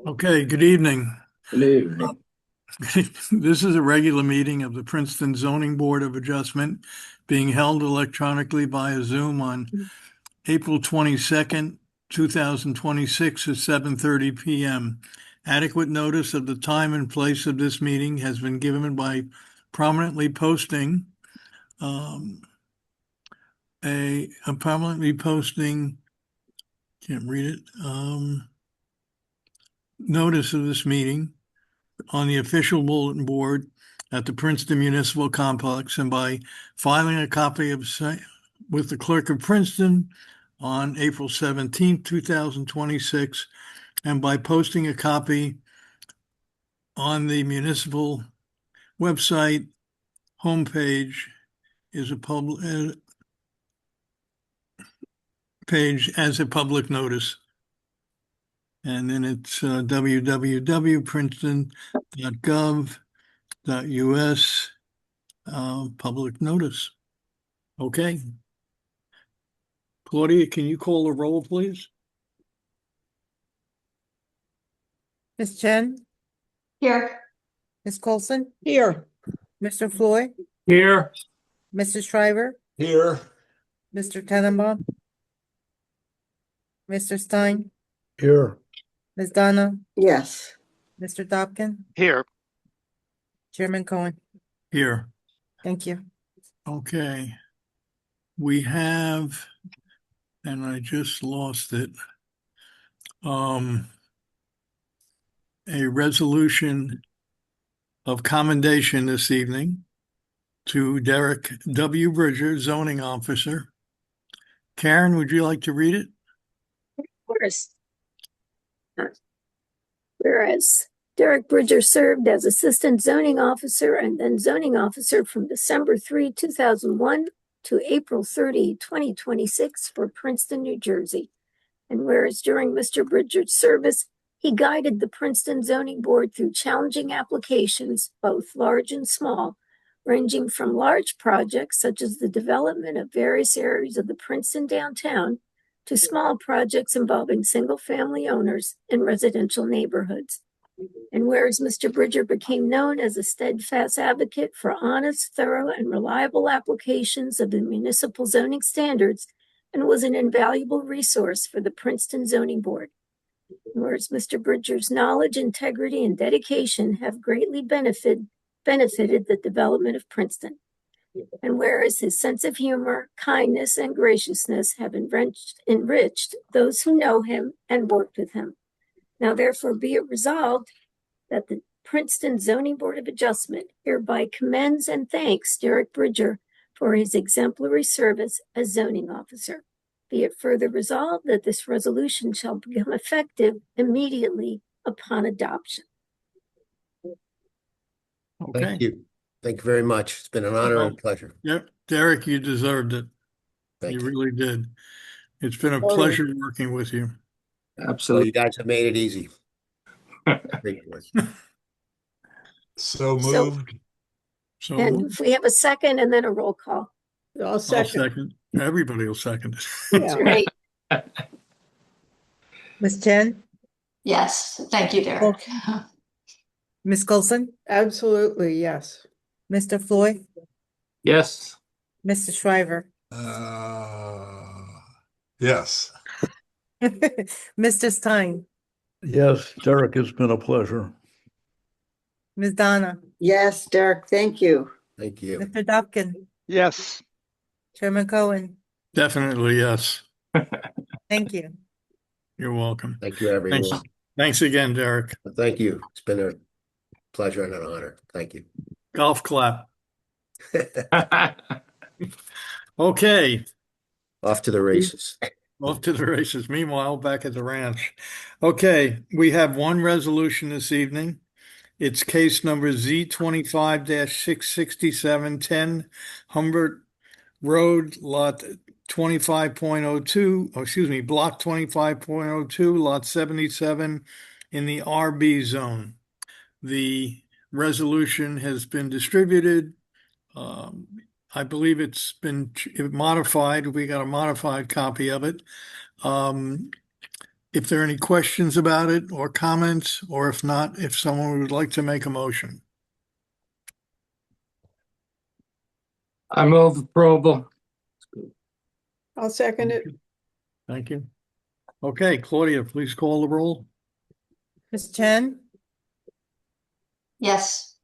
Okay, good evening. Good evening. This is a regular meeting of the Princeton Zoning Board of Adjustment being held electronically via Zoom on April 22nd, 2026 at 7:30 p.m. Adequate notice of the time and place of this meeting has been given by prominently posting prominently posting, can't read it, notice of this meeting on the official bulletin board at the Princeton Municipal Complex and by filing a copy of with the clerk of Princeton on April 17th, 2026, and by posting a copy on the municipal website homepage is a public page as a public notice. And then it's www.princeton.gov.us public notice. Okay. Claudia, can you call the roll, please? Ms. Chen, Here. Ms. Coulson, Here. Mr. Floyd, Here. Mr. Shriver, Here. Mr. Tenenbaum, Mr. Stein, Here. Ms. Donna, Yes. Mr. Dobkin, Here. Chairman Cohen. Here. Thank you. Okay. We have, and I just lost it, a resolution of commendation this evening to Derek W. Bridger, zoning officer. Karen, would you like to read it? Whereas Derek Bridger served as Assistant Zoning Officer and then Zoning Officer from December 3, 2001 to April 30, 2026 for Princeton, New Jersey. And whereas during Mr. Bridger's service, he guided the Princeton Zoning Board through challenging applications, both large and small, ranging from large projects such as the development of various areas of the Princeton downtown to small projects involving single-family owners in residential neighborhoods. And whereas Mr. Bridger became known as a steadfast advocate for honest, thorough, and reliable applications of the municipal zoning standards and was an invaluable resource for the Princeton Zoning Board. And whereas Mr. Bridger's knowledge, integrity, and dedication have greatly benefited the development of Princeton. And whereas his sense of humor, kindness, and graciousness have enriched those who know him and worked with him. Now, therefore, be it resolved that the Princeton Zoning Board of Adjustment hereby commends and thanks Derek Bridger for his exemplary service as zoning officer. Be it further resolved that this resolution shall become effective immediately upon adoption. Okay. Thank you. Thank you very much. It's been an honor and pleasure. Yep. Derek, you deserved it. Thank You you. really did. It's been a Oh, yeah. pleasure working with you. Well, Absolutely. you guys have made it easy. Thank you. So- moved. So And if we have a second and then a roll call. I'll I'll second. second. Everybody will second it. Yeah. Great. Ms. Chen, Yes. Thank you, Derek. Ms. Coulson, Absolutely, yes. Mr. Floyd, Yes. Mr. Shriver, Yes. Mr. Stein, Yes, Derek, it's been a pleasure. Ms. Donna, Yes, Derek, thank you. Thank you. Mr. Dobkin, Yes. Chairman Cohen. Definitely, yes. Thank you. You're welcome. Thank you, everyone. Thanks. Thanks again, Derek. Thank you. It's been a pleasure and an honor. Thank you. Golf clap. Okay. Off to the races. Off to the races. Meanwhile, back at the ranch. Okay, we have one resolution this evening. It's case number Z25-66710 Humbert Road, lot 25.02, block 25.02, lot 77 in the RB zone. The resolution has been distributed. I believe it's been modified. We got a modified copy of it. if there are any questions about it or comments, or if not, if someone would like to make a motion. I move approval. I'll second it. Thank you. Okay, Claudia, please call the roll. Ms. Chen, Yes.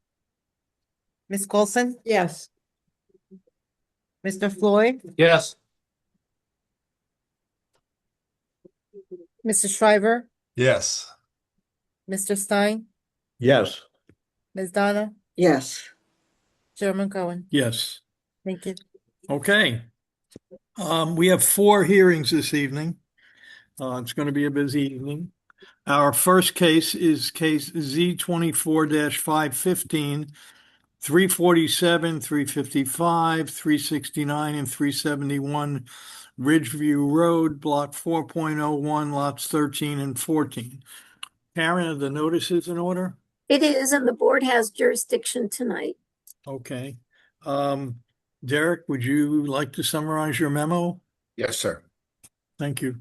Ms. Coulson, Yes. Mr. Floyd, Yes. Mr. Shriver, Yes. Mr. Stein, Yes. Ms. Donna, Yes. Chairman Cohen. Yes. Thank you. Okay. We have 4 hearings this evening. It's going to be a busy evening. Our first case is case Z24-515, 347, 355, 369, and 371 Ridgeview Road, Block 4.01, lots 13 and 14. Karen, are the notices in order? It is, and the board has jurisdiction tonight. Okay. Derek, would you like to summarize your memo? Yes, sir. Thank you.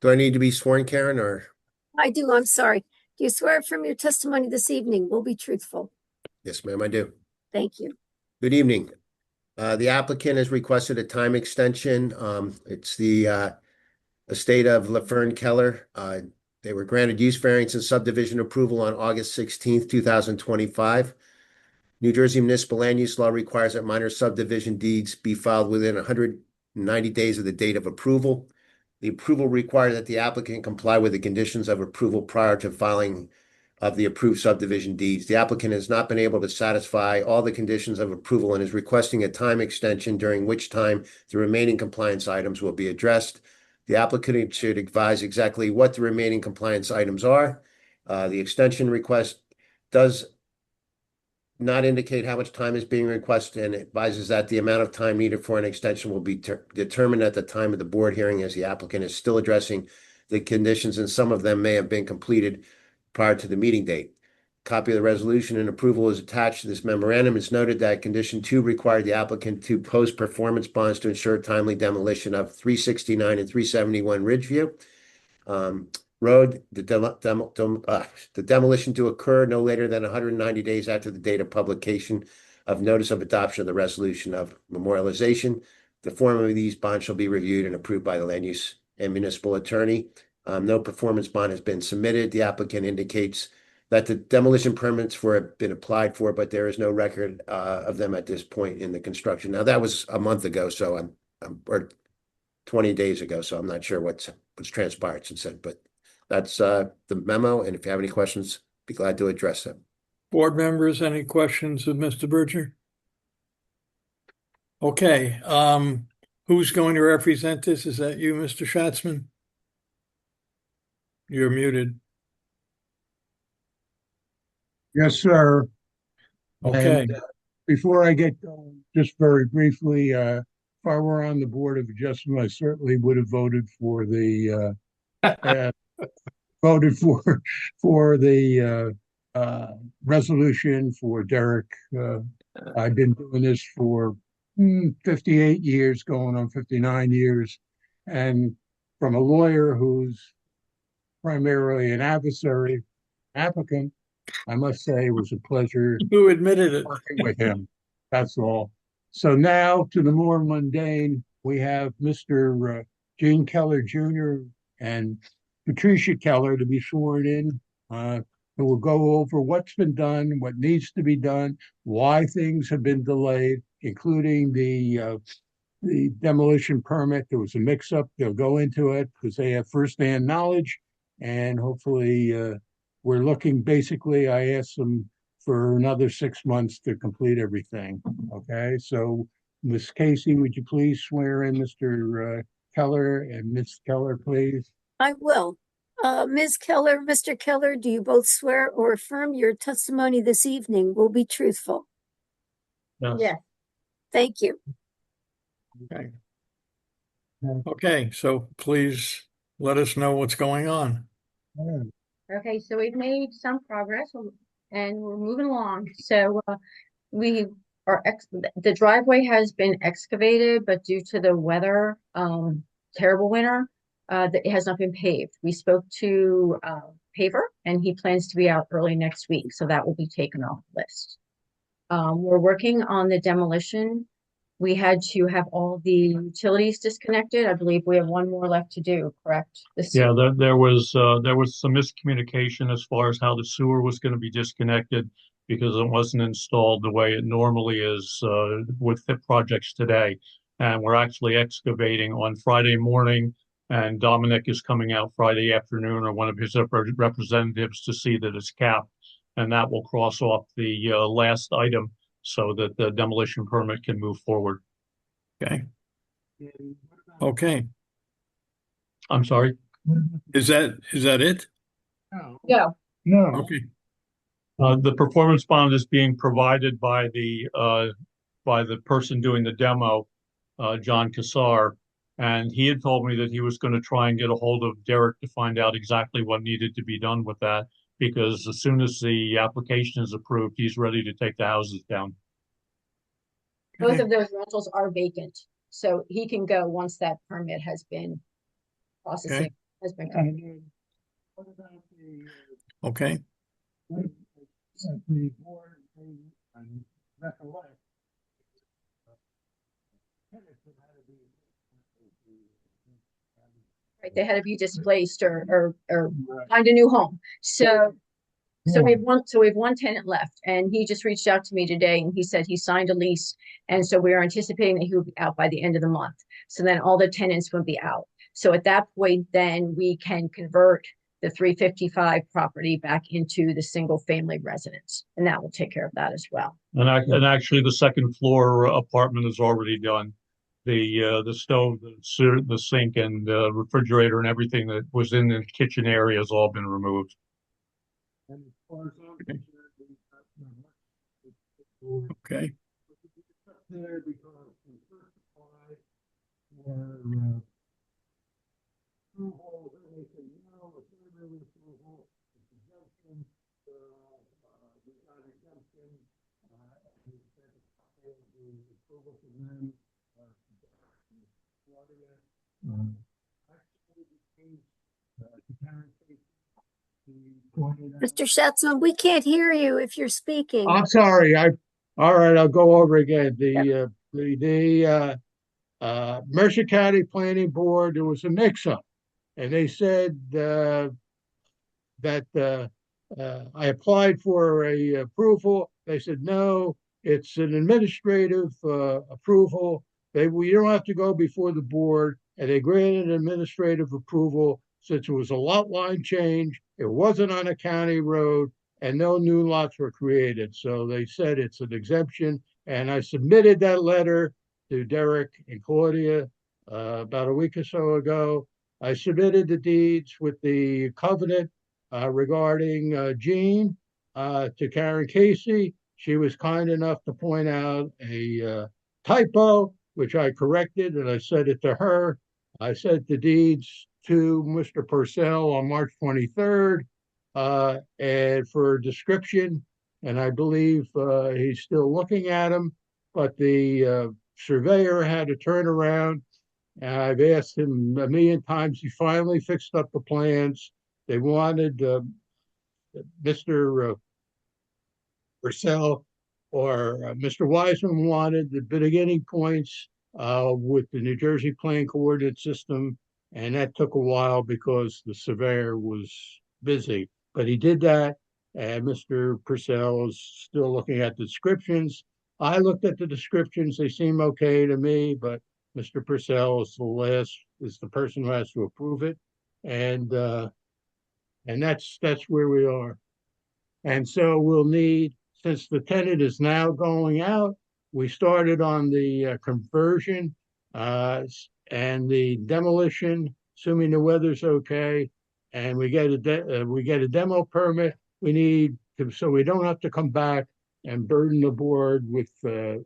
Do I need to be sworn, Karen, or? I do, I'm sorry. Do you swear affirm your testimony this evening will be truthful? Yes, ma'am, I do. Thank you. Good evening. The applicant has requested a time extension. It's the estate of LaFern Keller. They were granted use variance and subdivision approval on August 16th, 2025. New Jersey municipal land use law requires that minor subdivision deeds be filed within 190 days of the date of approval. The approval requires that the applicant comply with the conditions of approval prior to filing of the approved subdivision deeds. The applicant has not been able to satisfy all the conditions of approval and is requesting a time extension during which time the remaining compliance items will be addressed. The applicant should advise exactly what the remaining compliance items are. The extension request does not indicate how much time is being requested and advises that the amount of time needed for an extension will be determined at the time of the board hearing, as the applicant is still addressing the conditions and some of them may have been completed prior to the meeting date. Copy of the resolution and approval is attached to this memorandum. It's noted that condition 2 required the applicant to post performance bonds to ensure timely demolition of 369 and 371 Ridgeview Road. The demolition to occur no later than 190 days after the date of publication of notice of adoption of the resolution of memorialization. The form of these bonds shall be reviewed and approved by the land use and municipal attorney. No performance bond has been submitted. The applicant indicates that the demolition permits have been applied for, but there is no record of them at this point in the construction. Now, that was a month ago, so or 20 days ago, so I'm not sure what's transpired since then, but that's the memo, and if you have any questions, be glad to address them. Board members, any questions of Mr. Bridger? Okay, who's going to represent this? Is that you, Mr. Schatzman? You're muted. Yes, sir. Okay, And, before I get going, just very briefly, if I were on the Board of Adjustment, I certainly would have voted for the resolution for Derek. I've been doing this for 58 years, going on 59 years, and from a lawyer who's primarily an adversary applicant, I must say it was a pleasure who admitted it? working with him. That's all. So now to the more mundane, we have Mr. Gene Keller Jr. and Patricia Keller to be sworn in. Who will go over what's been done, what needs to be done, why things have been delayed, including the demolition permit. There was a mix-up. They'll go into it because they have firsthand knowledge, and hopefully we're looking, basically, I asked them for another 6 months to complete everything. Okay, so Ms. Casey, would you please swear in Mr. Keller, and Ms. Keller, please? I will. Ms. Keller, Mr. Keller, do you both swear or affirm your testimony this evening will be truthful? Yes. Thank you. Okay. Okay, so please let us know what's going on. Okay, so we've made some progress and we're moving along. So we are the driveway has been excavated, but due to the weather, terrible winter, that it has not been paved. We spoke to Paver, and he plans to be out early next week, so that will be taken off the list. We're working on the demolition. We had to have all the utilities disconnected. I believe we have one more left to do, correct? Yeah, there was some miscommunication as far as how the sewer was going to be disconnected because it wasn't installed the way it normally is with the projects today. And we're actually excavating on Friday morning, and Dominic is coming out Friday afternoon, or one of his representatives, to see that it's capped, and that will cross off the last item so that the demolition permit can move forward. Okay. Okay. I'm sorry. Is that it? No, No, Okay. The performance bond is being provided by the person doing the demo, John Cassar, and he had told me that he was going to try and get a hold of Derek to find out exactly what needed to be done with that, because as soon as the application is approved, he's ready to take the houses down. both Okay. of those rentals are vacant, so he can go once that permit has been processing, has been. and then what about Okay. the board and recollect? Right, they had to be displaced or find a new home. So we have one tenant left, and he just reached out to me today, and he said he signed a lease, and so we are anticipating that he will be out by the end of the month. So then all the tenants will be out. So at that point, then we can convert the 355 property back into the single family residence, and that will take care of that as well. And actually, the second floor apartment is already done. The stove, the sink, and the refrigerator, and everything that was in the kitchen area has all been removed. And as far as I'm concerned, Okay. there because the first supply were approval, they said no, it's not really approval, it's exemption, we got exemption, and we said the approval for them, Florida, actually became, to Karen Casey, he pointed out. Mr. Schatzman, we can't hear you if you're speaking. I'm sorry, all right, I'll go over again. Mercer County Planning Board, there was a mix-up. And they said, that, I applied for a approval. They said, no, it's an administrative, approval. We don't have to go before the board, and they granted administrative approval since it was a lot line change. It wasn't on a county road, and no new lots were created. So they said it's an exemption, and I submitted that letter to Derek and Claudia about a week or so ago. I submitted the deeds with the covenant regarding Jean to Karen Casey. She was kind enough to point out a typo, which I corrected, and I sent it to her. I sent the deeds to Mr. Purcell on March 23rd, and for a description, and I believe he's still looking at them, but the surveyor had to turn around, and I've asked him a million times. He finally fixed up the plans. They wanted Mr. Purcell or Mr. Wiseman wanted the beginning points with the New Jersey Plan Coordinate System, and that took a while because the surveyor was busy. But he did that, and Mr. Purcell is still looking at the descriptions. I looked at the descriptions; they seem okay to me, but Mr. Purcell is the person who has to approve it, and that's where we are. And so we'll need, since the tenant is now going out, we started on the conversion and the demolition, assuming the weather's okay, and we get a demo permit. We need to, so we don't have to come back and burden the board with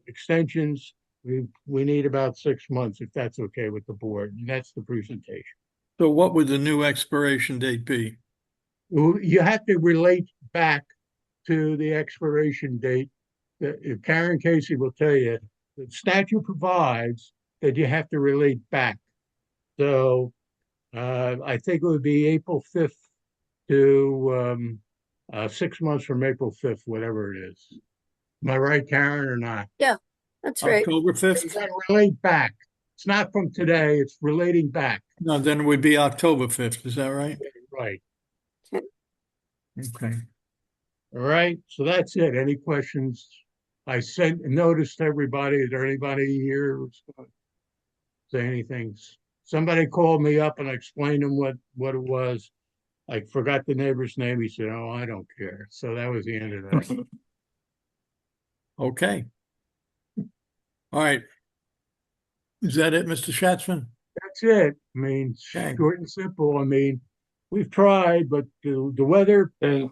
extensions. We need about 6 months, if that's okay with the board, and that's the presentation. So what would the new expiration date be? You have to relate back to the expiration date. Karen Casey will tell you, the statute provides that you have to relate back. So I think it would be April 5th to 6 months from April 5th, whatever it is. Am I right, Karen, or not? That's right. October Does 5th? that relate back? It's not from today, it's relating back. No, then it would be October 5th. Is that right? Right. Okay. All right, so that's it. Any questions? I sent a notice to everybody. Is there anybody here who's gonna say anything? Somebody called me up and I explained to him what it was. I forgot the neighbor's name. He said, "Oh, I don't care." So that was the end of that. Okay. All right. Is that it, Mr. Schatzman? That's it. I mean, Okay. short and simple. I mean, we've tried, but the weather and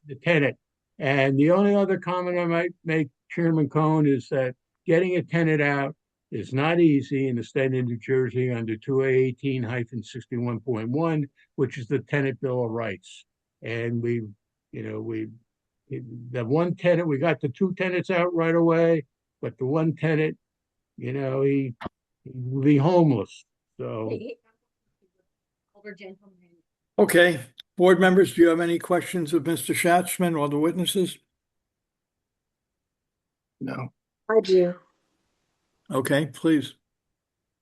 the tenant. And the only other comment I might make, Chairman Cohen, is that getting a tenant out is not easy in the state of New Jersey under 2A18-61.1, which is the Tenant Bill of Rights. And we the one tenant, we got the two tenants out right away, but the one tenant, he will be homeless. So Older gentleman. Okay. Board members, do you have any questions of Mr. Schatzman or the witnesses? no. I do. Okay, please.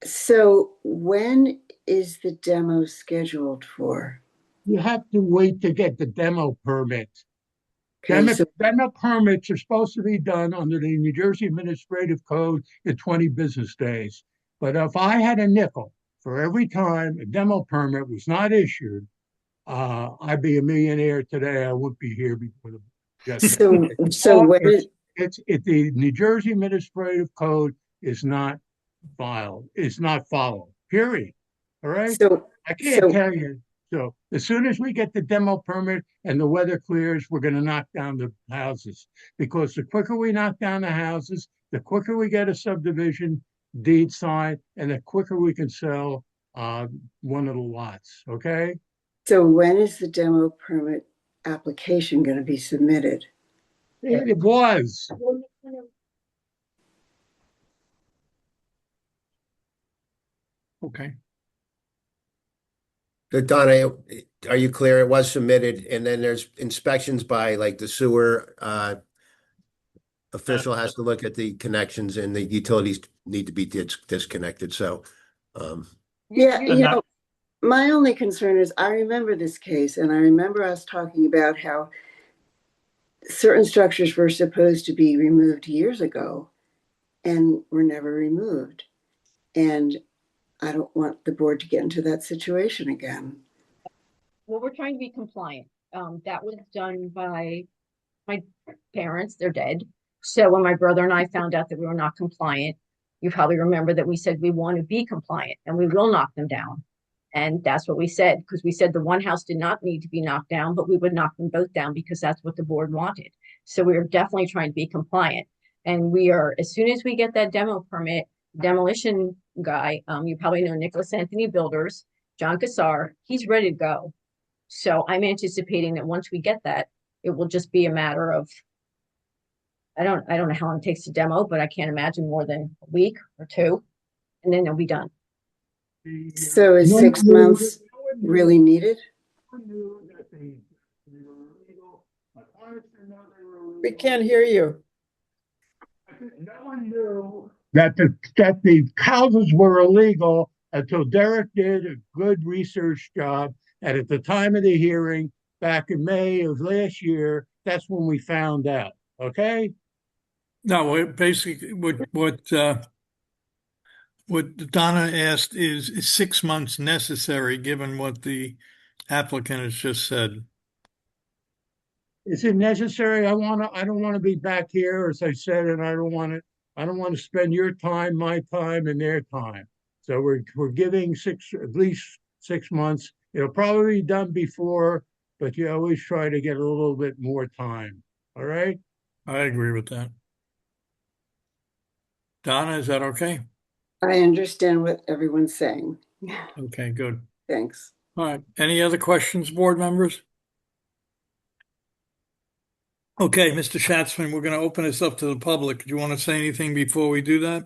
So when is the demo scheduled for? You have to wait to get the demo permit. Okay, so Demo permits are supposed to be done under the New Jersey Administrative Code in 20 business days. But if I had a nickel for every time a demo permit was not issued, I'd be a millionaire today. I wouldn't be here before the. so when is, The New Jersey Administrative Code is not followed, period. All right? so I can't so- tell you. So as soon as we get the demo permit and the weather clears, we're gonna knock down the houses. Because the quicker we knock down the houses, the quicker we get a subdivision deed signed, and the quicker we can sell one of the lots, okay? so when is the demo permit application going to be submitted? It was. Okay. Donna, are you clear? It was submitted, and then there's inspections by like the sewer official has to look at the connections, and the utilities need to be disconnected. So, Yeah, And that- my only concern is I remember this case and I remember us talking about how certain structures were supposed to be removed years ago and were never removed. And I don't want the board to get into that situation again. Well, we're trying to be compliant. That was done by my parents, they're dead. So when my brother and I found out that we were not compliant, you probably remember that we said we want to be compliant and we will knock them down. And that's what we said, because we said the one house did not need to be knocked down, but we would knock them both down because that's what the board wanted. So we are definitely trying to be compliant. And we are, as soon as we get that demo permit, demolition guy, you probably know Nicholas Anthony Builders, John Cassar, he's ready to go. So I'm anticipating that once we get that, it will just be a matter of, I don't know how long it takes to demo, but I can't imagine more than a week or two, and then they'll be done. So is 6 months really needed? We can't hear you. No one knew that the houses were illegal until Derek did a good research job. And at the time of the hearing, back in May of last year, that's when we found out. Okay? No, basically, what Donna asked is 6 months necessary, given what the applicant has just said? Is it necessary? I don't want to be back here, as I said, and I don't want to spend your time, my time, and their time. So we're giving at least 6 months. It'll probably be done before, but you always try to get a little bit more time. All right? I agree with that. Donna, is that okay? I understand what everyone's saying. Okay, good. Thanks. All right. Any other questions, board members? Okay, Mr. Schatzman, we're going to open this up to the public. Do you want to say anything before we do that?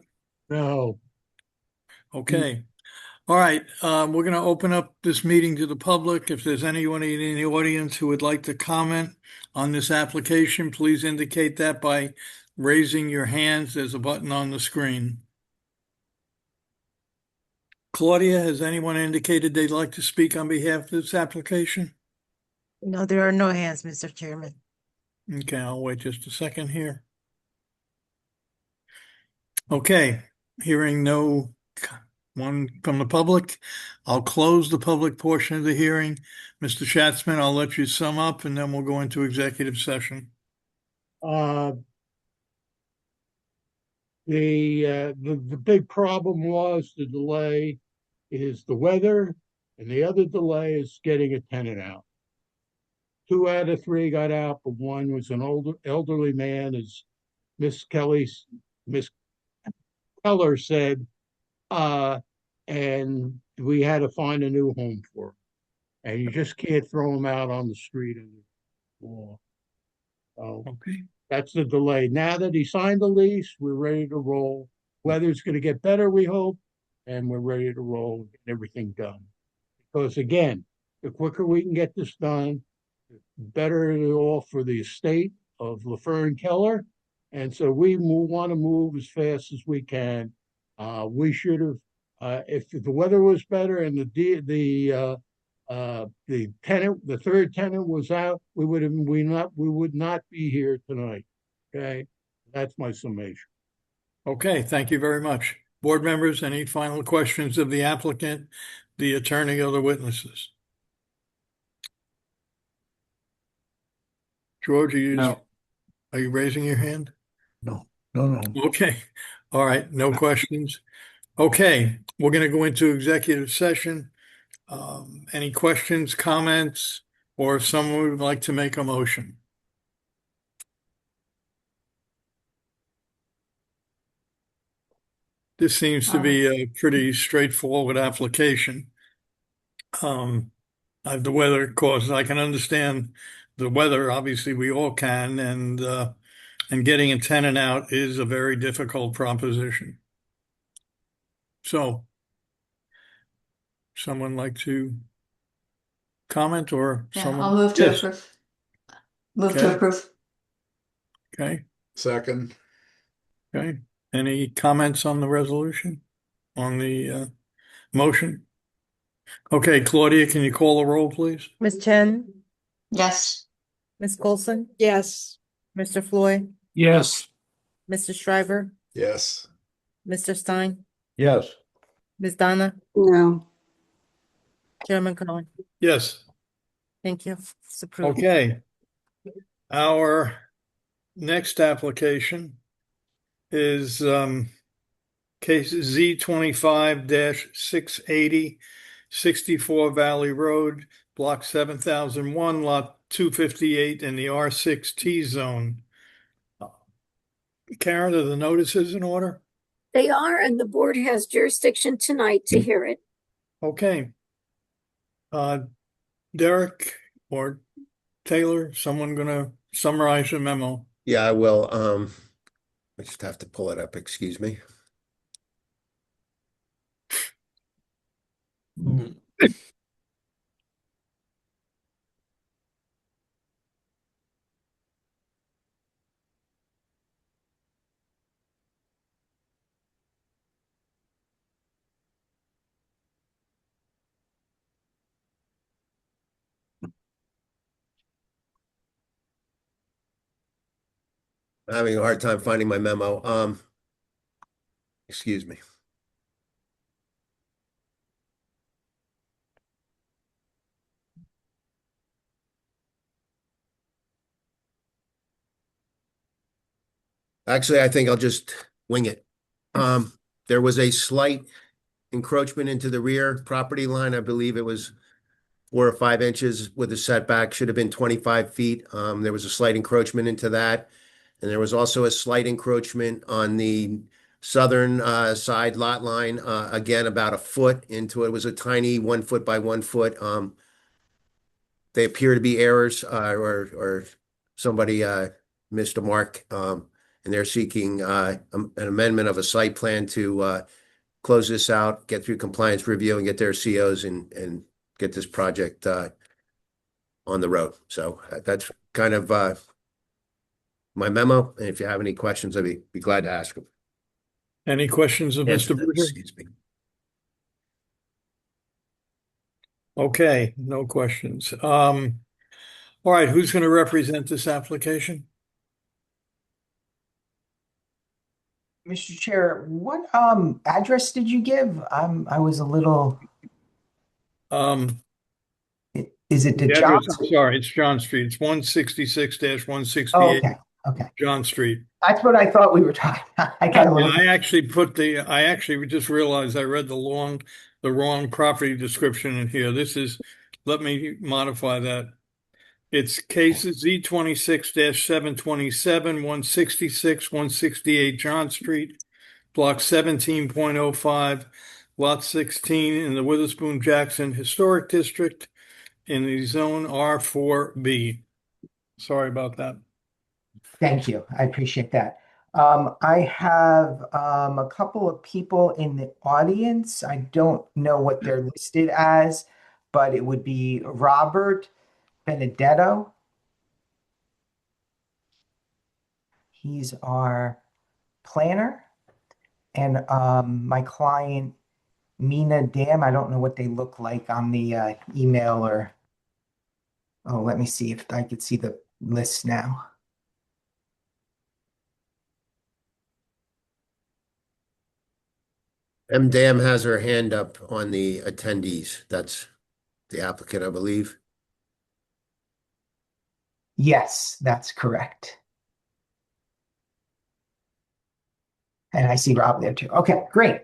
No. Okay. All right, we're going to open up this meeting to the public. If there's anyone in the audience who would like to comment on this application, please indicate that by raising your hands. There's a button on the screen. Claudia, has anyone indicated they'd like to speak on behalf of this application? No, there are no hands, Mr. Chairman. Okay, I'll wait just a second here. Okay, hearing no one from the public, I'll close the public portion of the hearing. Mr. Schatzman, I'll let you sum up and then we'll go into executive session. The big problem was the delay is the weather, and the other delay is getting a tenant out. 2 out of 3 got out, but one was an elderly man, as Miss Keller said, and we had to find a new home for him. And you just can't throw him out on the street anymore. So Okay. that's the delay. Now that he signed the lease, we're ready to roll. Weather's going to get better, we hope, and we're ready to roll, get everything done. Because again, the quicker we can get this done, the better it all for the estate of LaFern Keller. And so we want to move as fast as we can. We should have, if the weather was better and the tenant, the third tenant was out, we would not be here tonight. Okay, that's my summation. Okay, thank you very much. Board members, any final questions of the applicant, the attorney, or the witnesses? George, are you raising your hand? No. Okay, all right, no questions. Okay, we're going to go into executive session. Any questions, comments, or if someone would like to make a motion? This seems to be a pretty straightforward application. The weather causes, I can understand the weather, obviously we all can, and getting a tenant out is a very difficult proposition. So, someone like to comment or Yeah, someone? I'll move to Yes. approve. Move Okay. to approve. Okay, Second. okay. Any comments on the resolution, on the motion? Okay, Claudia, can you call the roll, please? Ms. Chen, Yes. Ms. Coulson, Yes. Mr. Floyd, Yes. Mr. Shriver, Yes. Mr. Stein, Yes. Ms. Donna, No. Chairman Cohen. Yes. Thank you. It's approved. Okay. Our next application is case Z25-680, 64 Valley Road, block 7001, lot 258 in the R6T zone. Karen, are the notices in order? They are, and the board has jurisdiction tonight to hear it. Okay. Derek or Taylor, someone gonna summarize the memo? Yeah, I will. I just have to pull it up, excuse me. I'm having a hard time finding my memo. Excuse me. Actually, I think I'll just wing it. There was a slight encroachment into the rear property line. I believe it was 4 or 5 inches with a setback, should have been 25 feet. There was a slight encroachment into that. And there was also a slight encroachment on the southern side lot line, again, about a foot into it. It was a tiny 1 foot by 1 foot. They appear to be errors or somebody missed a mark. And they're seeking an amendment of a site plan to close this out, get through compliance review and get their COs and get this project on the road. So that's kind of my memo. And if you have any questions, I'd be glad to ask them. Any questions of Answer Mr. them, Bridger? excuse me. Okay, no questions. All right, who's going to represent this application? Mr. Chair, what address did you give? I was a little, Um, is it the the John? address, I'm sorry, it's John Street. It's 166-168 Oh, okay. John Street. That's what I thought we were talking about. I got a little, I actually just realized I read the wrong property description in here. Let me modify that. It's cases Z26-727, 166, 168 John Street, block 17.05, lot 16 in the Witherspoon Jackson Historic District in the zone R4B. Sorry about that. thank you. I appreciate that. I have a couple of people in the audience. I don't know what they're listed as, but it would be Robert Benedetto. He's our planner. And my client, Mina Dam, I don't know what they look like on the email or, oh, let me see if I could see the list now. M. Dam has her hand up on the attendees. That's the applicant, I believe. Yes, that's correct. And I see Rob there too. Okay, great.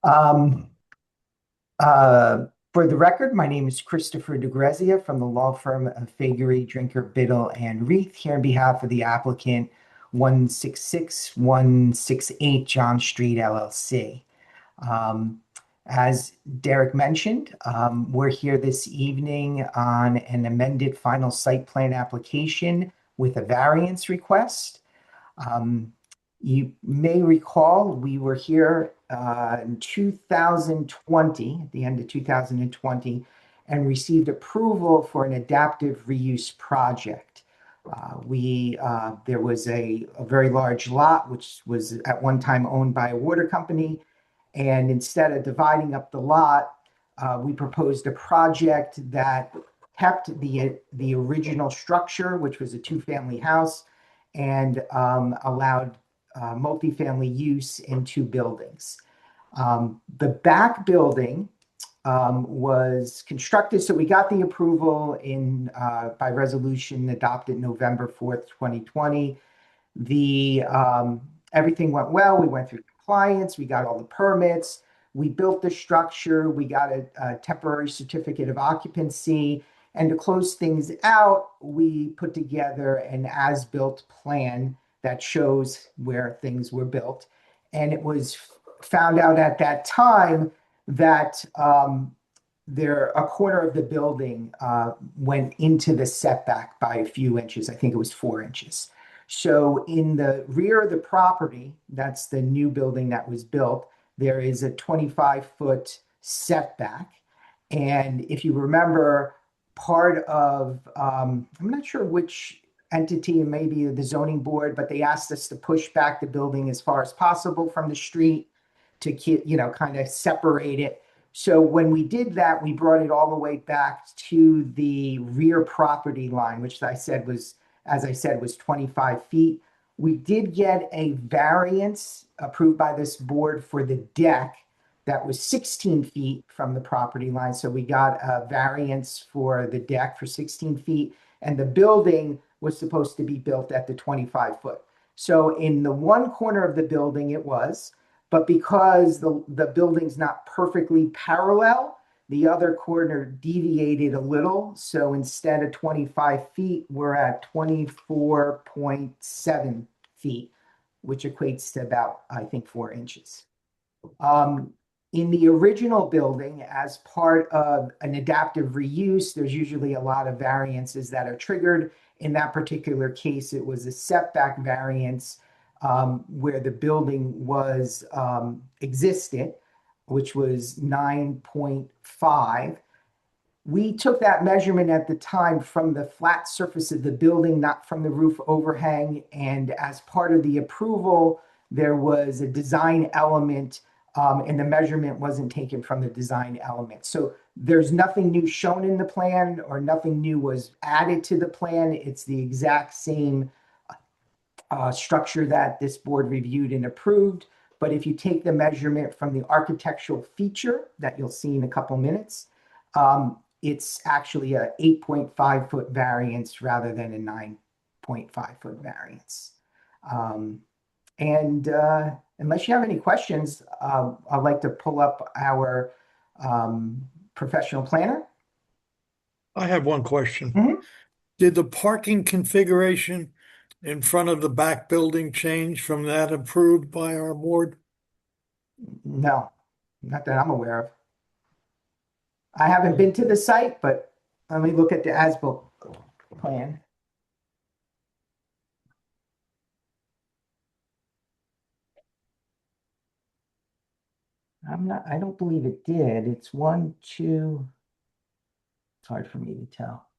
For the record, my name is Christopher DeGrazia from the law firm of Fagery, Drinker, Biddle, and Reith, here on behalf of the applicant 166-168 John Street, LLC. As Derek mentioned, we're here this evening on an amended final site plan application with a variance request. You may recall we were here in 2020, at the end of 2020, and received approval for an adaptive reuse project. There was a very large lot, which was at one time owned by a water company. And instead of dividing up the lot, we proposed a project that kept the original structure, which was a two-family house, and allowed multifamily use in two buildings. The back building was constructed, so we got the approval by resolution adopted November 4th, 2020. Everything went well. We went through compliance. We got all the permits. We built the structure. We got a temporary certificate of occupancy. And to close things out, we put together an as-built plan that shows where things were built. And it was found out at that time that a corner of the building went into the setback by a few inches. I think it was 4 inches. So in the rear of the property, that's the new building that was built, there is a 25-foot setback. And if you remember, part of, I'm not sure which entity, maybe the zoning board, but they asked us to push back the building as far as possible from the street to kind of separate it. So when we did that, we brought it all the way back to the rear property line, which I said was 25 feet. We did get a variance approved by this board for the deck that was 16 feet from the property line. So we got a variance for the deck for 16 feet, and the building was supposed to be built at the 25 foot. So in the one corner of the building it was, but because the building's not perfectly parallel, the other corner deviated a little. So instead of 25 feet, we're at 24.7 feet, which equates to about, I think, 4 inches. In the original building, as part of an adaptive reuse, there's usually a lot of variances that are triggered. In that particular case, it was a setback variance where the building was existed. which was 9.5. We took that measurement at the time from the flat surface of the building, not from the roof overhang. And as part of the approval, there was a design element, and the measurement wasn't taken from the design element. So there's nothing new shown in the plan, or nothing new was added to the plan. It's the exact same structure that this board reviewed and approved. But if you take the measurement from the architectural feature that you'll see in a couple minutes, it's actually a 8.5-foot variance rather than a 9.5-foot variance. Unless you have any questions, I'd like to pull up our professional planner. I have one question. Mhm. Did the parking configuration in front of the back building change from that approved by our board? No, not that I'm aware of. I haven't been to the site, but let me look at the as-built plan. I don't believe it did. It's one, two. It's hard for me to tell.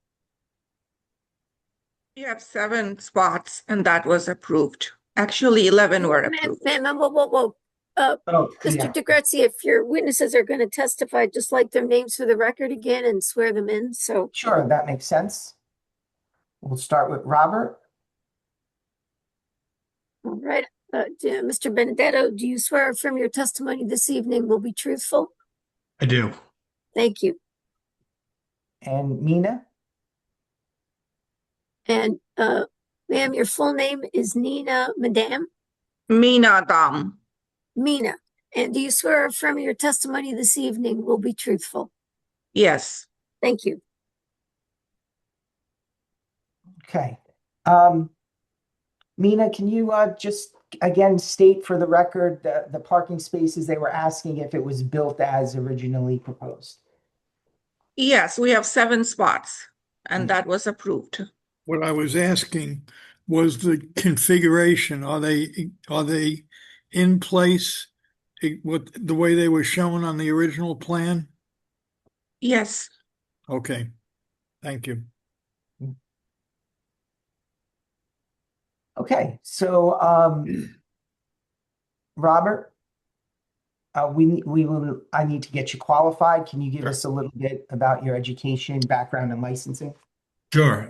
We have 7 spots and that was approved. Actually, 11 were approved. Ma'am, whoa. Oh, Mr. yeah. DeGrazia, if your witnesses are going to testify, just like their names for the record again and swear them in. So, Sure, that makes sense. We'll start with Robert. all right. Mr. Benedetto, do you swear or affirm your testimony this evening will be truthful? I do. Thank you. And Mina. And ma'am, your full name is Nina Madame? Mina Dam. Mina. And do you swear or affirm your testimony this evening will be truthful? Yes. Thank you. Okay. Mina, can you just again state for the record the parking spaces they were asking if it was built as originally proposed? Yes, we have 7 spots and that was approved. What I was asking was the configuration. Are they in place the way they were shown on the original plan? Yes. Okay. Thank you. Okay, so Robert, I need to get you qualified. Can you give us a little bit about your education, background, and licensing? Sure.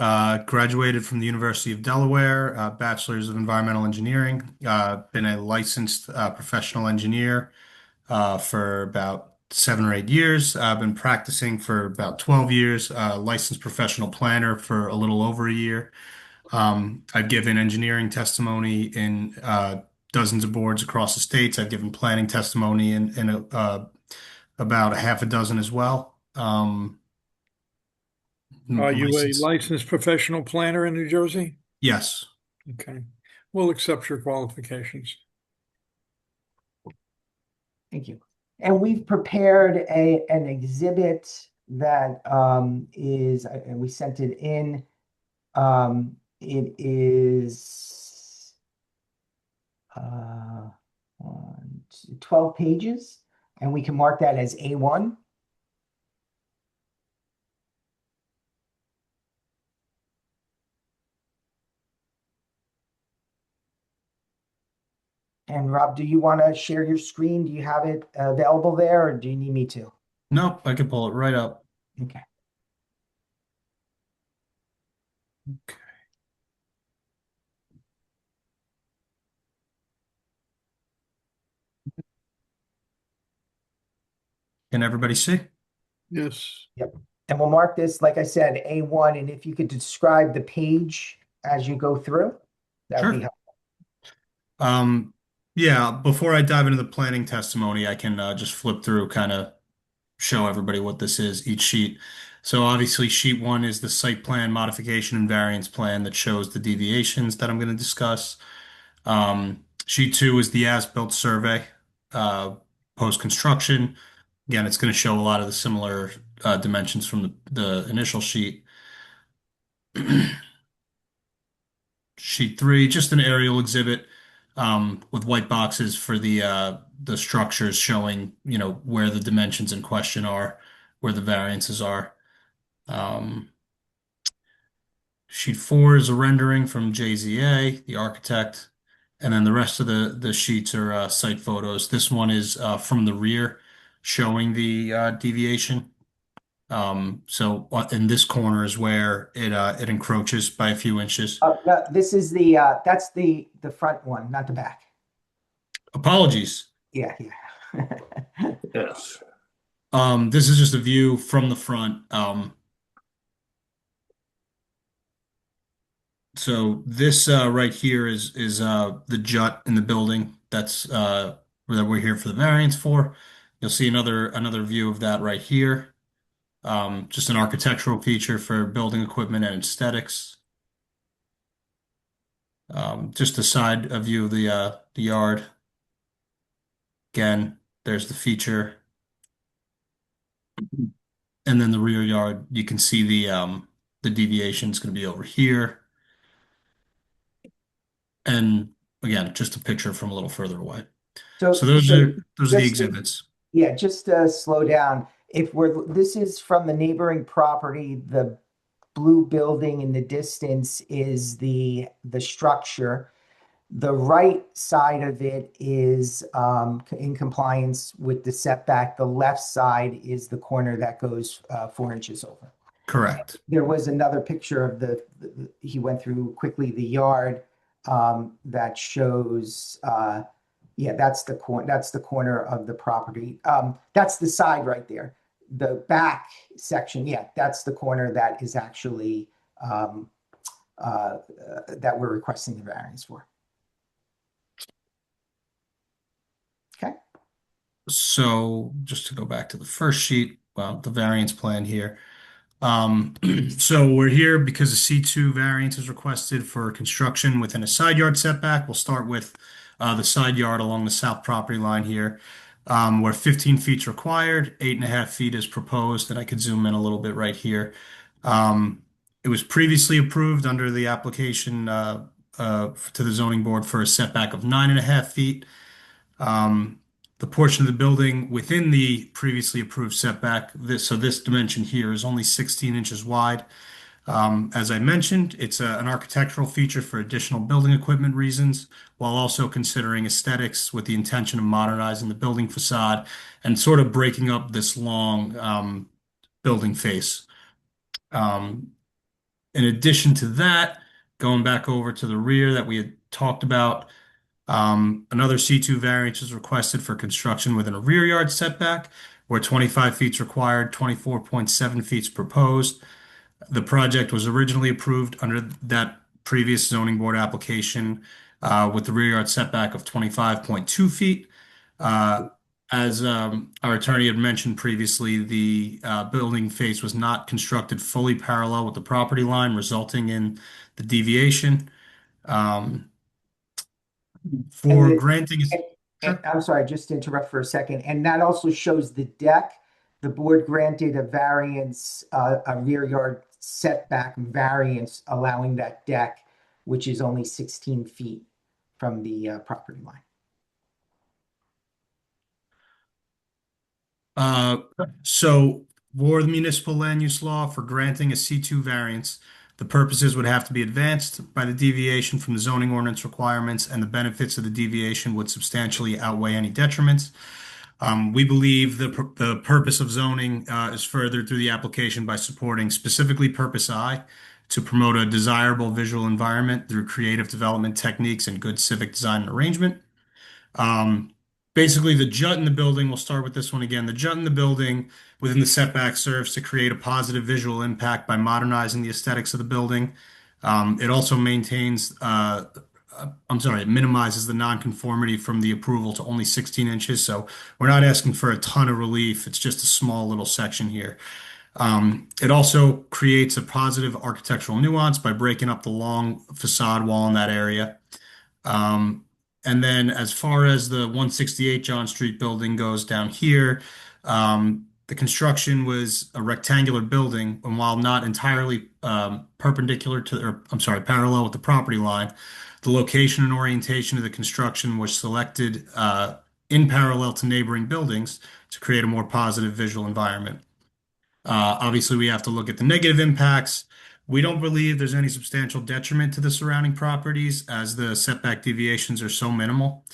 Graduated from the University of Delaware, Bachelor's of Environmental Engineering. Been a licensed professional engineer for about 7 or 8 years. I've been practicing for about 12 years, licensed professional planner for a little over a year. I've given engineering testimony in dozens of boards across the states. I've given planning testimony in about a half a dozen as well. Are you a licensed professional planner in New Jersey? Yes. Okay. We'll accept your qualifications. Thank you. And we've prepared an exhibit that is, and we sent it in. It is 12 pages, and we can mark that as A1. And Rob, do you want to share your screen? Do you have it available there, or do you need me to? Nope, I can pull it right up. Okay. Okay. Can everybody see? Yes. Yep. And we'll mark this, like I said, A1, and if you could describe the page as you go through, that would be helpful. Yeah, before I dive into the planning testimony, I can just flip through, kind of show everybody what this is, each sheet. So obviously sheet 1 is the site plan modification and variance plan that shows the deviations that I'm going to discuss. Sheet 2 is the as-built survey, post-construction. Again, it's going to show a lot of the similar dimensions from the initial sheet. Sheet 3, just an aerial exhibit with white boxes for the the structures showing, where the dimensions in question are, where the variances are. Sheet 4 is a rendering from JZA, the architect, and then the rest of the sheets are site photos. This one is from the rear, showing the deviation. So in this corner is where it encroaches by a few inches. No, this is that's the front one, not the back. Apologies. Yeah. Yes. This is just a view from the front. So this right here is the jut in the building that we're here for the variance for. You'll see another view of that right here. Just an architectural feature for building equipment and aesthetics. Just a view of the yard. Again, there's the feature. And then the rear yard, you can see the deviation is going to be over here. And again, just a picture from a little further away. So those are the exhibits. Yeah, just to slow down. This is from the neighboring property, the blue building in the distance is the structure. The right side of it is in compliance with the setback. The left side is the corner that goes 4 inches over. Correct. There was another picture of he went through quickly the yard that shows, that's the corner of the property. That's the side right there. The back section, that's the corner that is actually that we're requesting the variance for. Okay. So just to go back to the first sheet, the variance plan here. So we're here because a C2 variance is requested for construction within a side yard setback. We'll start with the side yard along the south property line here, where 15 feet is required, 8.5 feet is proposed, and I could zoom in a little bit right here. It was previously approved under the application to the zoning board for a setback of 9.5 feet. The portion of the building within the previously approved setback, this dimension here is only 16 inches wide. As I mentioned, it's an architectural feature for additional building equipment reasons, while also considering aesthetics with the intention of modernizing the building facade and sort of breaking up this long building face. In addition to that, going back over to the rear that we had talked about, another C2 variance is requested for construction within a rear yard setback, where 25 feet is required, 24.7 feet is proposed. The project was originally approved under that previous zoning board application with the rear yard setback of 25.2 feet. As our attorney had mentioned previously, the building face was not constructed fully parallel with the property line, resulting in the deviation. For granting. I'm sorry, just to interrupt for a second. And that also shows the deck. The board granted a variance, a rear yard setback variance, allowing that deck, which is only 16 feet from the property line. So for the municipal land use law, for granting a C2 variance, the purposes would have to be advanced by the deviation from the zoning ordinance requirements, and the benefits of the deviation would substantially outweigh any detriments. We believe the purpose of zoning is furthered through the application by supporting specifically Purpose I to promote a desirable visual environment through creative development techniques and good civic design and arrangement. Basically, the jut in the building, we'll start with this one again. The jut in the building within the setback serves to create a positive visual impact by modernizing the aesthetics of the building. It also it minimizes the nonconformity from the approval to only 16 inches. So we're not asking for a ton of relief. It's just a small little section here. It also creates a positive architectural nuance by breaking up the long facade wall in that area. And then as far as the 168 John Street building goes down here, the construction was a rectangular building, and while not entirely parallel with the property line, the location and orientation of the construction was selected in parallel to neighboring buildings to create a more positive visual environment. Obviously, we have to look at the negative impacts. We don't believe there's any substantial detriment to the surrounding properties as the setback deviations are so minimal.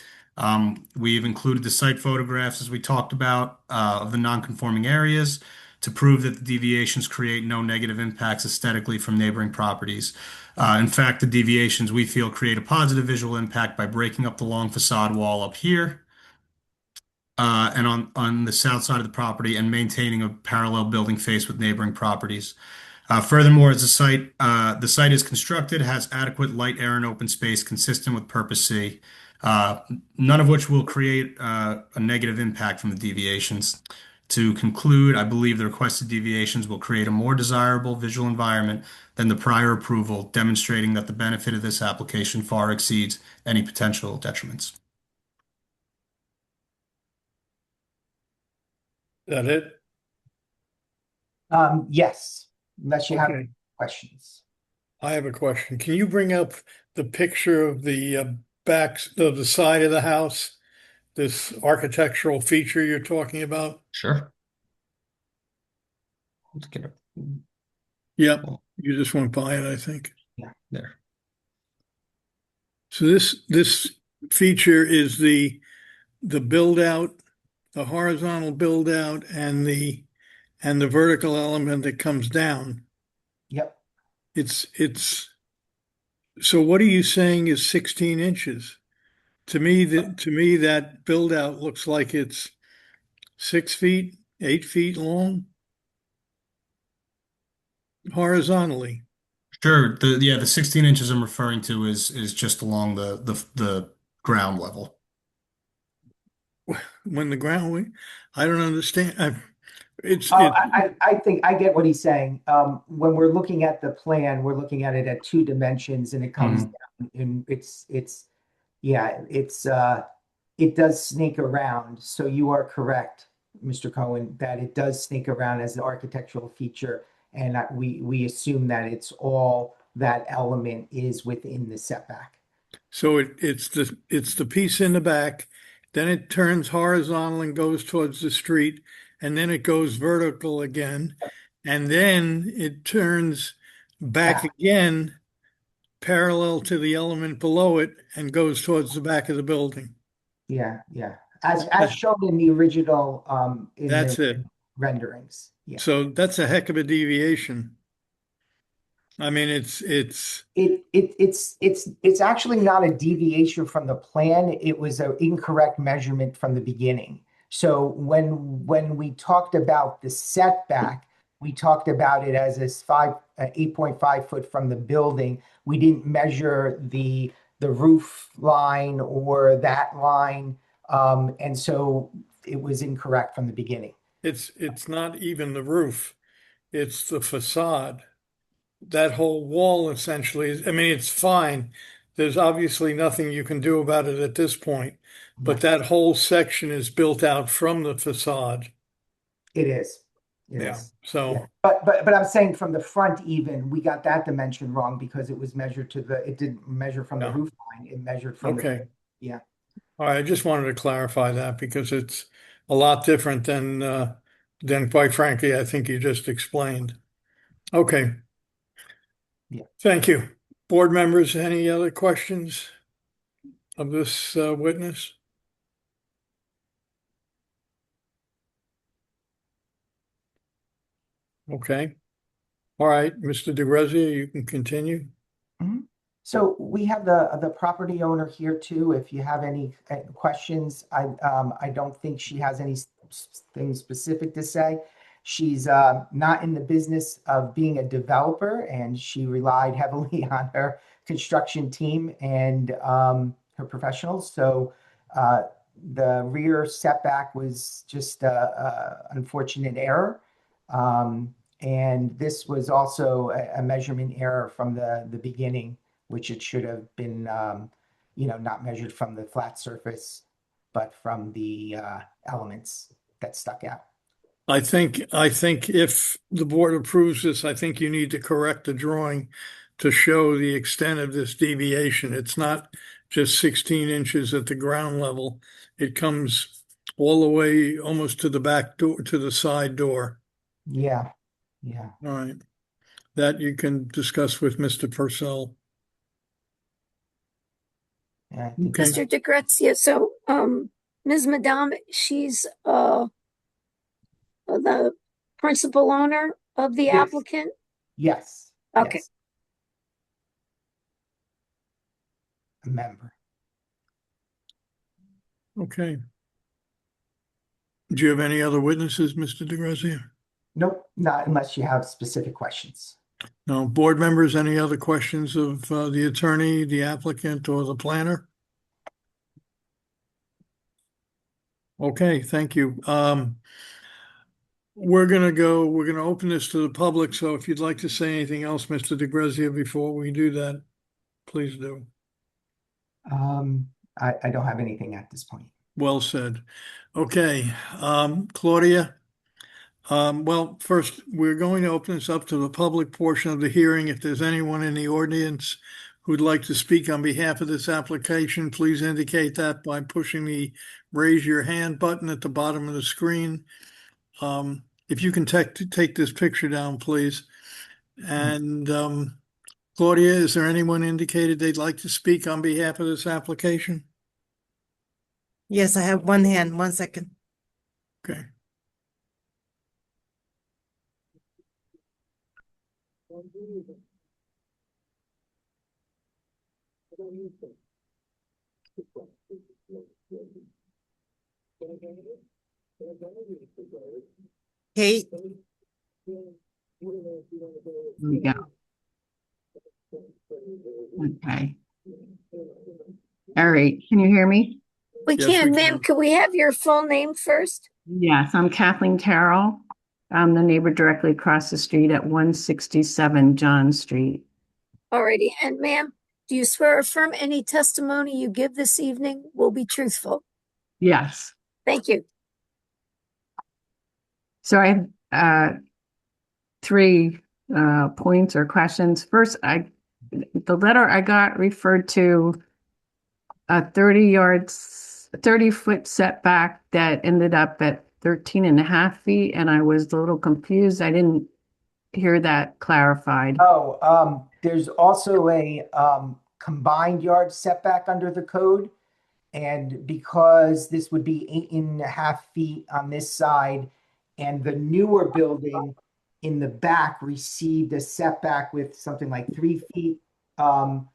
We've included the site photographs, as we talked about, of the non-conforming areas to prove that the deviations create no negative impacts aesthetically from neighboring properties. In fact, the deviations we feel create a positive visual impact by breaking up the long facade wall up here and on the south side of the property and maintaining a parallel building face with neighboring properties. Furthermore, as the site is constructed, has adequate light, air, and open space consistent with Purpose C, none of which will create a negative impact from the deviations. To conclude, I believe the requested deviations will create a more desirable visual environment than the prior approval, demonstrating that the benefit of this application far exceeds any potential detriments. Is that it? Yes, unless you have Okay. questions. I have a question. Can you bring up the picture of the of the side of the house? This architectural feature you're talking about? Sure. Let's get it Yep, you just went by it, I think. there. So this feature is the build out, the horizontal build out and the vertical element that comes down. Yep. It's so what are you saying is 16 inches? To me that build out looks like it's 6 feet, 8 feet long horizontally. Sure. The 16 inches I'm referring to is just along the ground level. When the ground, I don't understand. I think I get what he's saying. When we're looking at the plan, we're looking at it at 2 dimensions, and it comes down, and it does snake around. So you are correct, Mr. Cohen, that it does snake around as an architectural feature, and we assume that it's all that element is within the setback. So it's the piece in the back, then it turns horizontal and goes towards the street, and then it goes vertical again, and then it turns back again parallel to the element below it and goes towards the back of the building. Yeah. As shown in the original That's it. renderings. Yeah. So that's a heck of a deviation. I mean, it's actually not a deviation from the plan. It was an incorrect measurement from the beginning. So when we talked about the setback, we talked about it as 8.5 foot from the building. We didn't measure the roof line or that line, and so it was incorrect from the beginning. It's not even the roof, it's the facade. That whole wall essentially is, I mean, it's fine. There's obviously nothing you can do about it at this point, but that whole section is built out from the facade. It is. So, but I'm saying from the front, even we got that dimension wrong because it was measured it didn't measure from the roof line. It measured from okay. Yeah. All right. I just wanted to clarify that because it's a lot different than quite frankly, I think you just explained. Okay. Yeah. Thank you. Board members, any other questions of this witness? Okay. All right, Mr. DeGrazia, you can continue. So we have the property owner here too. If you have any questions, I don't think she has anything specific to say. She's not in the business of being a developer, and she relied heavily on her construction team and her professionals. So the rear setback was just an unfortunate error. And this was also a measurement error from the beginning, which it should have been, not measured from the flat surface, but from the elements that stuck out. I think if the board approves this, I think you need to correct the drawing to show the extent of this deviation. It's not just 16 inches at the ground level. It comes all the way almost to the back door, to the side door. Yeah, yeah. All right. That you can discuss with Mr. Purcell. Yeah, I think Okay. Mr. DeGrazia, so, Ms. Madame, she's, the principal owner of the Yes. applicant? Yes. Okay. Yes. A member. Okay. Do you have any other witnesses, Mr. DeGrazia? Nope, not unless you have specific questions. No. Board members, any other questions of the attorney, the applicant, or the planner? Okay, thank you. We're gonna open this to the public, so if you'd like to say anything else, Mr. DeGrazia, before we do that, please do. I don't have anything at this point. Well said. Okay, Claudia. Well, first, we're going to open this up to the public portion of the hearing. If there's anyone in the audience who'd like to speak on behalf of this application, please indicate that by pushing the raise your hand button at the bottom of the screen. If you can take this picture down, please. And Claudia, is there anyone indicated they'd like to speak on behalf of this application? Yes, I have one hand. 1 second. Okay. Kate, Here we go. Okay. All right. Can you hear me? We Yes, can, we ma'am. can. Could we have your full name first? Yes, I'm Kathleen Terrell. I'm the neighbor directly across the street at 167 John Street. Alrighty. And ma'am, do you swear or affirm any testimony you give this evening will be truthful? Yes. Thank you. So I have three points or questions. First, the letter I got referred to a 30-foot setback that ended up at 13.5 feet, and I was a little confused. I didn't hear that clarified. Oh, there's also a combined yard setback under the code. And because this would be 8.5 feet on this side, and the newer building in the back received a setback with something like 3 feet, 5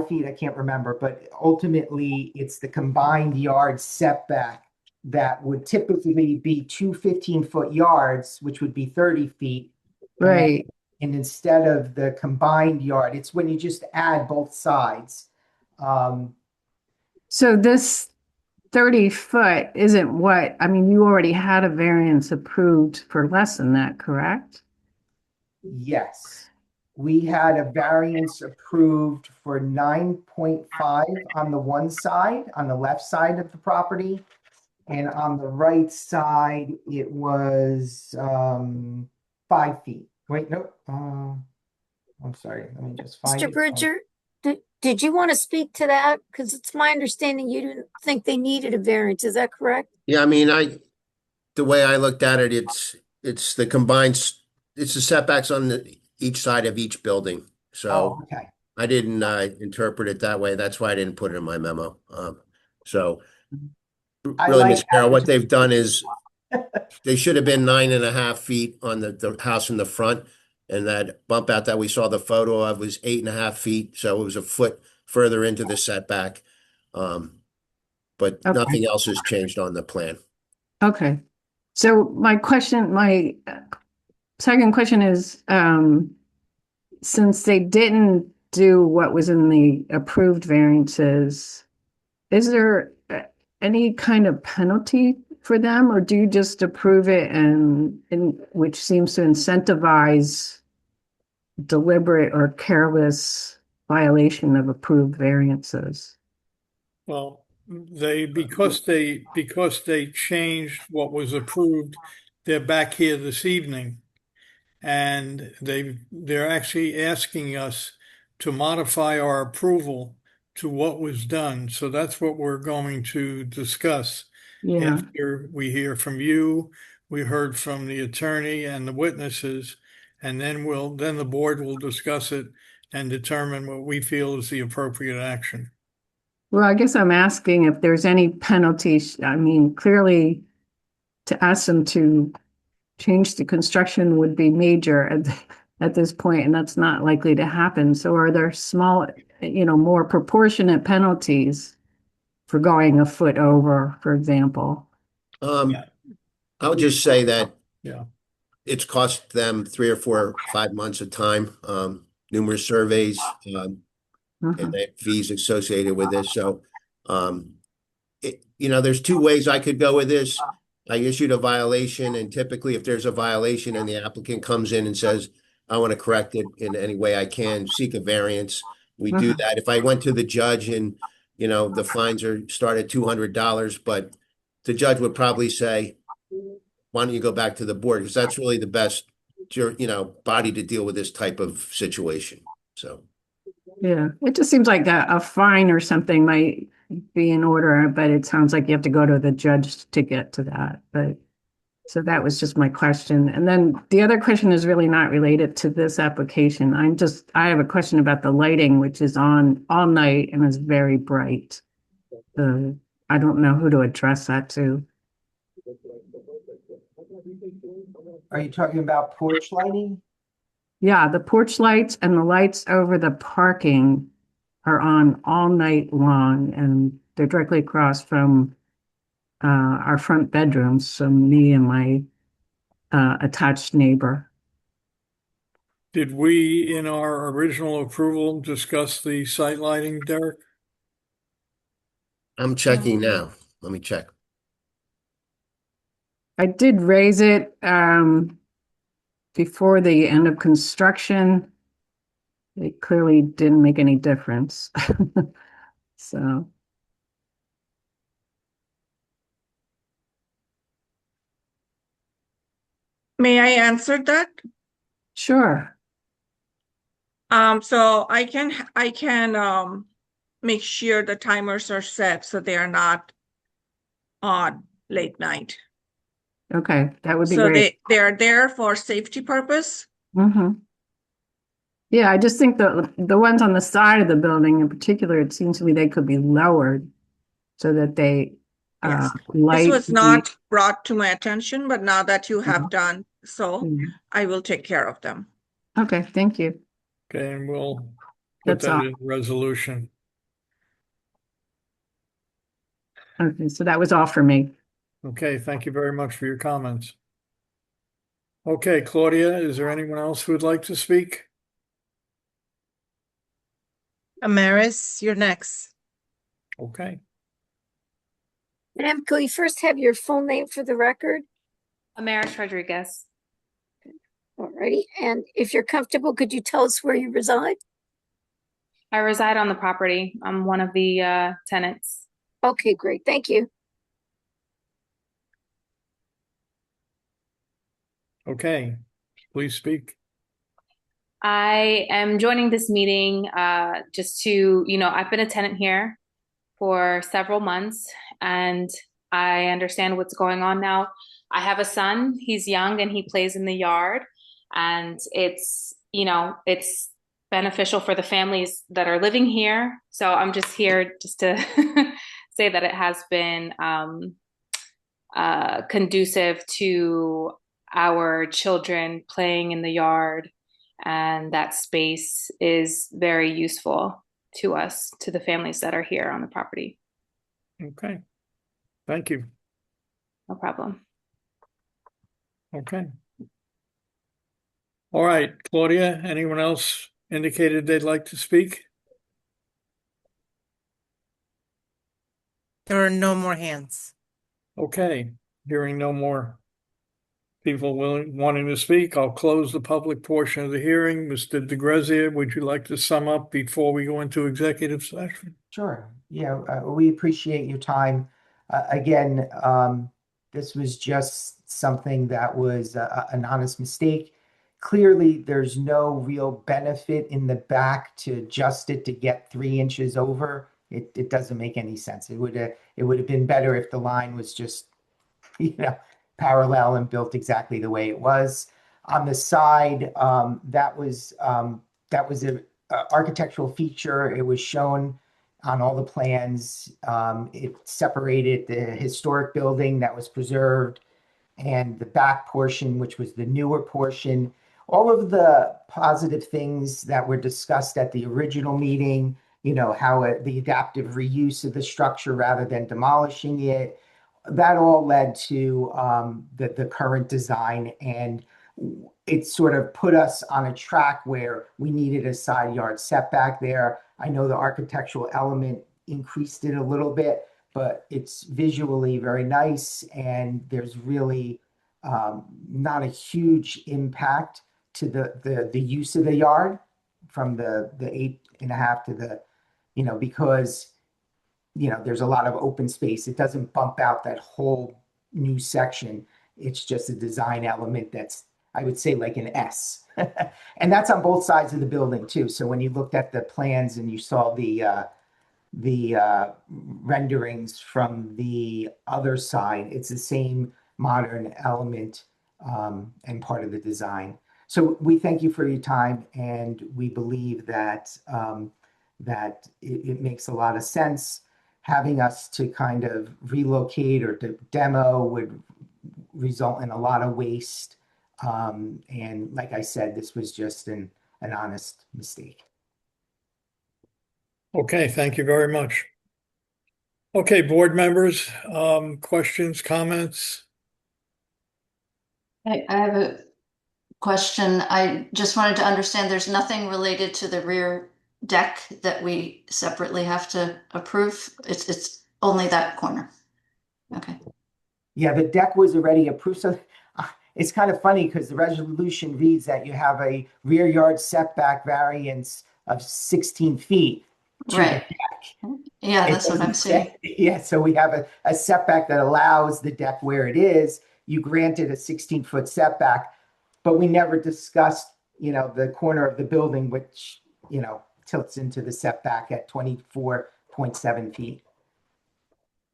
feet, I can't remember, but ultimately it's the combined yard setback that would typically be two 15-foot yards, which would be 30 feet. Right. And instead of the combined yard, it's when you just add both sides. So this 30-foot isn't what, I mean, you already had a variance approved for less than that, correct? Yes. We had a variance approved for 9.5 on the one side, on the left side of the property. And on the right side, it was 5 feet. Wait, no, I'm sorry. Let me just find Mr. it. Bridger, did you want to speak to that? Because it's my understanding you didn't think they needed a variance. Is that correct? Yeah, I mean, the way I looked at it, it's the combined, it's the setbacks on each side of each building. So okay. I didn't interpret it that way. That's why I didn't put it in my memo. So really, Ms. Carroll, what they've done is they should have been 9.5 feet on the house in the front. And that bump out that we saw the photo of was 8.5 feet. So it was a foot further into the setback. But nothing else has changed on the plan. Okay. So my second question is, since they didn't do what was in the approved variances, is there any kind of penalty for them, or do you just approve it and which seems to incentivize deliberate or careless violation of approved variances? Well, because they changed what was approved, they're back here this evening. And they're actually asking us to modify our approval to what was done. So that's what we're going to discuss. Yeah. After we hear from you, we heard from the attorney and the witnesses, and then the board will discuss it and determine what we feel is the appropriate action. Well, I guess I'm asking if there's any penalties. I mean, clearly to ask them to change the construction would be major at this point, and that's not likely to happen. So are there small, more proportionate penalties for going a foot over, for example? I would just say that Yeah. it's cost them 3 or 4 or 5 months of time, numerous surveys, and the fees associated with this. So, there's 2 ways I could go with this. I issued a violation, and typically if there's a violation and the applicant comes in and says, I want to correct it in any way I can, seek a variance, we do that. If I went to the judge and, the fines start at $200, but the judge would probably say, why don't you go back to the board? Because that's really the best, body to deal with this type of situation. So. Yeah, it just seems like a fine or something might be in order, but it sounds like you have to go to the judge to get to that. But so that was just my question. And then the other question is really not related to this application. I have a question about the lighting, which is on all night and is very bright. I don't know who to address that to. Are you talking about porch lighting? Yeah, the porch lights and the lights over the parking are on all night long, and they're directly across from our front bedrooms, so me and my attached neighbor. Did we, in our original approval, discuss the site lighting, Derek? I'm checking now. Let me check. I did raise it before the end of construction. It clearly didn't make any difference. So. May I answer that? Sure. So I can make sure the timers are set so they are not on late night. Okay, that would be So great. they are there for safety purpose. Yeah, I just think the ones on the side of the building in particular, it seems to me they could be lowered so that they light. This was not brought to my attention, but now that you have done so, I will take care of them. Okay, thank you. Okay, and we'll put That's that all. in resolution. Okay, so that was all for me. Okay, thank you very much for your comments. Okay, Claudia, is there anyone else who would like to speak? Amaris, you're next. Okay. Ma'am, could we first have your full name for the record? Amaris Rodriguez. Alrighty, and if you're comfortable, could you tell us where you reside? I reside on the property. I'm one of the tenants. Okay, great, thank you. Okay, please speak. I am joining this meeting just to, I've been a tenant here for several months and I understand what's going on now. I have a son, he's young and he plays in the yard, and it's beneficial for the families that are living here. So I'm just here just to say that it has been conducive to our children playing in the yard, and that space is very useful to us, to the families that are here on the property. Okay, thank you. No problem. Okay. All right, Claudia, anyone else indicated they'd like to speak? There are no more hands. Okay, hearing no more people wanting to speak, I'll close the public portion of the hearing. Mr. DeGrazia, would you like to sum up before we go into executive session? Sure. Yeah, we appreciate your time. Again, this was just something that was an honest mistake. clearly there's no real benefit in the back to adjust it to get 3 inches over. It doesn't make any sense. It would have been better if the line was just, parallel and built exactly the way it was. On the side, that was a architectural feature. It was shown on all the plans. It separated the historic building that was preserved and the back portion, which was the newer portion. All of the positive things that were discussed at the original meeting, how the adaptive reuse of the structure rather than demolishing it, that all led to the current design, and it sort of put us on a track where we needed a side yard setback there. I know the architectural element increased it a little bit, but it's visually very nice, and there's really not a huge impact to the use of the yard from the 8.5 to the, because there's a lot of open space. It doesn't bump out that whole new section. It's just a design element that's, I would say, like an S. And that's on both sides of the building too. So when you looked at the plans and you saw the renderings from the other side, it's the same modern element and part of the design. So we thank you for your time, and we believe that it makes a lot of sense. Having us to kind of relocate or to demo would result in a lot of waste. And like I said, this was just an honest mistake. Okay, thank you very much. Okay, board members, questions, comments? I have a question. I just wanted to understand there's nothing related to the rear deck that we separately have to approve. It's only that corner. Okay. Yeah, the deck was already approved. So it's kind of funny because the resolution reads that you have a rear yard setback variance of 16 feet. Right. Yeah, that's what I'm saying. Yeah, so we have a setback that allows the deck where it is. You granted a 16-foot setback, but we never discussed, the corner of the building, which, tilts into the setback at 24.7 feet.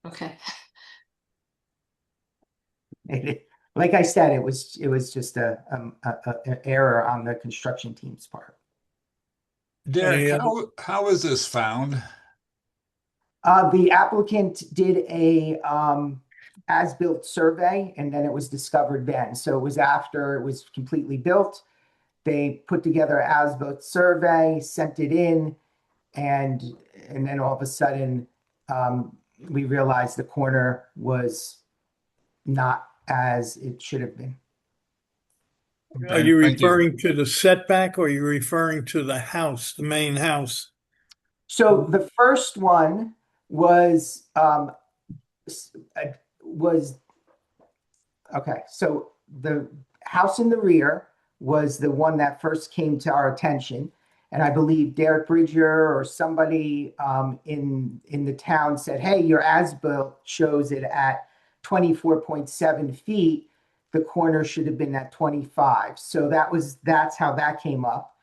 Okay. Like I said, it was just an error on the construction team's part. Derek, how is this found? The applicant did a as-built survey, and then it was discovered then. So it was after it was completely built. They put together an as-built survey, sent it in, and then all of a sudden, we realized the corner was not as it should have been. Are you referring to the setback, or are you referring to the house, the main house? So the first one was okay. So the house in the rear was the one that first came to our attention, and I believe Derek Bridger or somebody in the town said, "Hey, your as-built shows it at 24.7 feet. The corner should have been at 25." So that's how that came up.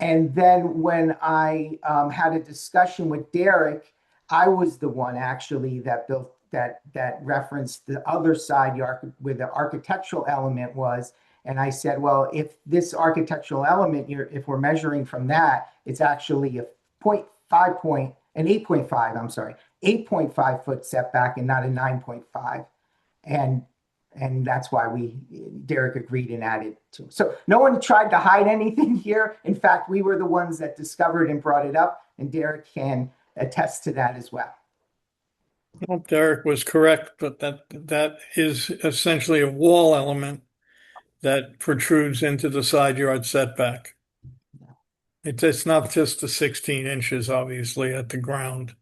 And then when I had a discussion with Derek, I was the one actually that built that referenced the other side where the architectural element was. And I said, well, if this architectural element, if we're measuring from that, it's actually a 8.5 foot setback and not a 9.5. And that's why Derek agreed and added to. So no one tried to hide anything here. In fact, we were the ones that discovered and brought it up, and Derek can attest to that as well. Well, Derek was correct, but that is essentially a wall element that protrudes into the side yard setback. It's not just the 16 inches, obviously, at the ground.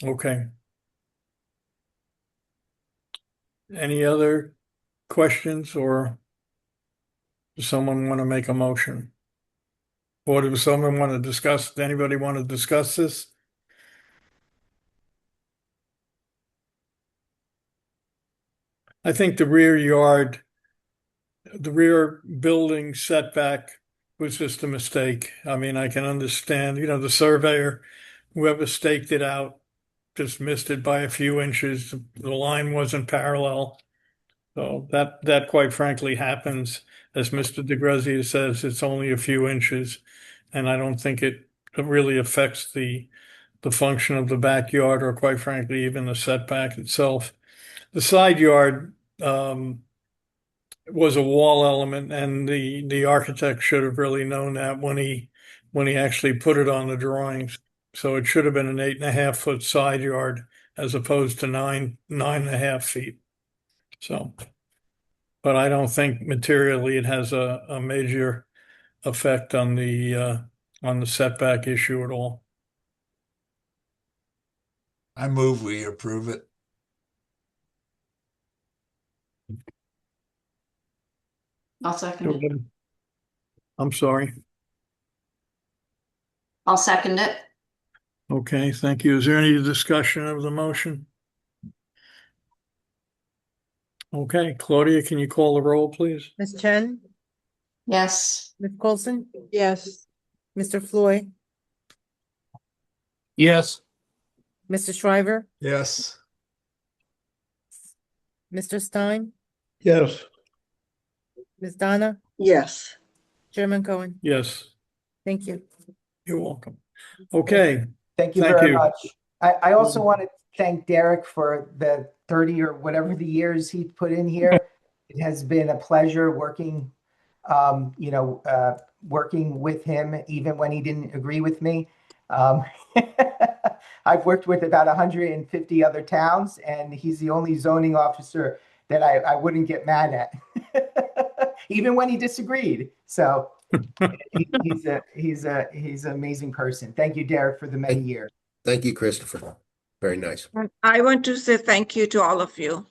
Okay. Any other questions, or does someone want to make a motion? Or does someone want to discuss, anybody want to discuss this? I think the rear yard the rear building setback was just a mistake. I mean, I can understand, the surveyor, whoever staked it out, just missed it by a few inches. The line wasn't parallel. So that quite frankly happens. As Mr. DeGrazia says, it's only a few inches. And I don't think it really affects the function of the backyard or quite frankly, even the setback itself. The side yard, was a wall element, and the architect should have really known that when he actually put it on the drawings. So it should have been an 8.5 foot side yard as opposed to 9.5 feet. So, but I don't think materially it has a major effect on the setback issue at all. I move we approve it. I'll second it. I'm sorry. I'll second it. Okay, thank you. Is there any discussion of the motion? Okay, Claudia, can you call the roll, please? Ms. Chen, Yes. Ms. Coulson, Yes. Mr. Floyd, Yes. Mr. Shriver, Yes. Mr. Stein, Yes. Ms. Donna, Yes. Chairman Cohen. Yes, Thank you. you're welcome. Okay, Thank you Thank very you. much. I also want to thank Derek for the 30 or whatever the years he put in here. It has been a pleasure working, working with him, even when he didn't agree with me. I've worked with about 150 other towns, and he's the only zoning officer that I wouldn't get mad at, even when he disagreed. So he's an amazing person. Thank you, Derek, for the many years. Thank you, Christopher. Very nice. And I want to say thank you to all of you.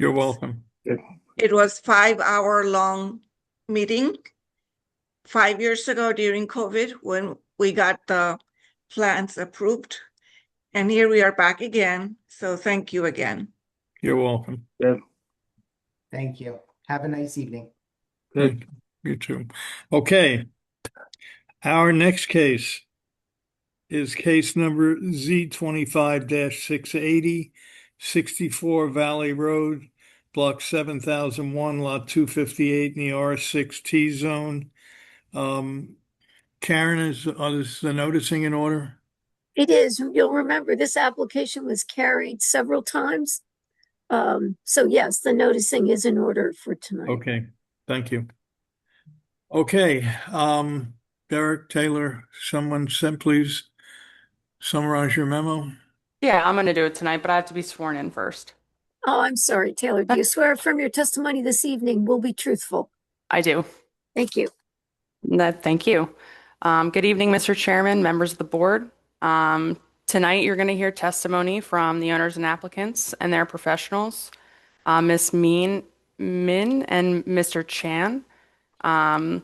you're welcome. It was 5 hour long meeting 5 years ago during COVID when we got the plans approved. And here we are back again. So thank you again. You're welcome. Thank you. Have a nice evening. Good. You too. Okay. Our next case is case number Z25-680, 64 Valley Road, block 7001, lot 258 in the R6T zone. Karen, is the noticing in order? It is. You'll remember this application was carried several times. So yes, the noticing is in order for tonight. Okay, thank you. Okay, Derek, Taylor, someone please summarize your memo. Yeah, I'm going to do it tonight, but I have to be sworn in first. Oh, I'm sorry, Taylor. Do you swear affirm your testimony this evening will be truthful? I do. Thank you. Thank you. Good evening, Mr. Chairman, members of the board. Tonight, you're going to hear testimony from the owners and applicants and their professionals, Ms. Min and Mr. Chan, on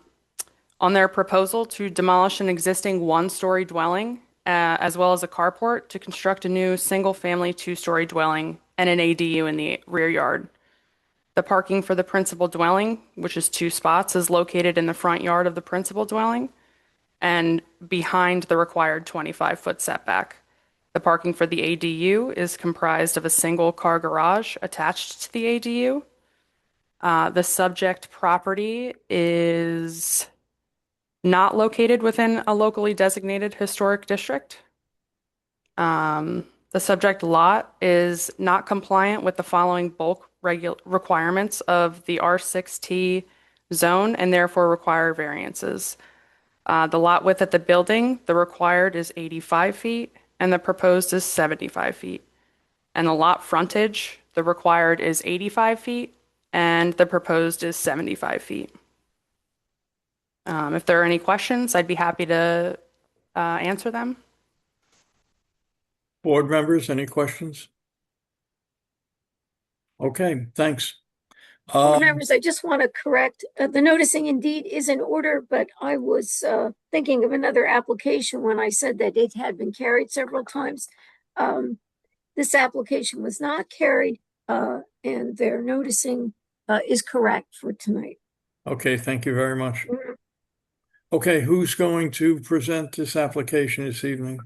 their proposal to demolish an existing one-story dwelling, as well as a carport to construct a new single-family two-story dwelling and an ADU in the rear yard. The parking for the principal dwelling, which is 2 spots, is located in the front yard of the principal dwelling and behind the required 25-foot setback. The parking for the ADU is comprised of a single car garage attached to the ADU. The subject property is not located within a locally designated historic district. The subject lot is not compliant with the following bulk requirements of the R6T zone and therefore require variances. The lot width at the building, the required is 85 feet and the proposed is 75 feet. And the lot frontage, the required is 85 feet and the proposed is 75 feet. If there are any questions, I'd be happy to answer them. Board members, any questions? Okay, thanks. Board members, I just want to correct, the noticing indeed is in order, but I was thinking of another application when I said that it had been carried several times. This application was not carried, and their noticing is correct for tonight. Okay, thank you very much. Okay, who's going to present this application this evening?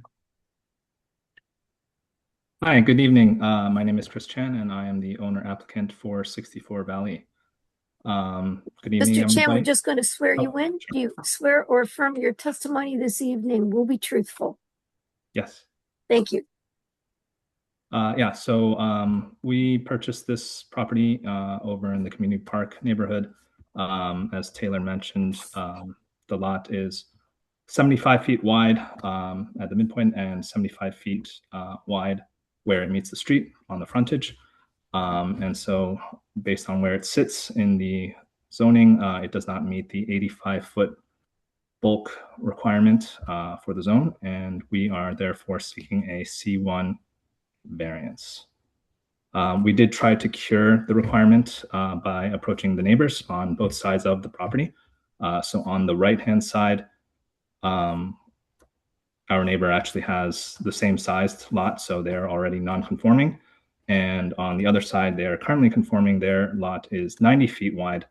Hi, good evening. My name is Chris Chen, and I am the owner applicant for 64 Valley. Good evening, Mr. Chan, we're everybody. just going to swear you Oh, in. Do you swear or affirm your testimony this evening will be truthful? Yes. Thank you. We purchased this property over in the community park neighborhood. As Taylor mentioned, the lot is 75 feet wide at the midpoint and 75 feet wide where it meets the street on the frontage. And so based on where it sits in the zoning, it does not meet the 85-foot bulk requirement for the zone, and we are therefore seeking a C1 variance. We did try to cure the requirement by approaching the neighbors on both sides of the property. So on the right-hand side, our neighbor actually has the same sized lot, so they're already non-conforming. And on the other side, they are currently conforming. Their lot is 90 feet wide.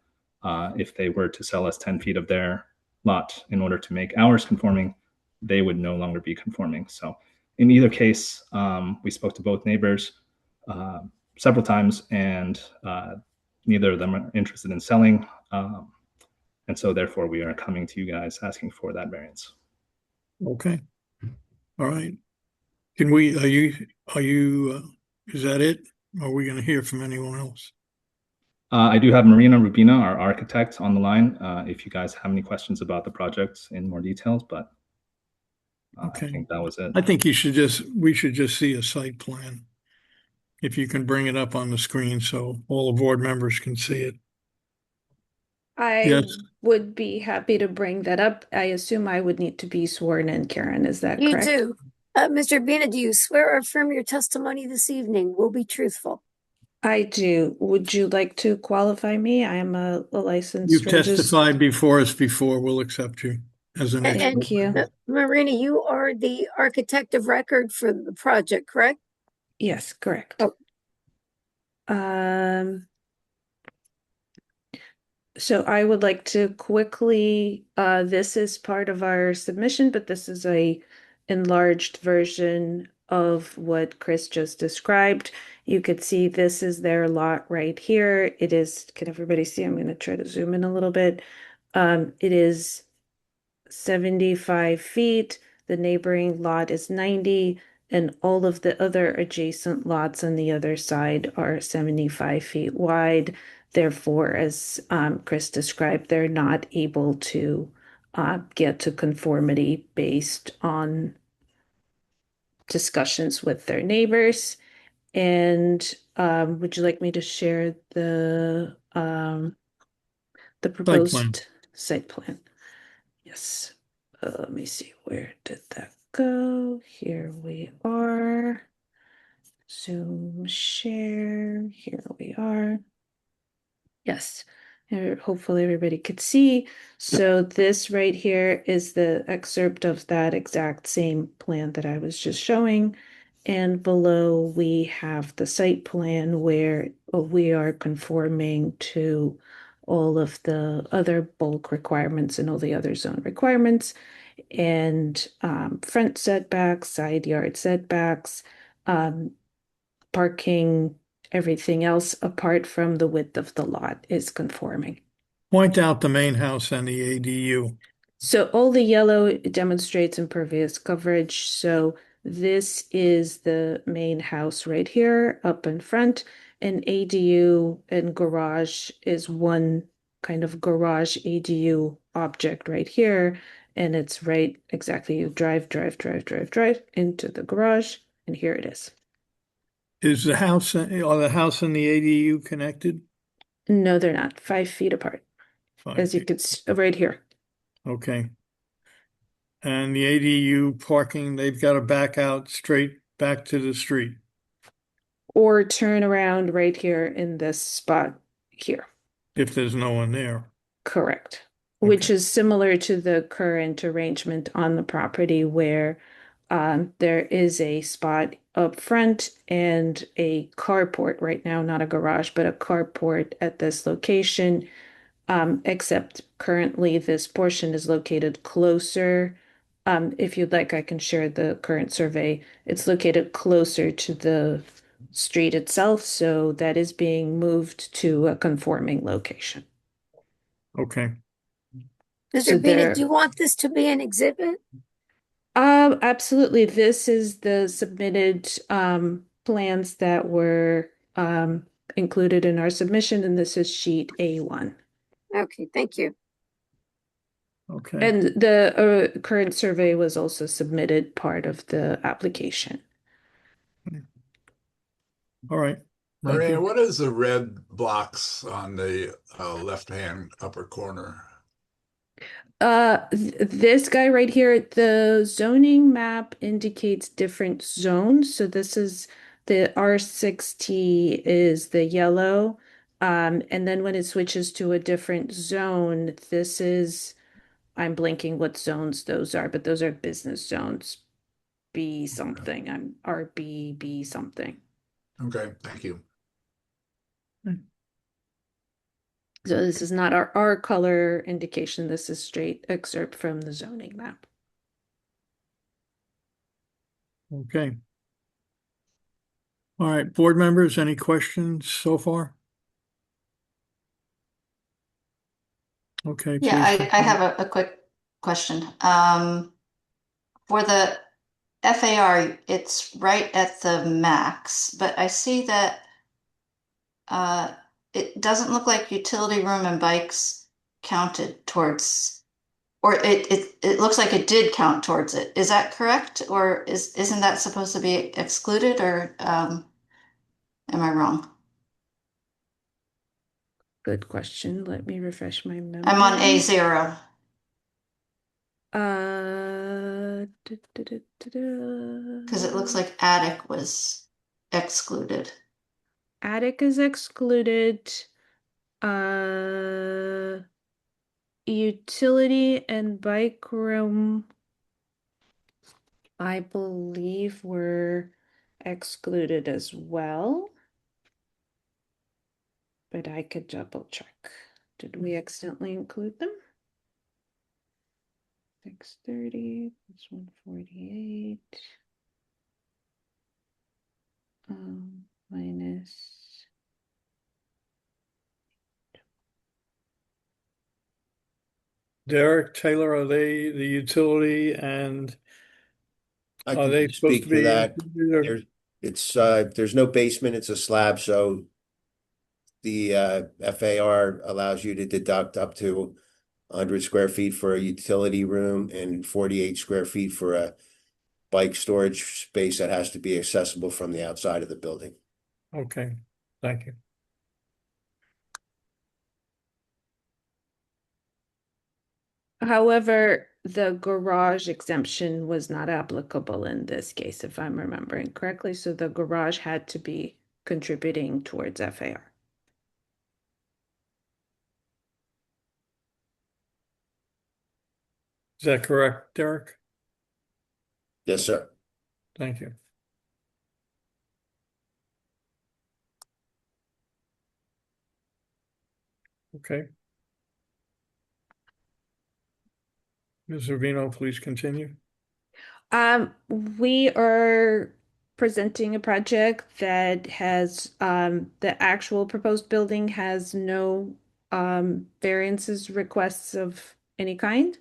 If they were to sell us 10 feet of their lot in order to make ours conforming, they would no longer be conforming. So in either case, we spoke to both neighbors several times, and neither of them are interested in selling. And so therefore, we are coming to you guys asking for that variance. Okay. All right. Is that it? Or are we going to hear from anyone else? I do have Marina Rubina, our architect, on the line. If you guys have any questions about the project in more details, but Okay. I think that was it. I think we should just see a site plan. If you can bring it up on the screen so all the board members can see it. I Yes. would be happy to bring that up. I assume I would need to be sworn in, Karen. Is that You correct? do. Mr. Urbina, do you swear or affirm your testimony this evening will be truthful? I do. Would you like to qualify me? I am a licensed You've registered. testified before us before. We'll accept you as an expert. Thank you. Marina, you are the architect of record for the project, correct? Yes, correct. Oh. So I would like to quickly, this is part of our submission, but this is a enlarged version of what Chris just described. You could see this is their lot right here. It is, can everybody see? I'm going to try to zoom in a little bit. It is 75 feet. The neighboring lot is 90, and all of the other adjacent lots on the other side are 75 feet wide. Therefore, as Chris described, they're not able to get to conformity based on discussions with their neighbors. And would you like me to share the proposed site plan? Yes. Let me see, where did that go? Here we are. Zoom share. Here we are. Yes. Here, hopefully everybody could see. So this right here is the excerpt of that exact same plan that I was just showing. And below we have the site plan where we are conforming to all of the other bulk requirements and all the other zone requirements, and front setbacks, side yard setbacks, parking, everything else apart from the width of the lot is conforming. Point out the main house and the ADU. So all the yellow demonstrates impervious coverage. So this is the main house right here up in front, and ADU and garage is one kind of garage ADU object right here. And it's right exactly, you drive into the garage, and here it is. Are the house and the ADU connected? No, they're not. 5 feet apart. 5 as you feet. could see right here. Okay. And the ADU parking, they've got to back out straight back to the street. Or turn around right here in this spot here. If there's no one there. Correct. Which is similar to the current arrangement on the property where there is a spot up front and a carport right now, not a garage, but a carport at this location. except currently this portion is located closer. If you'd like, I can share the current survey. It's located closer to the street itself, so that is being moved to a conforming location. Okay. Mr. Bennett, do you want this to be an exhibit? Absolutely. This is the submitted plans that were included in our submission, and this is sheet A1. Okay, thank you. Okay. And the current survey was also submitted part of the application. All right. Thank Maria, you. what is the red blocks on the left-hand upper corner? This guy right here, the zoning map indicates different zones. So this is the R60 is the yellow. And then when it switches to a different zone, this is, I'm blanking what zones those are, but those are business zones. B something, I'm RBB something. Okay, thank you. So this is not our color indication. This is straight excerpt from the zoning map. Okay. All right, board members, any questions so far? Okay. Yeah, please I have a quick question. For the FAR, it's right at the max, but I see that it doesn't look like utility room and bikes counted towards, or it looks like it did count towards it. Is that correct? Or isn't that supposed to be excluded, or am I wrong? Good question. Let me refresh my memory. I'm on A0. Because it looks like attic was excluded. Attic is excluded. Utility and bike room, I believe, were excluded as well. But I could double check. Did we accidentally include them? 630 plus 148. Minus. Derek, Taylor, are they the utility and I are they can supposed speak to to be that. included There's no basement, it's a slab, so the FAR allows you to deduct up to 100 square feet for a utility room and 48 square feet for a bike storage space that has to be accessible from the outside of the building. Okay, thank you. However, the garage exemption was not applicable in this case, if I'm remembering correctly. So the garage had to be contributing towards FAR. Is that correct, Derek? Yes, sir. Thank you. Okay. Ms. Urbino, please continue. We are presenting a project that has the actual proposed building has no variances requests of any kind.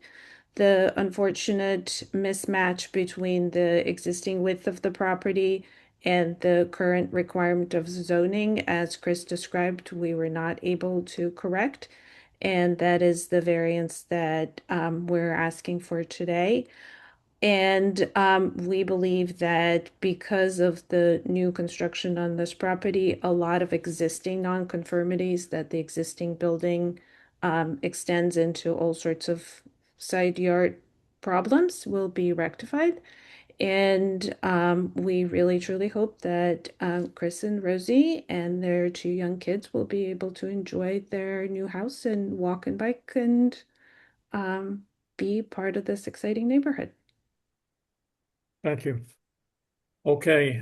The unfortunate mismatch between the existing width of the property and the current requirement of zoning, as Chris described, we were not able to correct. And that is the variance that we're asking for today. And we believe that because of the new construction on this property, a lot of existing nonconformities that the existing building extends into all sorts of side yard problems will be rectified. And we really truly hope that Chris and Rosie and their 2 young kids will be able to enjoy their new house and walk and bike and be part of this exciting neighborhood. Thank you. Okay,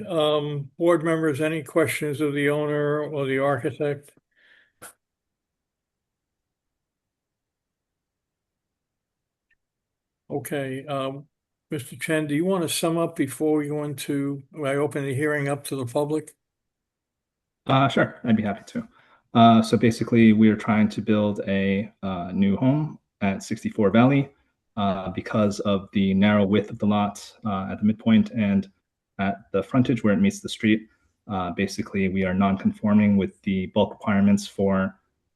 board members, any questions of the owner or the architect? Okay, Mr. Chen, do you want to sum up before we go into, I open the hearing up to the public? Sure, I'd be happy to. So basically, we are trying to build a new home at 64 Valley because of the narrow width of the lot at the midpoint and at the frontage where it meets the street. Basically, we are non-conforming with the bulk requirements for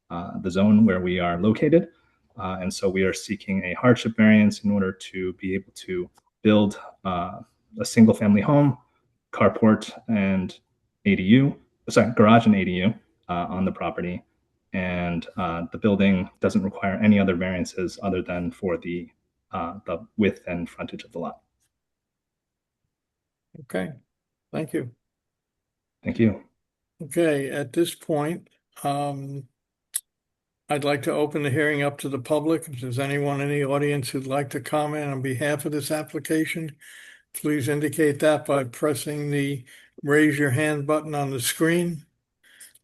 the zone where we are located. And so we are seeking a hardship variance in order to be able to build a single family home, carport, and ADU. Sorry, garage and ADU on the property. And the building doesn't require any other variances other than for the width and frontage of the lot. Okay, thank you. Thank you. Okay, at this point, I'd like to open the hearing up to the public. If there's anyone in the audience who'd like to comment on behalf of this application, please indicate that by pressing the raise your hand button on the screen.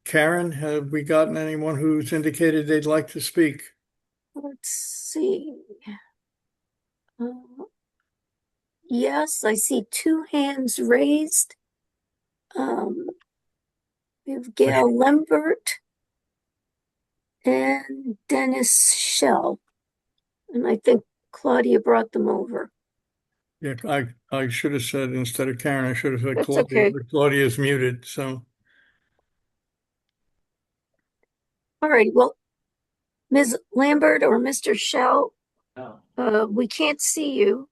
Karen, have we gotten anyone who's indicated they'd like to speak? Let's see. Yes, I see two hands raised. We have Gail Lambert and Dennis Shell. And I think Claudia brought them over. Yeah, I should have said, instead of Karen, I should have said That's Claudia, okay. but Claudia's muted, so. All right, well, Ms. Lambert or Mr. Shell, we can't see you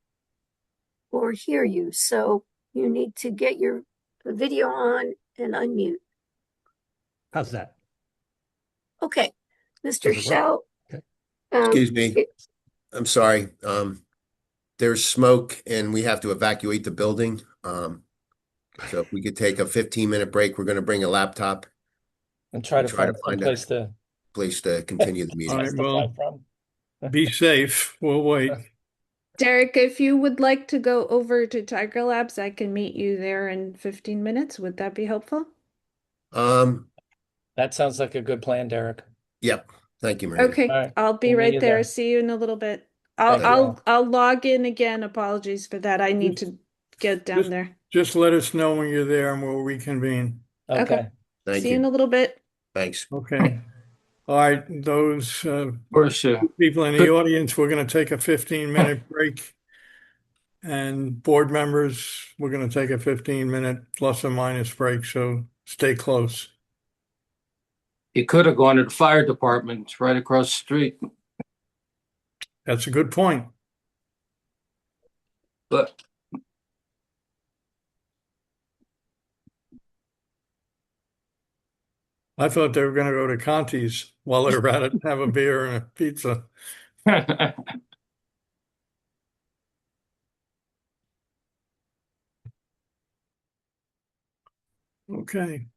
or hear you, so you need to get your video on and unmute. How's that? Okay, Mr. Does it work? Shell. Okay. Excuse me. I'm sorry. There's smoke and we have to evacuate the building. So if we could take a 15-minute break, we're going to bring a laptop And try to find find a place to continue the All meeting. right, well, be safe. We'll wait. Derek, if you would like to go over to Tiger Labs, I can meet you there in 15 minutes. Would that be helpful? That sounds like a good plan, Derek. Yep. Thank you, Maria. Okay, All right. I'll be We'll meet right you there. there. See you in a little bit. Thank you. I'll log in again. Apologies for that. I need to get down there. Just let us know when you're there and we'll reconvene. Okay. Thank See you in you. a little bit. Thanks. Okay. All right, those people in the audience, we're going to take a 15-minute break. And board members, we're going to take a 15-minute plus or minus break, so stay close. You could have gone to the fire department. It's right across the street. That's a good point. But I thought they were going to go to Conti's while they were at it and have a beer and a pizza. Okay.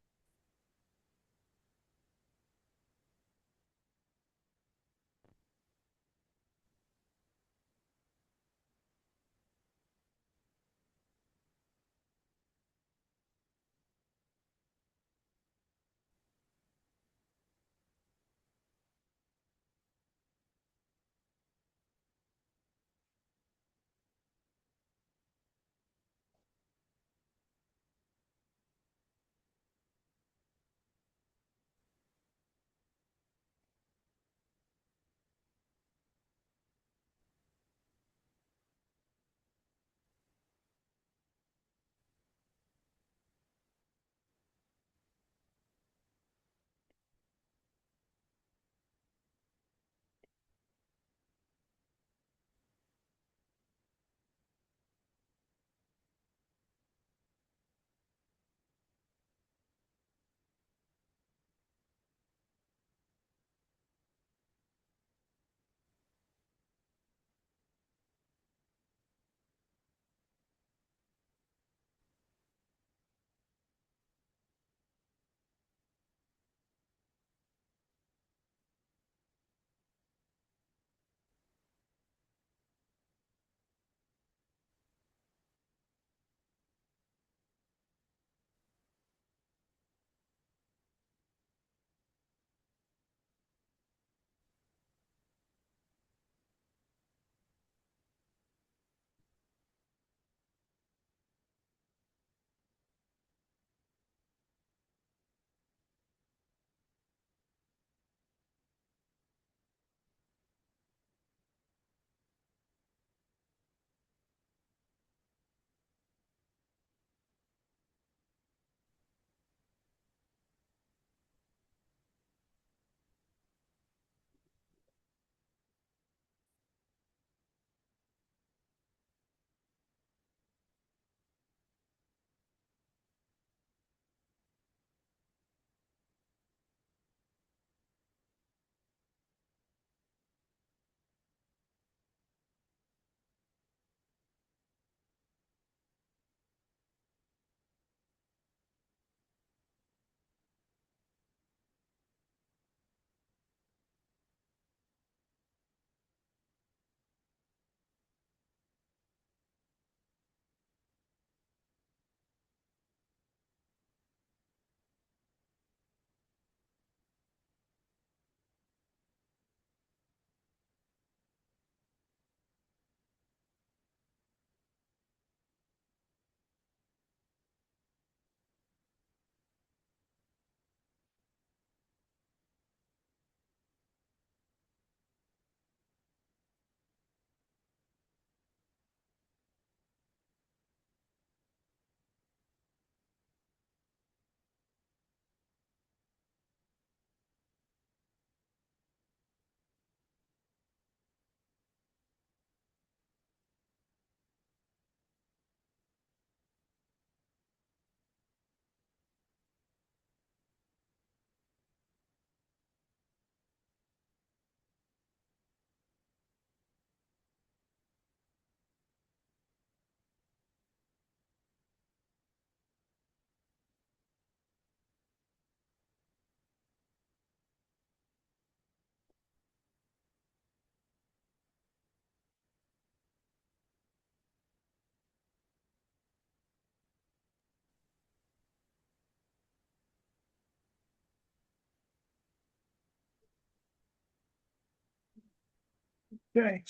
Okay.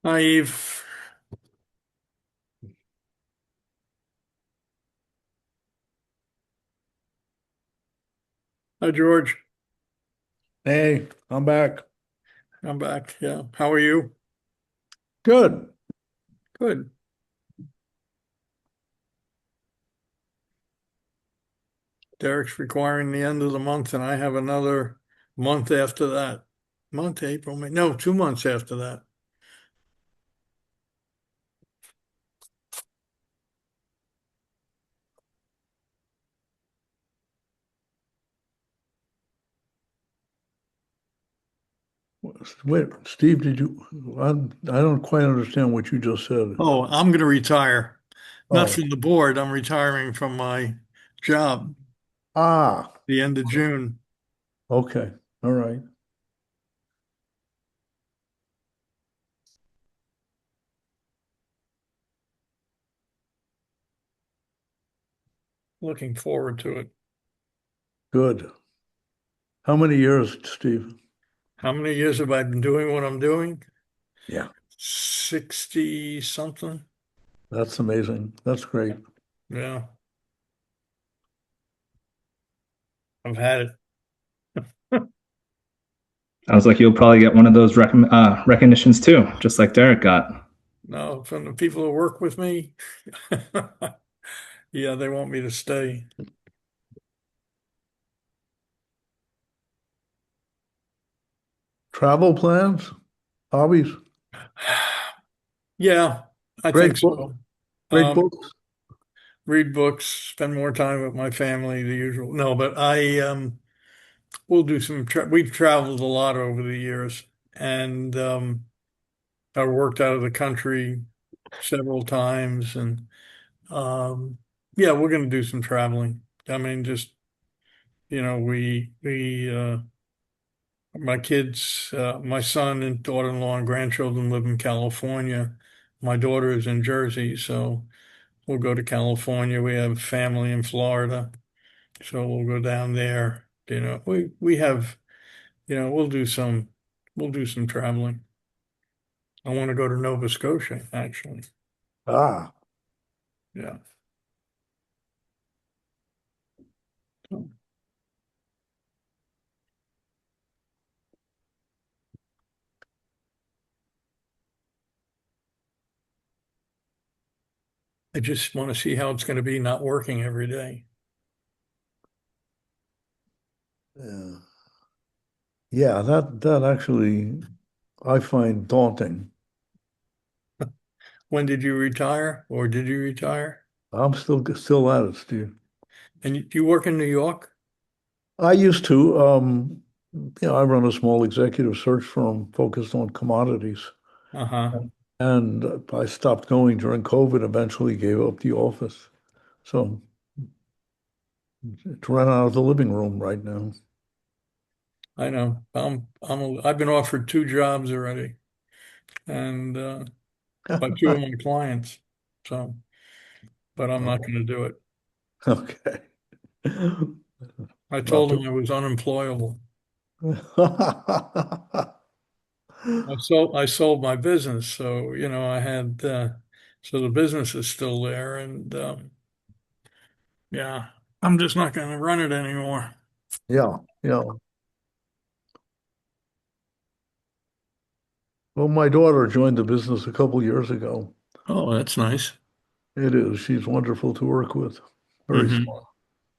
Hi, Eve. Hi, George. Hey, I'm back. I'm back. Yeah. How are you? Good. Good. Derek's requiring the end of the month, and I have another month after that. Month, April, May. No, 2 months after that. Wait, Steve, I don't quite understand what you just said. Oh, I'm going to retire. Not Oh. from the board. I'm retiring from my job Ah, the end of June. okay. All right. Looking forward to it. Good. How many years, Steve? How many years have I been doing what I'm doing? Yeah. 60 something. That's amazing. That's great. Yeah. I've had it. Sounds like you'll probably get one of those recognitions too, just like Derek got. No, from the people who work with me. Yeah, they want me to stay. Travel plans? Hobbies? Yeah, I Great think book. so. Great books. Read books, spend more time with my family, the usual. No, but we'll do we've traveled a lot over the years, and I worked out of the country several times, and yeah, we're going to do some traveling. I mean, just my kids, my son and daughter-in-law and grandchildren live in California. My daughter is in Jersey, so we'll go to California. We have family in Florida, so we'll go down there. We have, we'll do some traveling. I want to go to Nova Scotia, actually. Ah, Yeah. So, I just want to see how it's going to be not working every day. yeah. Yeah, that actually I find daunting. When did you retire, or did you retire? I'm still at it, Steve. And do you work in New York? I used to. I run a small executive search firm focused on commodities. Uh-huh. And I stopped going during COVID, eventually gave up the office. So it's run out of the living room right now. I know. I've been offered 2 jobs already, and by 2 of my clients. So, but I'm not going to do it. Okay. I told them I was unemployable. I sold my business, so I had so the business is still there, and yeah, I'm just not going to run it anymore. Yeah, yeah. Well, my daughter joined the business a couple years ago. Oh, that's nice. It is. She's wonderful to work with. Very Mhm. smart.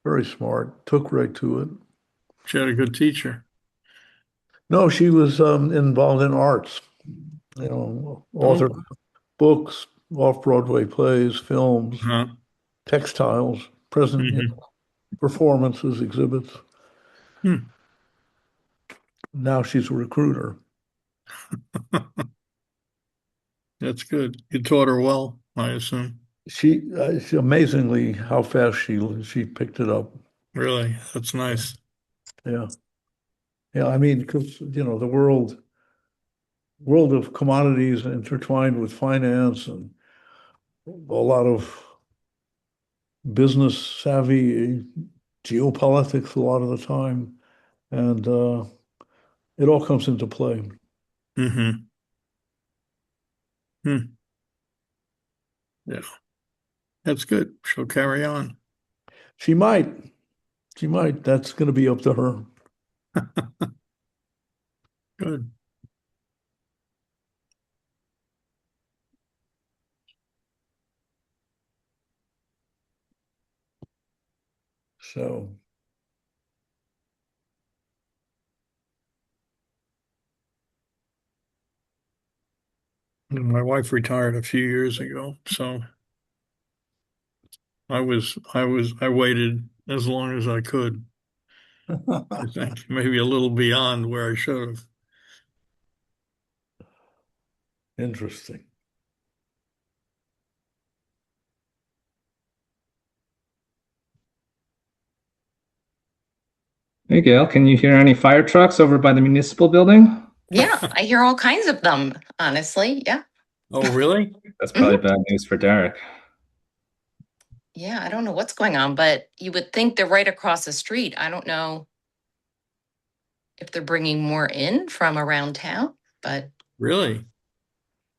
Very smart. Took right to it. She had a good teacher. No, she was involved in arts. Authored books, off-Broadway plays, films, Uh-huh. textiles, performances, exhibits. Hmm. Now she's a recruiter. That's good. You taught her well, I assume. She amazingly how fast she picked it up. Really, that's nice. Yeah, yeah. I mean, because the world of commodities intertwined with finance and a lot of business savvy geopolitics a lot of the time, and it all comes into play. Mm-hmm. Hmm. Yeah. That's good. She'll carry on. She might. She might. That's going to be up to her. Good. So, My wife retired a few years ago, so I waited as long as I could. I think maybe a little beyond where I should have. interesting. Hey, Gail, can you hear any fire trucks over by the municipal building? Yeah, I hear all kinds of them, honestly. Yeah. Oh, really? That's probably bad news for Derek. Yeah, I don't know what's going on, but you would think they're right across the street. I don't know if they're bringing more in from around town, but Really?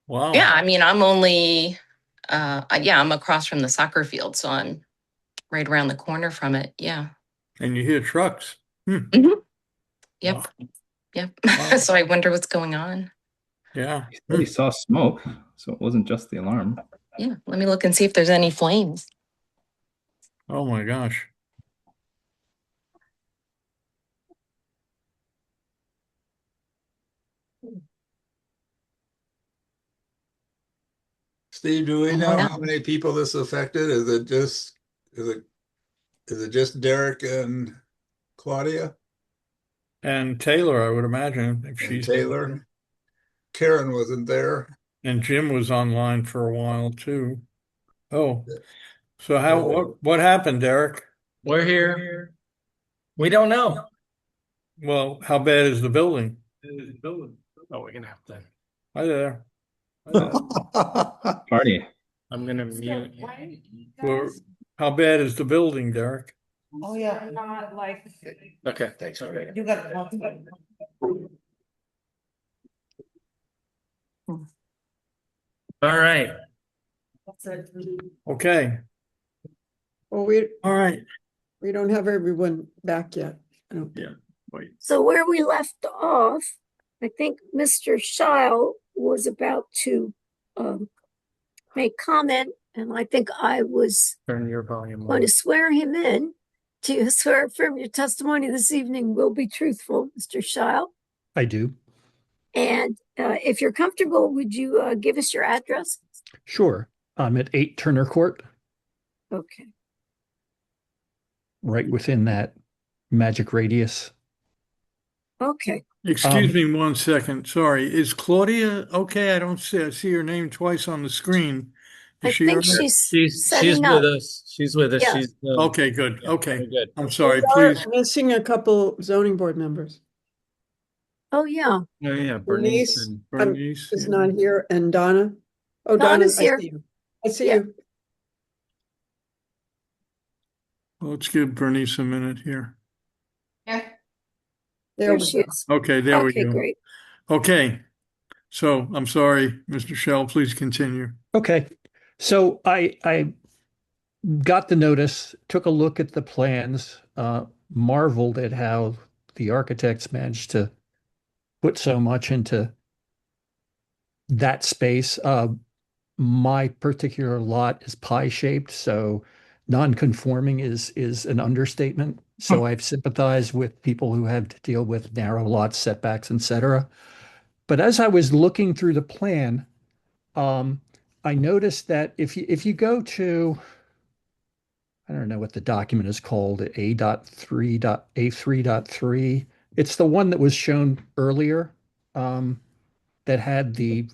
Wow. yeah, I mean, I'm only, I'm across from the soccer field, so I'm right around the corner from it. Yeah. And you hear trucks. Mhm. Yep. Wow. Yep. Wow. So I wonder what's going on. Yeah. He said he saw smoke, so it wasn't just the alarm. Yeah. Let me look and see if there's any flames. Oh my gosh. Steve, do we know how many people this affected? Is it just Derek and Claudia And Taylor, I would imagine, if and she's Taylor? Karen wasn't there. And Jim was online for a while too. Oh, so what happened, Derek? We're here. We don't know. Well, how bad is the building? Oh, we're gonna have to. Hi there. Party. I'm gonna mute. Well, how bad is the building, Derek? Oh, yeah. Not like. Okay, thanks. You got it. All right. Okay. Well, we All right. don't have everyone back yet. I don't think. Wait. So where we left off, I think Mr. Scheil was about to make comment, and I think I was Turn your volume going on. to swear him in. Do you swear affirm your testimony this evening will be truthful, Mr. Scheil? I do. And if you're comfortable, would you give us your address? Sure. I'm at 8 Turner Court, Okay. right within that magic radius. Okay. Excuse me 1 second. Sorry. Is Claudia okay? I see her name twice on the screen. Is I she think all right? she's setting She's up. with us. She's with us. Yeah. She's Okay, good. Okay. very good. I'm sorry. We are Please. missing a couple zoning board members. Oh, yeah. Oh, yeah, Bernice and Bernice. is not here, and Donna. Oh, Donna's Donna, here. I see you. I see Yeah. you. Let's give Bernice a minute here. Yeah. There we she go. is. Okay, there we Okay, go. great. Okay. So I'm sorry, Mr. Shell, please continue. Okay. So I got the notice, took a look at the plans, marveled at how the architects managed to put so much into that space. My particular lot is pie-shaped, so non-conforming is an understatement. So I've sympathized with people who have to deal with narrow lot setbacks, etc. But as I was looking through the plan, I noticed that if you go to, I don't know what the document is called, A.3.3, it's the one that was shown earlier, that had the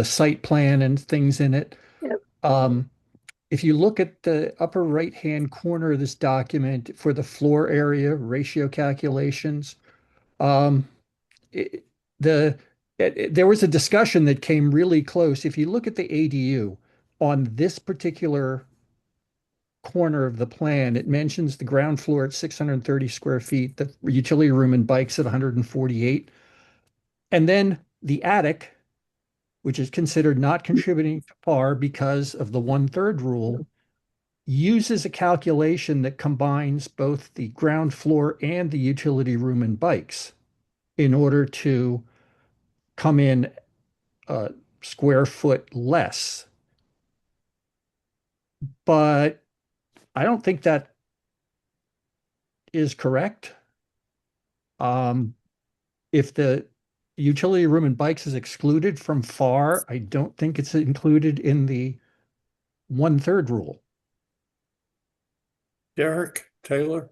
site plan and things in it. Yep. If you look at the upper right-hand corner of this document for the floor area ratio calculations, there was a discussion that came really close. If you look at the ADU on this particular corner of the plan, it mentions the ground floor at 630 square feet, the utility room and bikes at 148. And then the attic, which is considered not contributing to PAR because of the 1/3 rule, uses a calculation that combines both the ground floor and the utility room and bikes in order to come in a square foot less. But I don't think that is correct. If the utility room and bikes is excluded from FAR, I don't think it's included in the 1/3 rule. Derek, Taylor?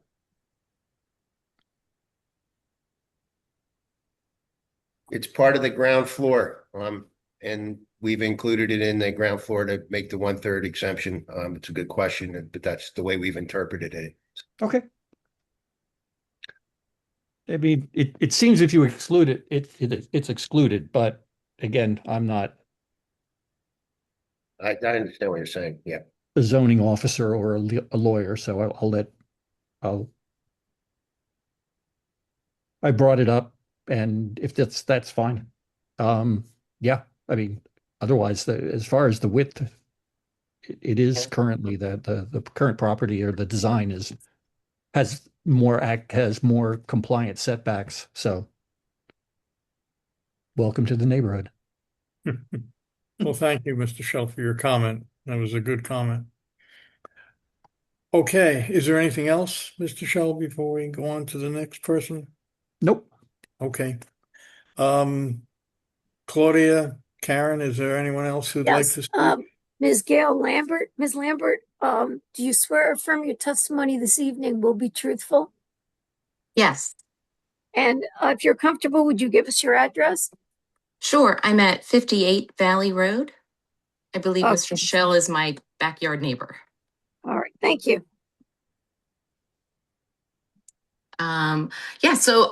It's part of the ground floor, and we've included it in the ground floor to make the 1/3 exemption. It's a good question, but that's the way we've interpreted it. Okay. I mean, it seems if you exclude it, it's excluded, but again, I'm not I understand what you're saying. Yeah. a zoning officer or a lawyer, so I brought it up, and if that's fine. Yeah, I mean, otherwise, as far as the width, it is currently the current property or the design has more compliant setbacks. So welcome to the neighborhood. Well, thank you, Mr. Shell, for your comment. That was a good comment. Okay, is there anything else, Mr. Shell, before we go on to the next person? Nope. Okay. Claudia, Karen, is there anyone else who'd like Yes, to speak? Ms. Gail Lambert. Ms. Lambert, do you swear or affirm your testimony this evening will be truthful? Yes, And if you're comfortable, would you give us your address? sure. I'm at 58 Valley Road. I believe Okay. Mr. Shell is my backyard neighbor. All right, thank you. Yeah, so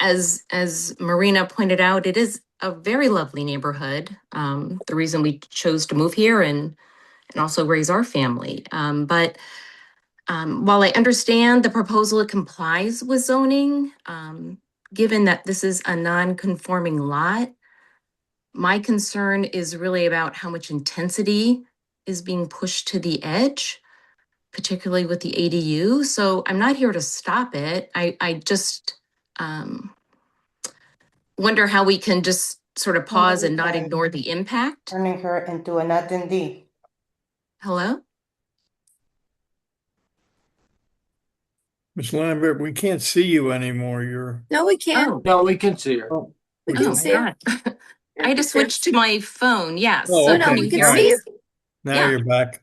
as Marina pointed out, it is a very lovely neighborhood. The reason we chose to move here and also raise our family. But while I understand the proposal, it complies with zoning, given that this is a non-conforming lot, my concern is really about how much intensity is being pushed to the edge, particularly with the ADU. So I'm not here to stop it. I just wonder how we can just sort of pause and not ignore the impact. Turning her into an attendee. Hello? Ms. Lambert, we can't see you anymore. You're No, we can't. No, we can see her. We Oh can my see her. God. I had to switch to my phone. Yes. Oh, So okay. can No, you we can hear see me? you. now Yeah. you're back.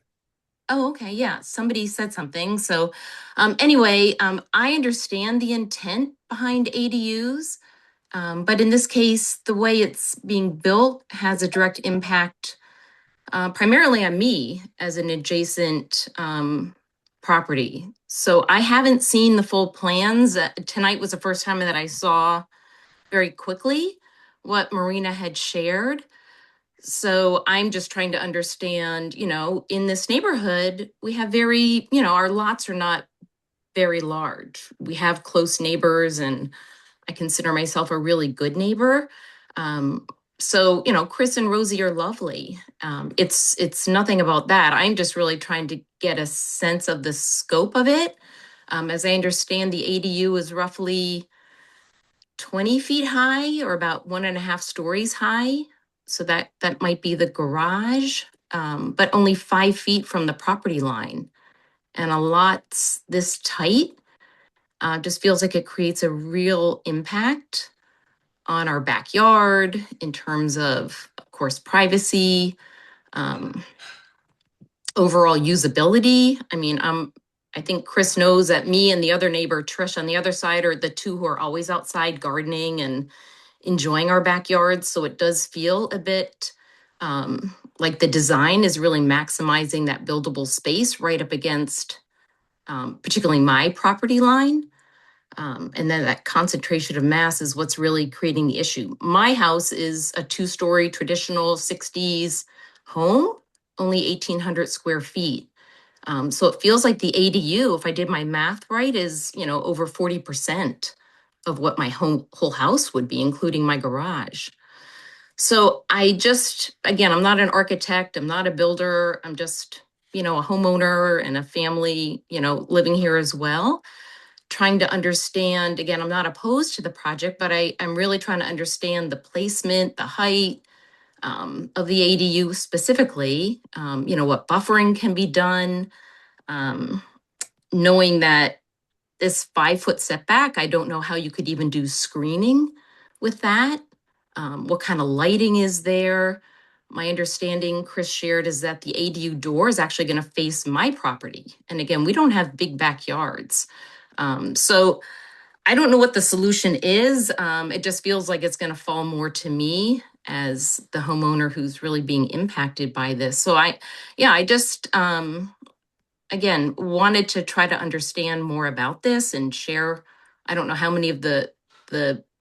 Oh, okay. Yeah. Somebody said something. So anyway, I understand the intent behind ADUs. But in this case, the way it's being built has a direct impact primarily on me as an adjacent property. So I haven't seen the full plans. Tonight was the first time that I saw very quickly what Marina had shared. So I'm just trying to understand, in this neighborhood, we have our lots are not very large. We have close neighbors, and I consider myself a really good neighbor. So, Chris and Rosie are lovely. It's nothing about that. I'm just really trying to get a sense of the scope of it. As I understand, the ADU is roughly 20 feet high or about 1.5 stories high. So that might be the garage, but only 5 feet from the property line. And a lot this tight just feels like it creates a real impact on our backyard in terms of course, privacy, overall usability. I mean, I think Chris knows that me and the other neighbor, Trish, on the other side are the two who are always outside gardening and enjoying our backyards. So it does feel a bit like the design is really maximizing that buildable space right up against particularly my property line. And then that concentration of mass is what's really creating the issue. My house is a 2-story traditional 60s home, only 1,800 square feet. So it feels like the ADU, if I did my math right, is, over 40% of what my whole house would be, including my garage. So again, I'm not an architect, I'm not a builder, I'm just, a homeowner and a family, living here as well, trying to understand. Again, I'm not opposed to the project, but I'm really trying to understand the placement, the height of the ADU specifically, what buffering can be done, knowing that this 5-foot setback, I don't know how you could even do screening with that. What kind of lighting is there? My understanding, Chris shared, is that the ADU door is actually going to face my property. And again, we don't have big backyards. So I don't know what the solution is. It just feels like it's going to fall more to me as the homeowner who's really being impacted by this. So I just, again, wanted to try to understand more about this and share. I don't know how many of the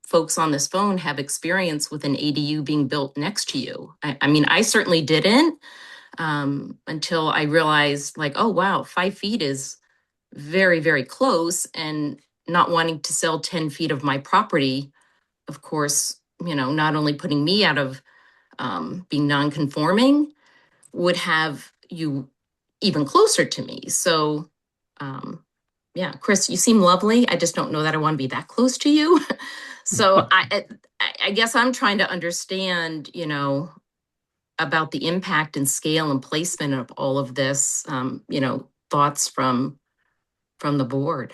folks on this phone have experience with an ADU being built next to you. I mean, I certainly didn't until I realized, like, oh, wow, 5 feet is very, very close. And not wanting to sell 10 feet of my property, of course, not only putting me out of being non-conforming, would have you even closer to me. So, yeah, Chris, you seem lovely. I just don't know that I want to be that close to you. So I guess I'm trying to understand, about the impact and scale and placement of all of this, thoughts from the board.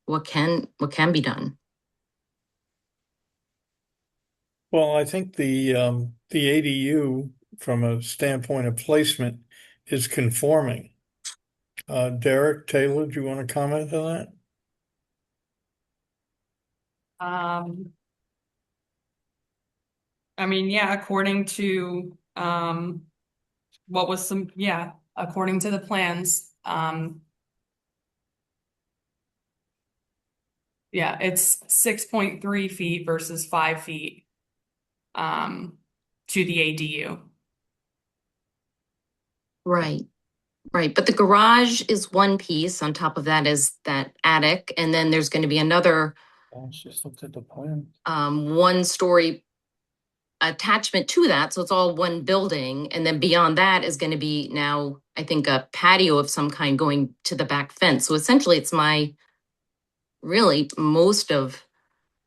What can be done? Well, I think the ADU, from a standpoint of placement, is conforming. Derek, Taylor, do you want to comment on that? I mean, yeah, according to according to the plans, it's 6.3 feet versus 5 feet to the ADU. Right. But the garage is one piece. On top of that is that attic. And then there's going to be another Just looked at the plan. 1-story attachment to that. So it's all one building. And then beyond that is going to be now, I think, a patio of some kind going to the back fence. So essentially it's really most of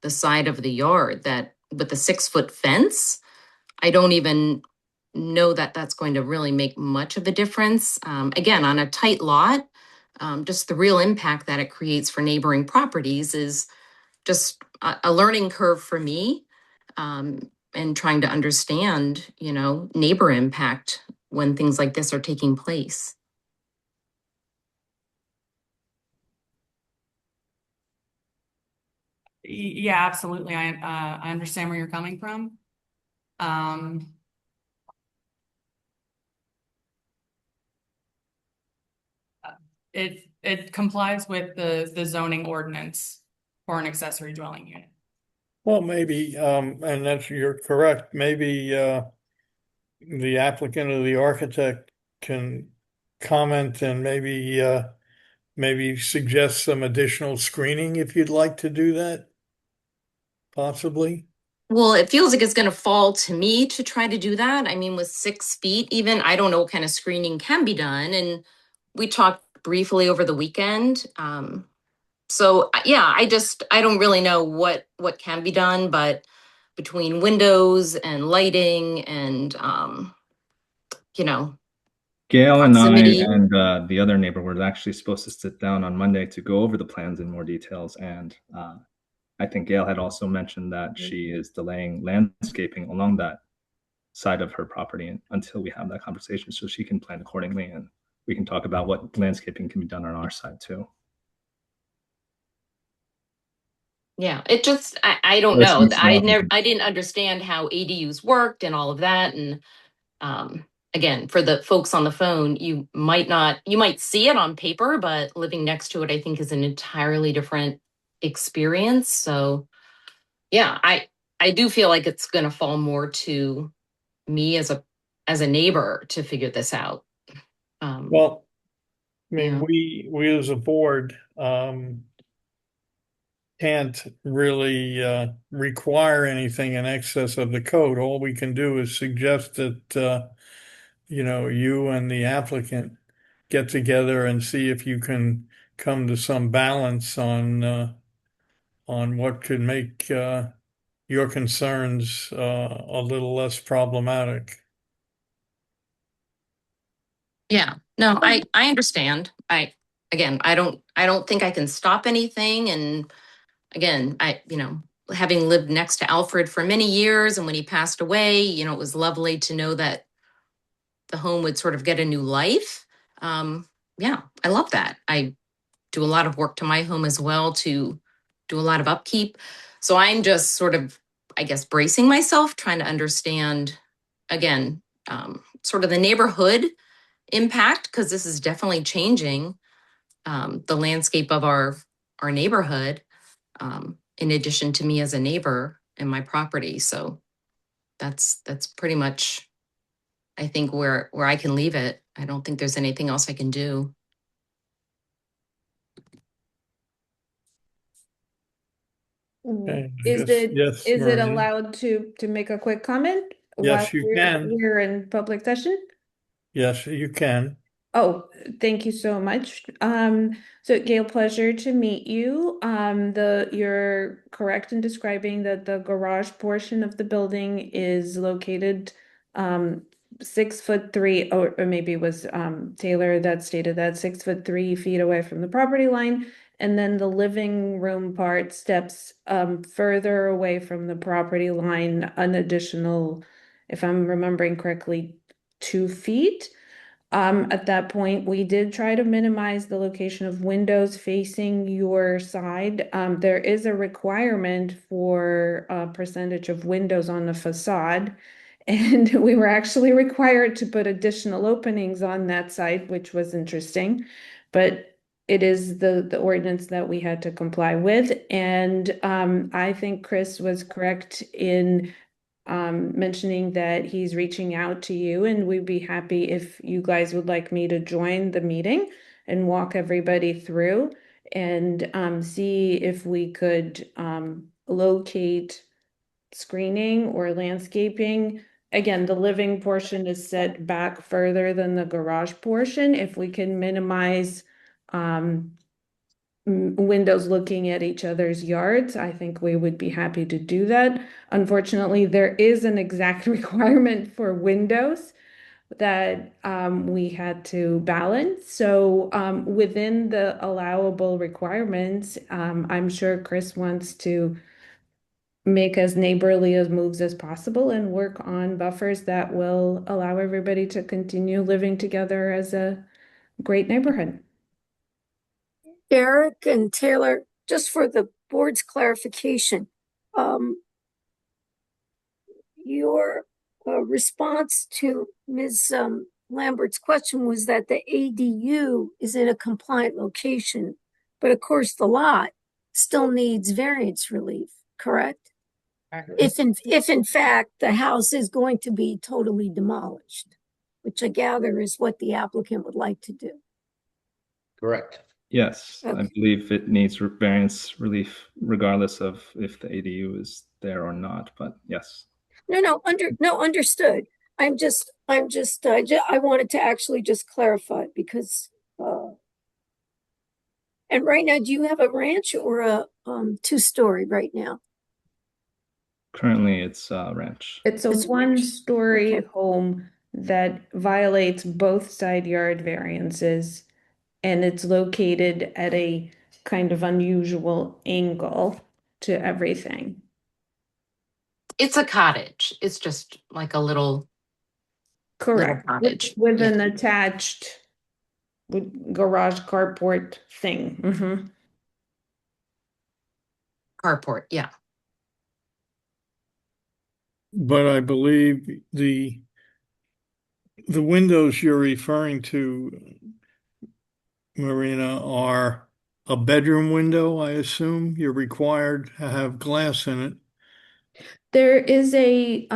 the side of the yard that with the 6-foot fence, I don't even know that that's going to really make much of a difference. Again, on a tight lot, just the real impact that it creates for neighboring properties is just a learning curve for me, and trying to understand, neighbor impact when things like this are taking place. Yeah, absolutely. I understand where you're coming from. It complies with the zoning ordinance for an accessory dwelling unit. Well, maybe, and you're correct. Maybe the applicant or the architect can comment and maybe suggest some additional screening if you'd like to do that. Possibly. Well, it feels like it's going to fall to me to try to do that. I mean, with 6 feet, even, I don't know what kind of screening can be done. And we talked briefly over the weekend. So yeah, I don't really know what can be done, but between windows and lighting and, Gail and I proximity. and the other neighbor were actually supposed to sit down on Monday to go over the plans in more details. And I think Gail had also mentioned that she is delaying landscaping along that side of her property until we have that conversation, so she can plan accordingly, and we can talk about what landscaping can be done on our side too. Yeah, it just, I don't know. I didn't understand how ADUs worked and all of that. And again, for the folks on the phone, you might see it on paper, but living next to it, I think, is an entirely different experience. So yeah, I do feel like it's going to fall more to me as a neighbor to figure this out. Well, mean, we as a board, can't really, require anything in excess of the code. All we can do is suggest that, you and the applicant get together and see if you can come to some balance on what could make, your concerns, a little less problematic. Yeah, no, I understand. Again, I don't think I can stop anything. And again, having lived next to Alfred for many years, and when he passed away, it was lovely to know that the home would sort of get a new life. Yeah, I love that. I do a lot of work to my home as well to do a lot of upkeep. So I'm just sort of, I guess, bracing myself, trying to understand, again, sort of the neighborhood impact, because this is definitely changing the landscape of our neighborhood, in addition to me as a neighbor and my property. So that's pretty much, I think, where I can leave it. I don't think there's anything else I can do. Okay, Is yes, it Maureen. allowed to make a quick comment Yes, while you can. we're in public session? Yes, you can. Oh, thank you so much. So Gail, pleasure to meet you. You're correct in describing that the garage portion of the building is located 6'3", or maybe it was Taylor that stated that 6'3" away from the property line. And then the living room part steps further away from the property line, an additional, if I'm remembering correctly, 2 feet. At that point, we did try to minimize the location of windows facing your side. There is a requirement for a percentage of windows on the facade. And we were actually required to put additional openings on that side, which was interesting. But it is the ordinance that we had to comply with. And I think Chris was correct in mentioning that he's reaching out to you, and we'd be happy if you guys would like me to join the meeting and walk everybody through and see if we could locate screening or landscaping. Again, the living portion is set back further than the garage portion. If we can minimize windows looking at each other's yards, I think we would be happy to do that. Unfortunately, there is an exact requirement for windows that we had to balance. So within the allowable requirements, I'm sure Chris wants to make as neighborly as moves as possible and work on buffers that will allow everybody to continue living together as a great neighborhood. Derek and Taylor, just for the board's clarification, your response to Ms. Lambert's question was that the ADU is in a compliant location, but of course the lot still needs variance relief, correct? If in fact the house is going to be totally demolished, which I gather is what the applicant would like to do. Correct. Yes, I Okay. believe it needs variance relief regardless of if the ADU is there or not, but yes. Understood. I wanted to actually just clarify because, and right now, do you have a ranch or a 2-story right now? Currently, it's ranch. It's a one-story home that violates both side yard variances, and it's located at a kind of unusual angle to everything. It's a cottage. It's just like a little Correct. cottage. With an attached garage carport thing. Mm-hmm. Carport, yeah. But I believe the windows you're referring to, Marina, are a bedroom window, I assume. You're required to have glass in it. There is a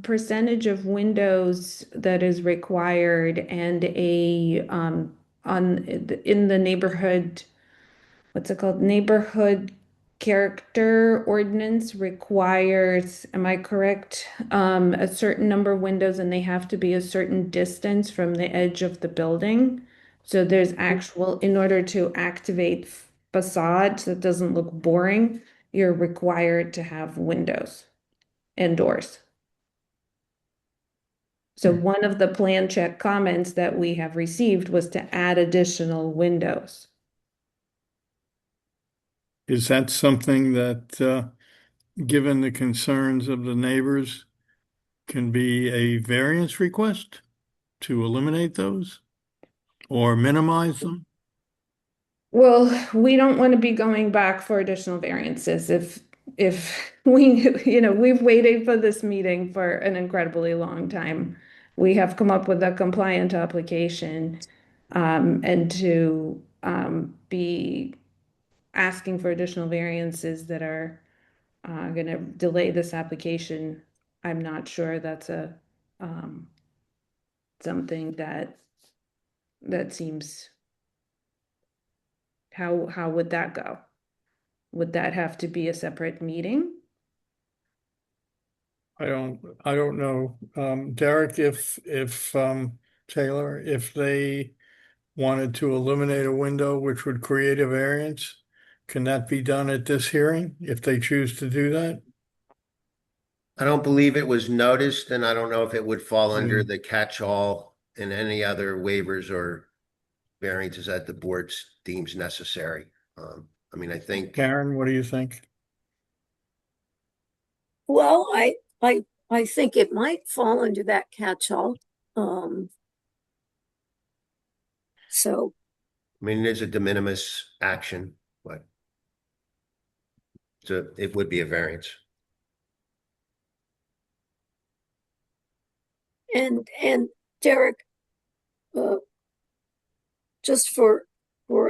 percentage of windows that is required and a in the neighborhood, what's it called? Neighborhood character ordinance requires, am I correct? A certain number of windows and they have to be a certain distance from the edge of the building. So there's actual, in order to activate facades that doesn't look boring, you're required to have windows and doors. So one of the plan check comments that we have received was to add additional windows. Is that something that, given the concerns of the neighbors, can be a variance request to eliminate those or minimize them? Well, we don't want to be going back for additional variances if we, we've waited for this meeting for an incredibly long time. We have come up with a compliant application, and to be asking for additional variances that are going to delay this application, I'm not sure that's a something that seems. How would that go? Would that have to be a separate meeting? I don't know. Derek, if Taylor, if they wanted to eliminate a window which would create a variance, can that be done at this hearing if they choose to do that? I don't believe it was noticed, and I don't know if it would fall under the catch-all in any other waivers or variances that the board deems necessary. I mean, I think. Karen, what do you think? Well, I think it might fall under that catch-all. So. I mean, it is a de minimis action, but it would be a variance. And Derek, just for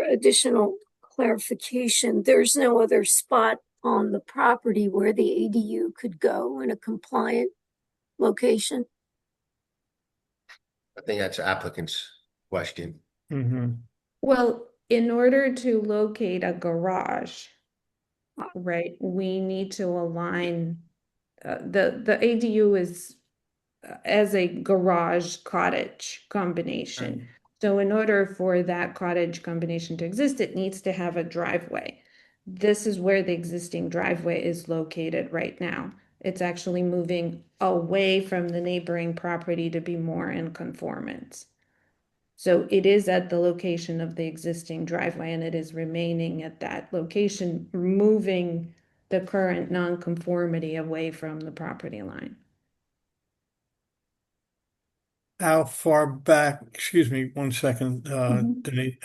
additional clarification, there's no other spot on the property where the ADU could go in a compliant location? I think that's applicant's question. Mm-hmm. Well, in order to locate a garage, right, we need to align, the ADU is as a garage cottage combination. Right. So in order for that cottage combination to exist, it needs to have a driveway. This is where the existing driveway is located right now. It's actually moving away from the neighboring property to be more in conformance. So it is at the location of the existing driveway, and it is remaining at that location, removing the current nonconformity away from the property line. How far back, excuse me, 1 second, Bernice,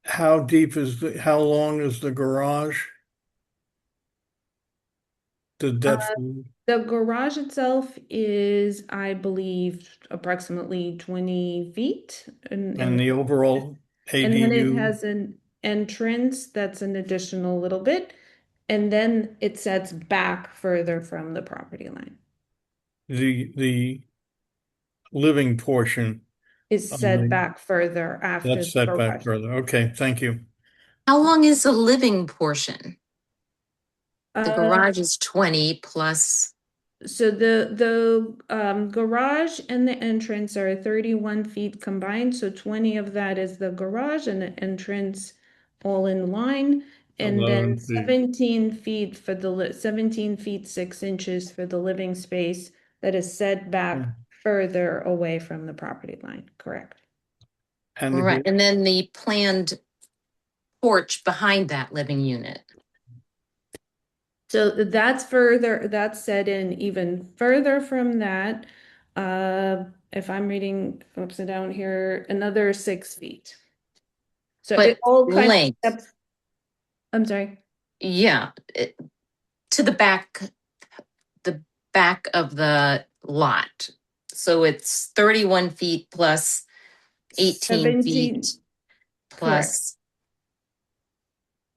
how long is the garage? The depth? The garage itself is, I believe, approximately 20 feet. And the overall ADU? And then it has an entrance that's an additional little bit, and then it sets back further from the property line. The living portion is set back further after. That's set back further. Okay, thank you. How long is the living portion? The garage is 20 plus. So the garage and the entrance are 31 feet combined. So 20 of that is the garage and the entrance all in line. And then 17 feet for the 17 feet 6 inches for the living space that is set back further away from the property line. Correct. And right. And then the planned porch behind that living unit. So that's further, that's set in even further from that. If I'm reading upside down here, another 6 feet. So but it all kind of I'm sorry. Yeah, to the back of the lot. So it's 31 feet plus 18 feet plus. Correct.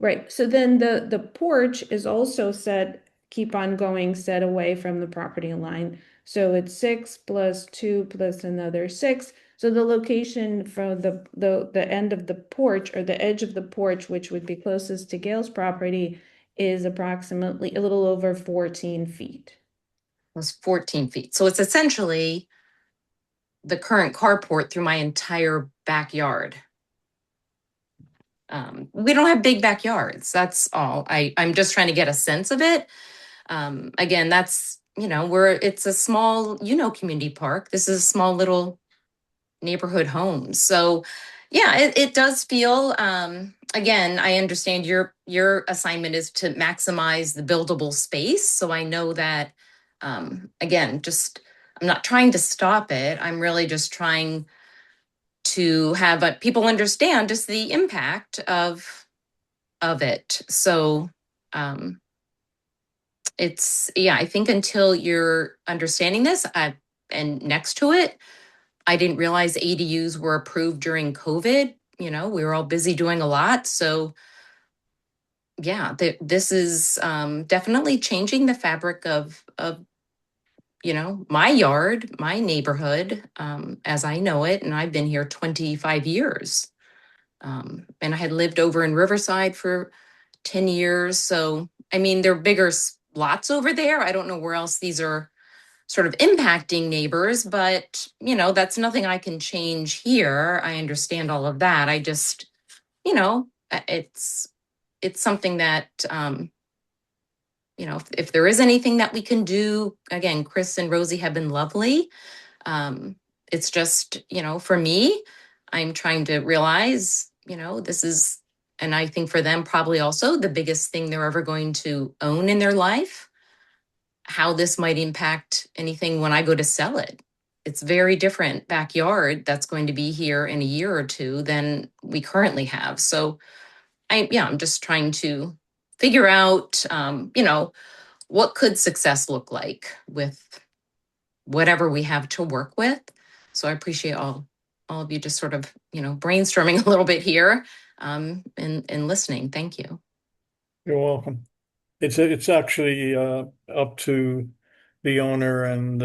Right. So then the porch is also set keep on going set away from the property line. So it's 6 plus 2 plus another 6. So the location from the end of the porch or the edge of the porch, which would be closest to Gail's property, is approximately a little over 14 feet. Was 14 feet. So it's essentially the current carport through my entire backyard. We don't have big backyards. That's all. I'm just trying to get a sense of it. Again, that's, it's a small, community park. This is a small little neighborhood homes. So yeah, it does feel, again, I understand your assignment is to maximize the buildable space. So I know that, again, I'm not trying to stop it. I'm really just trying to have people understand just the impact of it. So I think until you're understanding this, and next to it, I didn't realize ADUs were approved during COVID. We were all busy doing a lot. So yeah, this is definitely changing the fabric of my yard, my neighborhood, as I know it. And I've been here 25 years. And I had lived over in Riverside for 10 years. So, I mean, there are bigger lots over there. I don't know where else these are sort of impacting neighbors, but, that's nothing I can change here. I understand all of that. I just, it's something that, if there is anything that we can do, again, Chris and Rosie have been lovely. It's just, for me, I'm trying to realize, this is, and I think for them probably also the biggest thing they're ever going to own in their life, how this might impact anything when I go to sell it. It's very different backyard that's going to be here in a year or two than we currently have. So I'm just trying to figure out, what could success look like with whatever we have to work with. So I appreciate all of you just sort of, brainstorming a little bit here, and listening. Thank you. You're welcome. It's actually up to the owner and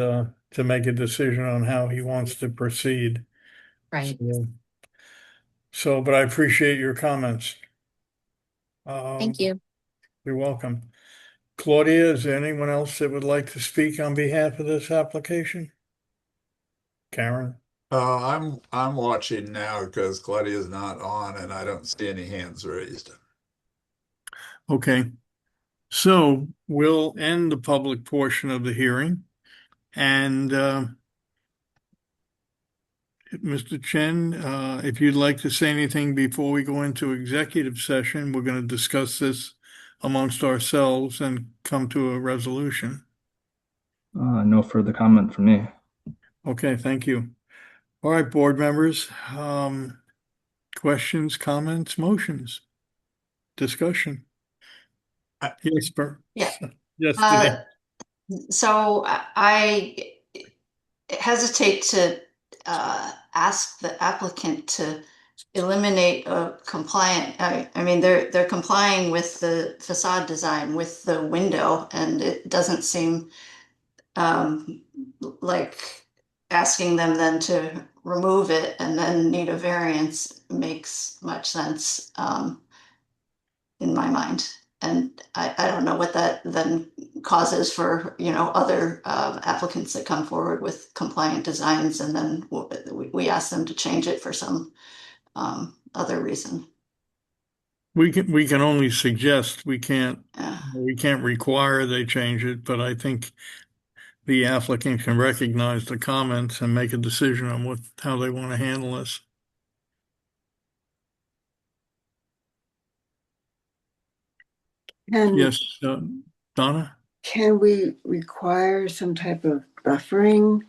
to make a decision on how he wants to proceed. Right. But I appreciate your comments. Thank you. You're welcome. Claudia, is there anyone else that would like to speak on behalf of this application? Karen? I'm watching now because Claudia's not on and I don't see any hands raised. Okay. So we'll end the public portion of the hearing. And Mr. Chen, if you'd like to say anything before we go into executive session, we're going to discuss this amongst ourselves and come to a resolution. No further comment from me. Okay, thank you. All right, board members, questions, comments, motions, discussion. Yes, Yeah. Yes, Denise. So I hesitate to ask the applicant to eliminate a compliant. I mean, they're complying with the facade design with the window, and it doesn't seem like asking them then to remove it and then need a variance makes much sense in my mind. And I don't know what that then causes for, other applicants that come forward with compliant designs, and then we ask them to change it for some other reason. We can only suggest, we can't require they change it, but I think the applicant can recognize the comments and make a decision on how they want to handle this. Yes, Donna? Can we require some type of buffering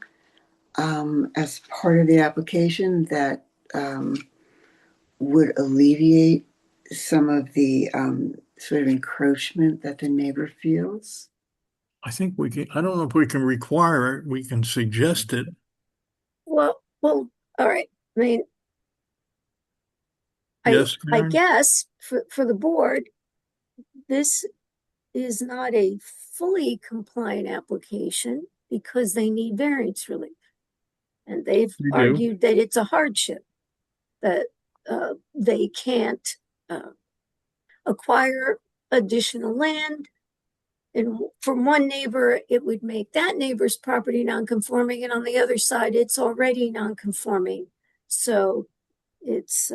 as part of the application that would alleviate some of the sort of encroachment that the neighbor feels? I think we can, I don't know if we can require it, we can suggest it. Well, all right. I mean, Yes, I Karen? guess for the board, this is not a fully compliant application because they need variance relief. And they've You do. argued that it's a hardship, that they can't acquire additional land. And from one neighbor, it would make that neighbor's property non-conforming, and on the other side, it's already non-conforming. So it's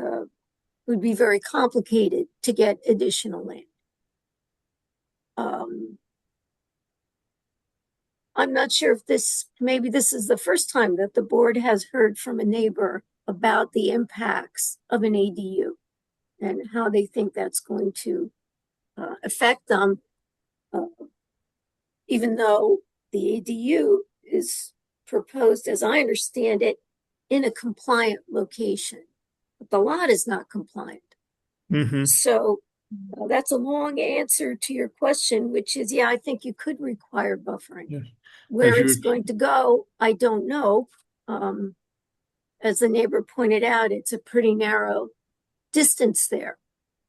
would be very complicated to get additional land. I'm not sure if maybe this is the first time that the board has heard from a neighbor about the impacts of an ADU and how they think that's going to affect them, even though the ADU is proposed, as I understand it, in a compliant location. But the lot is not compliant. Mm-hmm. So that's a long answer to your question, which is, yeah, I think you could require buffering. Yes. Where As you- it's going to go, I don't know. As the neighbor pointed out, it's a pretty narrow distance there.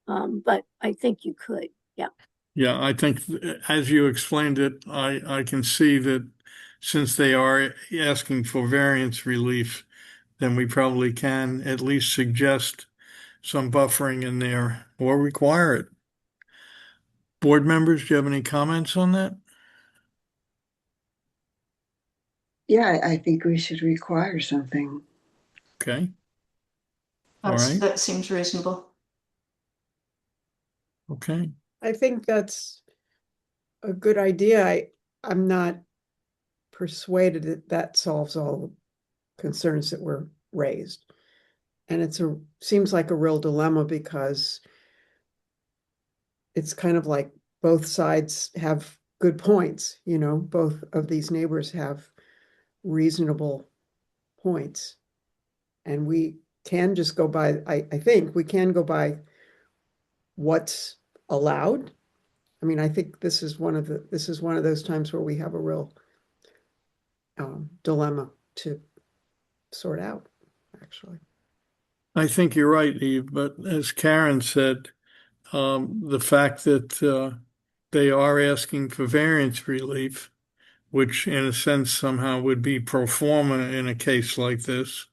But I think you could, yeah. Yeah, I think as you explained it, I can see that since they are asking for variance relief, then we probably can at least suggest some buffering in there or require it. Board members, do you have any comments on that? Yeah, I think we should require something. Okay. All right. That seems reasonable. Okay. I think that's a good idea. I'm not persuaded that that solves all the concerns that were raised. And seems like a real dilemma because it's kind of like both sides have good points, both of these neighbors have reasonable points. And we can just go by, I think we can go by what's allowed. I mean, I think this is one of those times where we have a real dilemma to sort out, actually. I think you're right, Eve, but as Karen said, the fact that they are asking for variance relief, which in a sense somehow would be pro forma in a case like this,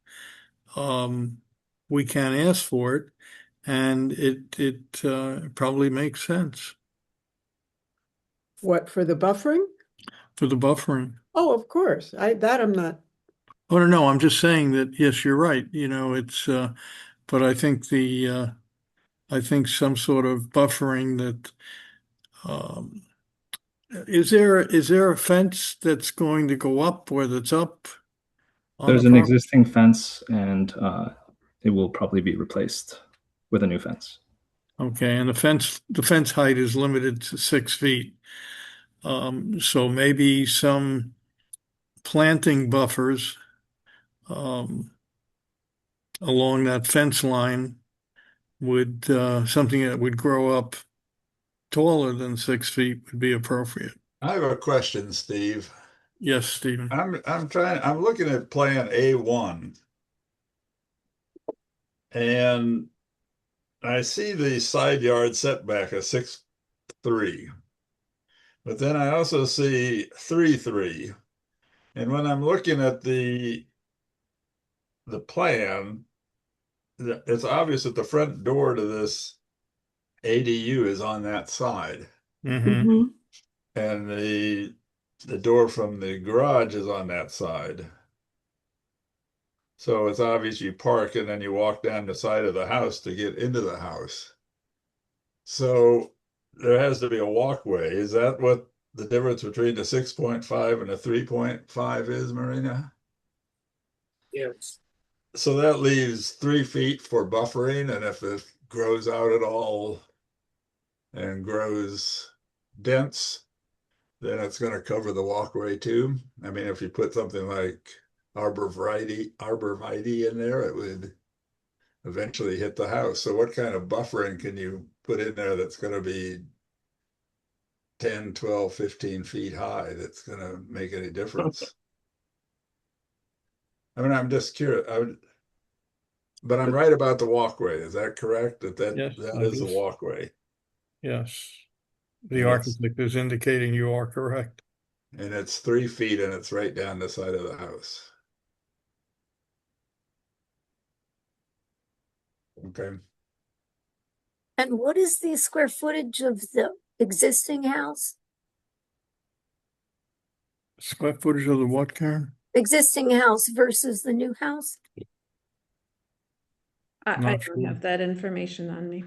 we can ask for it, and it probably makes sense. What, for the buffering? For the buffering. Oh, of course. I'm not. Oh, no, I'm just saying that, yes, you're right. It's, but I think I think some sort of buffering that, is there a fence that's going to go up or that's up? There's an existing fence, and it will probably be replaced with a new fence. Okay, and the fence height is limited to 6 feet. So maybe some planting buffers along that fence line would something that would grow up taller than 6 feet would be appropriate. I have a question, Steve. Yes, Stephen. I'm looking at plan A1, and I see the side yard setback of 6'3", but then I also see 3'3", and when I'm looking at the plan, it's obvious that the front door to this ADU is on that side. Mm-hmm. And the door from the garage is on that side. So it's obvious you park and then you walk down the side of the house to get into the house. So there has to be a walkway. Is that what the difference between the 6.5 and the 3.5 is, Marina? Yes. So that leaves 3 feet for buffering, and if it grows out at all and grows dense, then it's going to cover the walkway too. I mean, if you put something like arborvitae in there, it would eventually hit the house. So what kind of buffering can you put in there that's going to be 10, 12, 15 feet high that's going to make any difference? I mean, I'm just curious. But I'm right about the walkway. Is that correct? That Yes, is I the believe- walkway. Yes. The Yes. architect is indicating you are correct. And it's 3 feet and it's right down the side of the house. Okay. And what is the square footage of the existing house? Square footage of the what, Karen? Existing house versus the new house? I Not don't sure. have that information on me.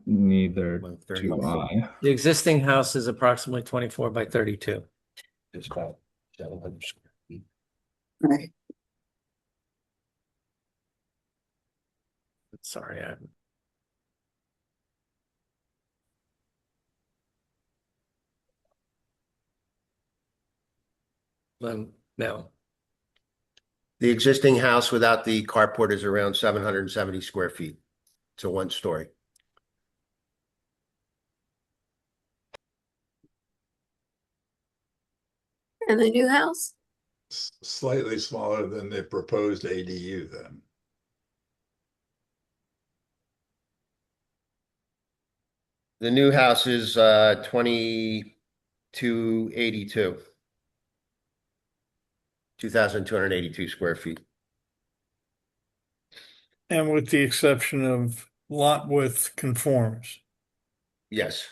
Neither do I. The existing house is approximately 24 by 32. It's about 700 square feet. Right. Sorry, no. The existing house without the carport is around 770 square feet. It's a 1-story. And the new house? Slightly smaller than the proposed ADU then. The new house is 2282. 2,282 square feet. And with the exception of lot width conforms, Yes.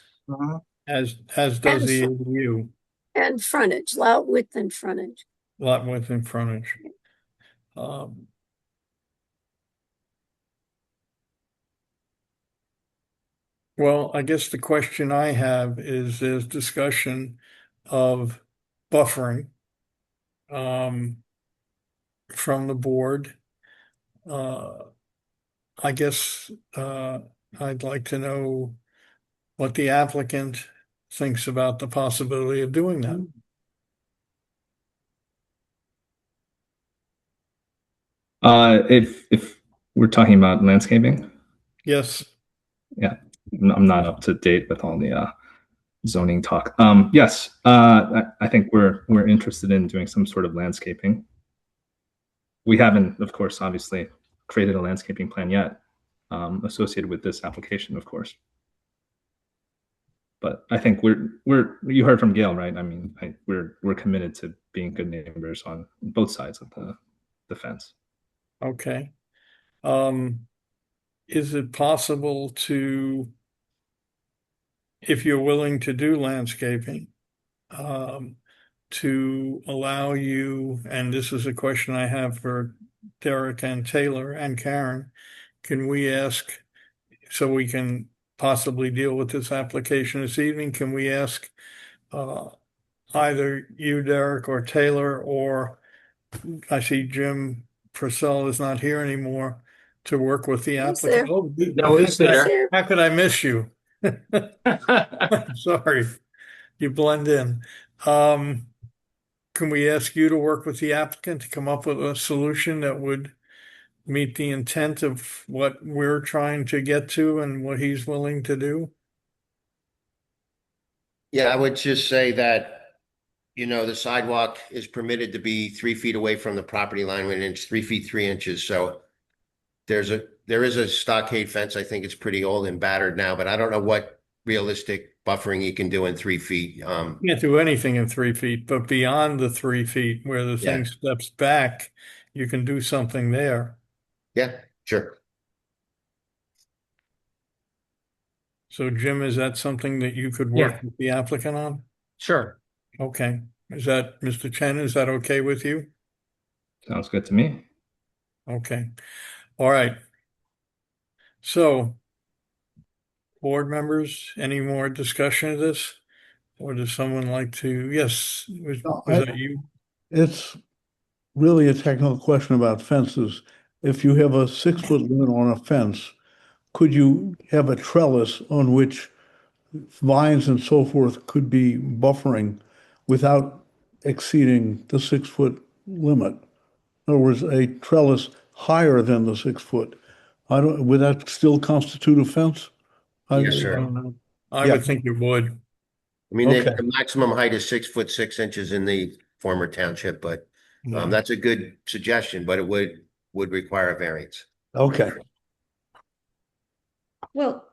as does the ADU, And frontage, lot width and frontage. lot width and frontage. Well, I guess the question I have is there's discussion of buffering from the board. I guess I'd like to know what the applicant thinks about the possibility of doing that. If we're talking about landscaping, Yes. yeah, I'm not up to date with all the zoning talk. Yes, I think we're interested in doing some sort of landscaping. We haven't, of course, obviously created a landscaping plan yet, associated with this application, of course. But I think you heard from Gail, right? I mean, we're committed to being good neighbors on both sides of the fence. Okay. Is it possible to, if you're willing to do landscaping, to allow you, and this is a question I have for Derek and Taylor and Karen, can we ask, so we can possibly deal with this application this evening, can we ask either you, Derek, or Taylor, or I see Jim Purcell is not here anymore, to work with the He's applicant? there. Oh, No, he's there. how could I miss you? Sorry, you blend in. Can we ask you to work with the applicant to come up with a solution that would meet the intent of what we're trying to get to and what he's willing to do? Yeah, I would just say that, the sidewalk is permitted to be 3 feet away from the property line when it's 3 feet 3 inches. So there is a stockade fence. I think it's pretty old and battered now, but I don't know what realistic buffering you can do in 3 feet. Can't do anything in 3 feet, but beyond the 3 feet where the thing steps back, you can do something there. Yeah, sure. So Jim, is that something that you could work Yeah. with the applicant on? Sure. Okay. Is that, Mr. Chen, is that okay with you? Sounds good to me. Okay. All right. So, board members, any more discussion of this? Or does someone like to, yes, was that you? It's really a technical question about fences. If you have a 6-foot limit on a fence, could you have a trellis on which vines and so forth could be buffering without exceeding the 6-foot limit? In other words, a trellis higher than the 6 foot. Would that still constitute a fence? Yes, sir. I would think it would. I mean, Okay. the maximum height is 6 foot 6 inches in the former township, but Yeah. that's a good suggestion, but it would require a variance. Okay. Well,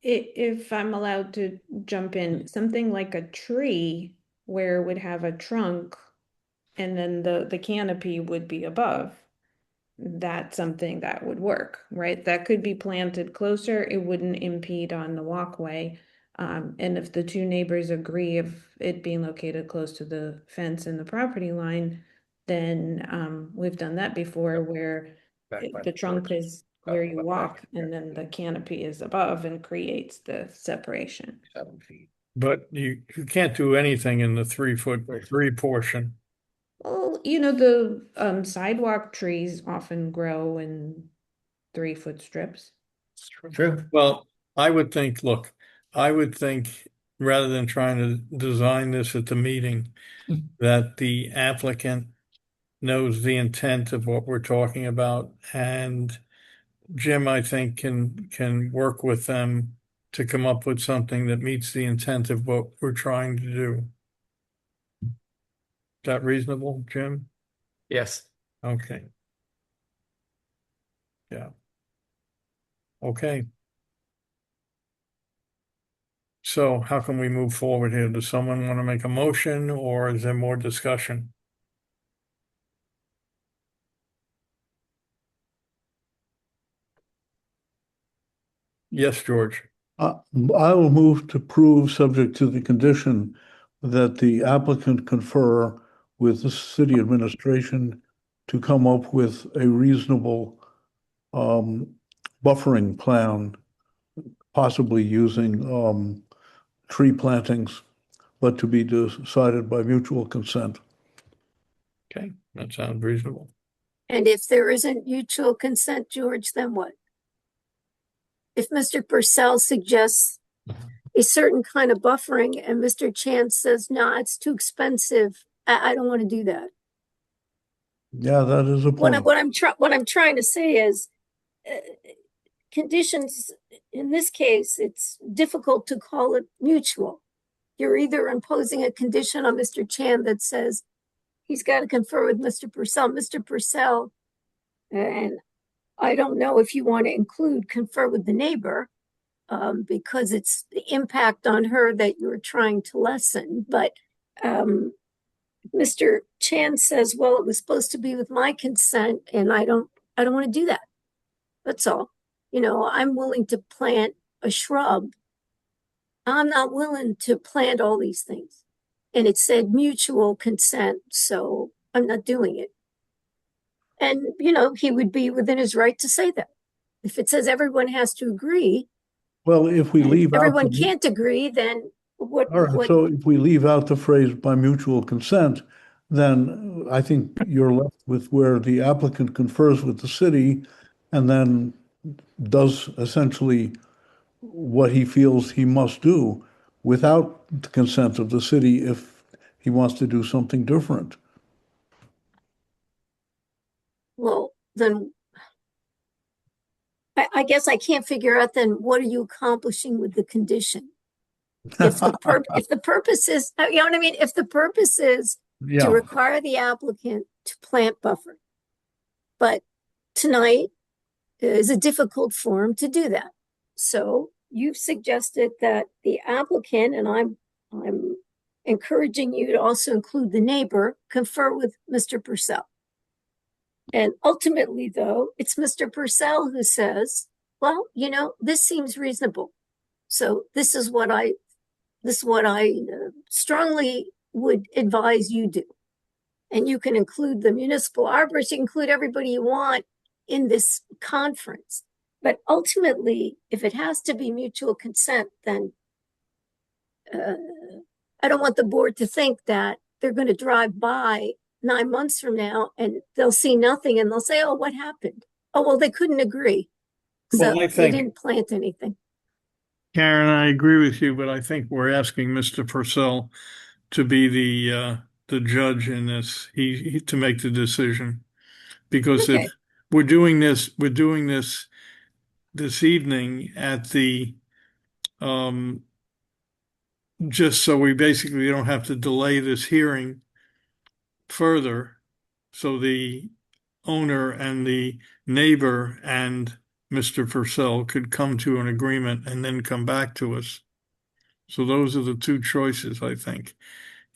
if I'm allowed to jump in, something like a tree where it would have a trunk and then the canopy would be above, that's something that would work, right? That could be planted closer. It wouldn't impede on the walkway. And if the two neighbors agree of it being located close to the fence and the property line, then we've done that before where the trunk is where you walk and then the canopy is above and creates the separation. 7 feet. But you can't do anything in the 3 portion. Well, you know, the sidewalk trees often grow in 3-foot strips. True. Well, I would think rather than trying to design this at the meeting, that the applicant knows the intent of what we're talking about, and Jim, I think, can work with them to come up with something that meets the intent of what we're trying to do. Is that reasonable, Jim? Yes. Okay. Yeah. Okay. So how can we move forward here? Does someone want to make a motion, or is there more discussion? Yes, George. I will move to approve, subject to the condition that the applicant confer with the city administration to come up with a reasonable buffering plan, possibly using tree plantings, but to be decided by mutual consent. Okay, that sounds reasonable. And if there isn't mutual consent, George, then what? If Mr. Purcell suggests a certain kind of buffering and Mr. Chance says, no, it's too expensive, I don't want to do that. Yeah, that is a point. What I'm trying to say is conditions, in this case, it's difficult to call it mutual. You're either imposing a condition on Mr. Chan that says he's got to confer with Mr. Purcell. Mr. Purcell, and I don't know if you want to include confer with the neighbor because it's the impact on her that you're trying to lessen. But Mr. Chan says, well, it was supposed to be with my consent and I don't want to do that. That's all. You know, I'm willing to plant a shrub. I'm not willing to plant all these things. And it said mutual consent, so I'm not doing it. And, you know, he would be within his right to say that. If it says everyone has to agree, Well, if we leave out everyone can't agree, then what? All right, so if we leave out the phrase by mutual consent, then I think you're left with where the applicant confers with the city and then does essentially what he feels he must do without the consent of the city if he wants to do something different. Well, then I guess I can't figure out then what are you accomplishing with the condition? If the purpose is, you know what I mean? If the purpose is to require the applicant to plant buffer, but tonight is a difficult forum to do that. So you've suggested that the applicant, and I'm encouraging you to also include the neighbor, confer with Mr. Purcell. And ultimately, though, it's Mr. Purcell who says, well, you know, this seems reasonable. So this is what I strongly would advise you do. And you can include the municipal arborist, you can include everybody you want in this conference. But ultimately, if it has to be mutual consent, then I don't want the board to think that they're going to drive by 9 months from now and they'll see nothing and they'll say, oh, what happened? Oh, well, they couldn't agree. So Well, they didn't plant anything. Karen, I agree with you, but I think we're asking Mr. Purcell to be the judge in this, he to make the decision. Because Okay. if we're doing this this evening at the just so we basically don't have to delay this hearing further, so the owner and the neighbor and Mr. Purcell could come to an agreement and then come back to us. So those are the two choices, I think.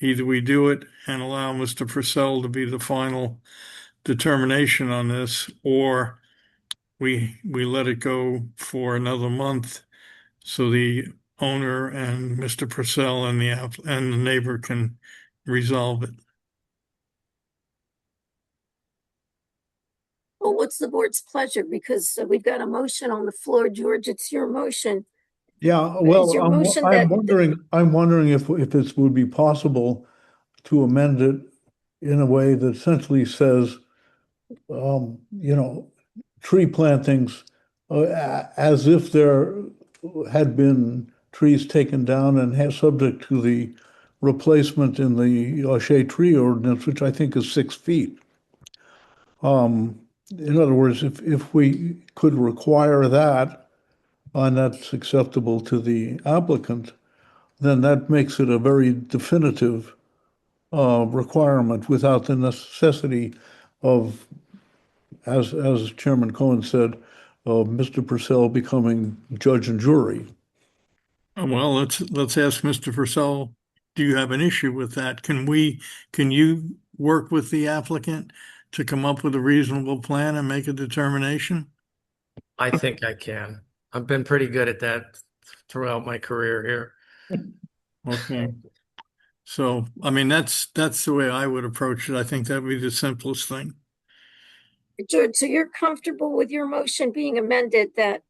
Either we do it and allow Mr. Purcell to be the final determination on this, or we let it go for another month so the owner and Mr. Purcell and the neighbor can resolve it. Well, what's the board's pleasure? Because we've got a motion on the floor. George, it's your motion. Yeah, Is well, your I'm motion I'm that- wondering if it would be possible to amend it in a way that essentially says, tree plantings, as if there had been trees taken down and subject to the replacement in the shade tree ordinance, which I think is 6 feet. In other words, if we could require that, and that's acceptable to the applicant, then that makes it a very definitive requirement without the necessity of, as Chairman Cohen said, Mr. Purcell becoming judge and jury. Well, let's ask Mr. Purcell, do you have an issue with that? Can you work with the applicant to come up with a reasonable plan and make a determination? I think I can. I've been pretty good at that throughout my career here. Okay. So, I mean, that's the way I would approach it. I think that would be the simplest thing. George, so you're comfortable with your motion being amended that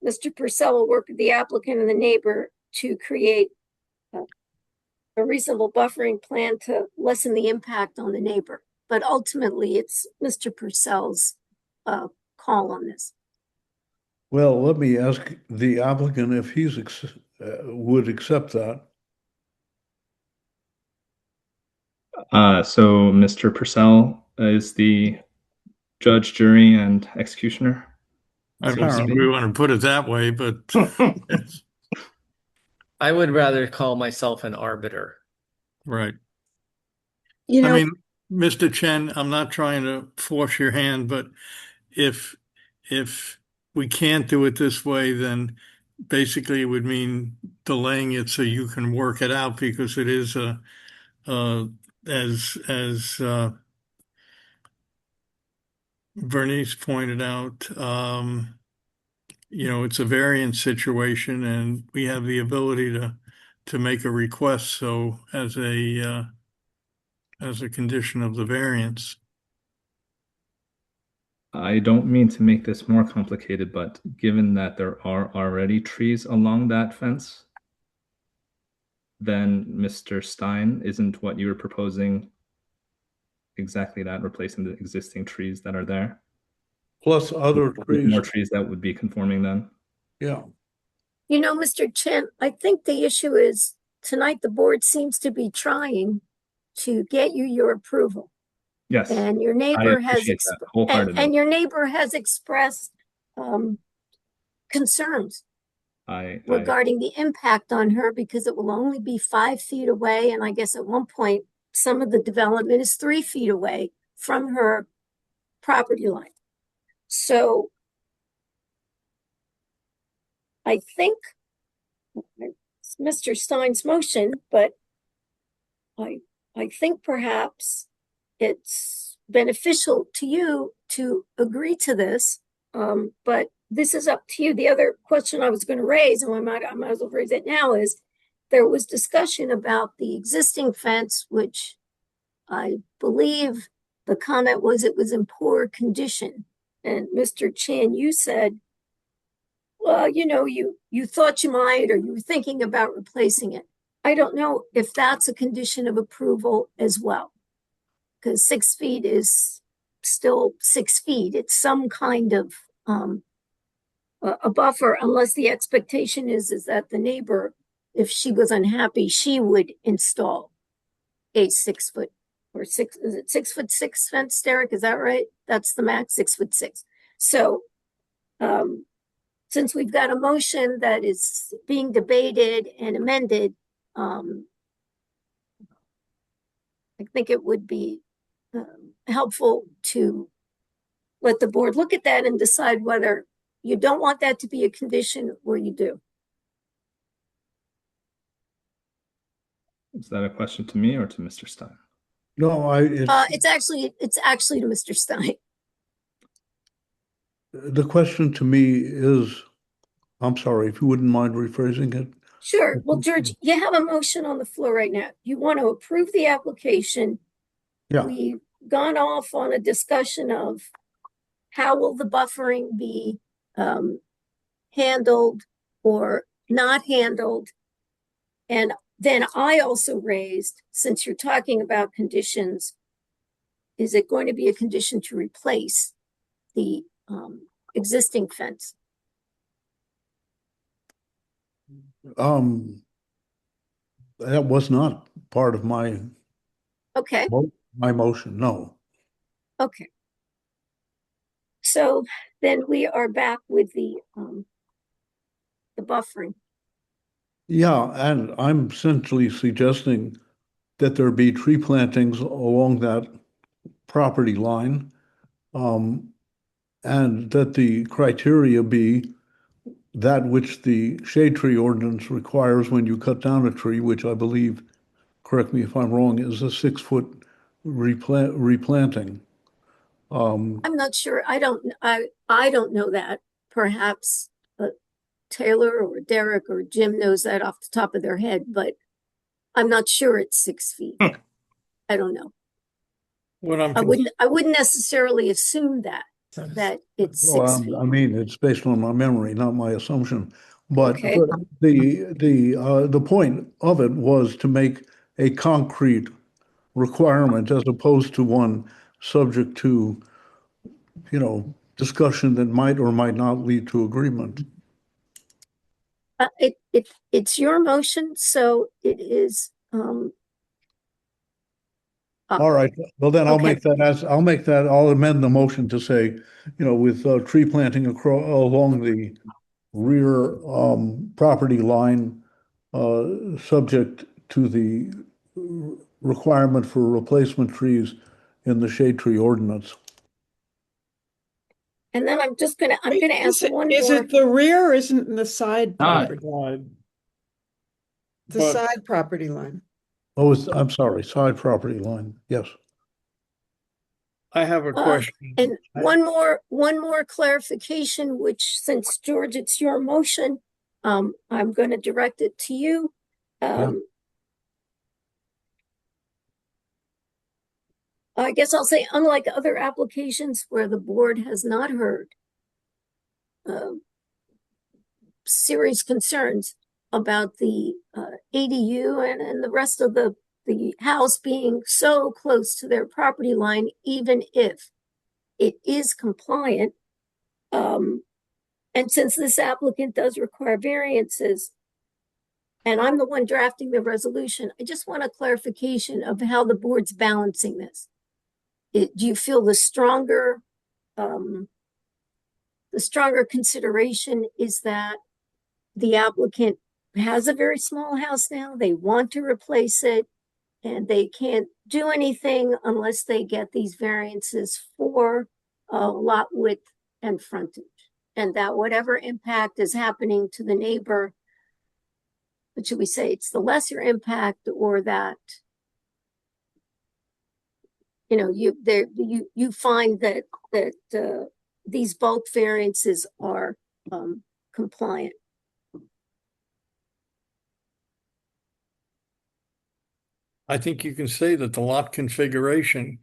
Mr. Purcell will work with the applicant and the neighbor to create a reasonable buffering plan to lessen the impact on the neighbor. But ultimately, it's Mr. Purcell's call on this. Well, let me ask the applicant if he's would accept that. So Mr. Purcell is the judge, jury, and executioner. I don't know if we want to put it that way, but yes. I would rather call myself an arbiter. Right. You know, I mean, Mr. Chen, I'm not trying to force your hand, but if we can't do it this way, then basically it would mean delaying it so you can work it out, because it is as Bernice pointed out, it's a variance situation, and we have the ability to make a request. So as a condition of the variance. I don't mean to make this more complicated, but given that there are already trees along that fence, then Mr. Stein, isn't what you were proposing exactly that, replacing the existing trees that are there? Plus other trees. More trees that would be conforming then? Yeah. you know, Mr. Chen, I think the issue is tonight the board seems to be trying to get you your approval. Yes. And your I neighbor has appreciate that wholeheartedly. and your neighbor has expressed concerns regarding the impact on her, because it will only be 5 feet away, and I guess at one point some of the development is 3 feet away from her property line. So I think it's Mr. Stein's motion, but I think perhaps it's beneficial to you to agree to this, but this is up to you. The other question I was going to raise, and I might as well raise it now, is there was discussion about the existing fence, which I believe the comment was it was in poor condition. And Mr. Chan, you said, well, you thought you might, or you were thinking about replacing it. I don't know if that's a condition of approval as well, because 6 feet is still 6 feet. It's some kind of a buffer, unless the expectation is that the neighbor, if she was unhappy, she would install a 6 foot or is it 6'6" fence, Derek? Is that right? That's the max, 6'6". So, since we've got a motion that is being debated and amended, I think it would be helpful to let the board look at that and decide whether, you don't want that to be a condition, or you do? Is that a question to me or to Mr. Stein? No, It's actually to Mr. Stein. the question to me is, I'm sorry, if you wouldn't mind rephrasing it. Sure. Well, George, you have a motion on the floor right now. You want to approve the application. Yeah. We've gone off on a discussion of how will the buffering be handled or not handled. And then I also raised, since you're talking about conditions, is it going to be a condition to replace the existing fence? That was not part of my Okay. my motion, no. Okay. So then we are back with the buffering. Yeah, and I'm essentially suggesting that there be tree plantings along that property line, and that the criteria be that which the shade tree ordinance requires when you cut down a tree, which I believe, correct me if I'm wrong, is a 6-foot replanting. I'm not sure. I don't know that. Perhaps Taylor or Derek or Jim knows that off the top of their head, but I'm not sure it's 6 feet. I don't know. I wouldn't necessarily assume that it's 6 feet. I mean, it's based on my memory, not my assumption. But Okay. the point of it was to make a concrete requirement as opposed to one subject to, discussion that might or might not lead to agreement. It's your motion, so it is. All right. Well, then I'll make that, I'll amend the motion to say, with tree planting along the rear property line, subject to the requirement for replacement trees in the shade tree ordinance. And then I'm gonna ask one Is more. it the rear or isn't it the side property? Side. The side property line. Oh, I'm sorry, side property line, yes. I have a question. And one more clarification, which since George, it's your motion, I'm going to direct it to you. I guess I'll say, unlike other applications where the board has not heard serious concerns about the ADU and the rest of the house being so close to their property line, even if it is compliant. And since this applicant does require variances, and I'm the one drafting the resolution, I just want a clarification of how the board's balancing this. Do you feel the stronger consideration is that the applicant has a very small house now, they want to replace it, and they can't do anything unless they get these variances for lot width and frontage, and that whatever impact is happening to the neighbor, what should we say, it's the lesser impact, or that you find that these bulk variances are compliant. I think you can say that the lot configuration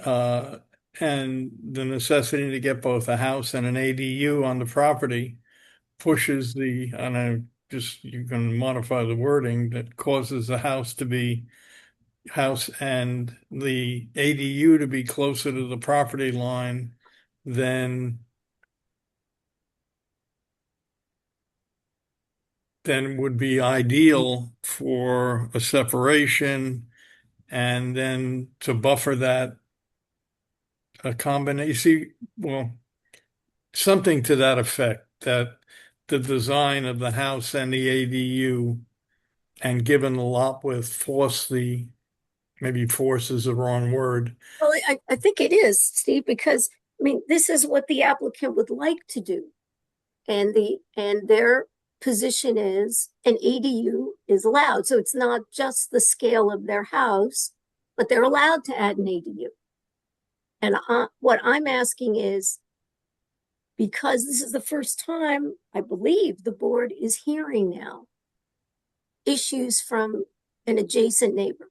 and the necessity to get both a house and an ADU on the property pushes you can modify the wording, that causes the house and the ADU to be closer to the property line than would be ideal for a separation, and then to buffer that a combination, something to that effect, that the design of the house and the ADU, and given the lot width, maybe force is the wrong word. Well, I think it is, Steve, because this is what the applicant would like to do. And their position is an ADU is allowed. So it's not just the scale of their house, but they're allowed to add an ADU. And what I'm asking is, because this is the first time I believe the board is hearing now issues from an adjacent neighbor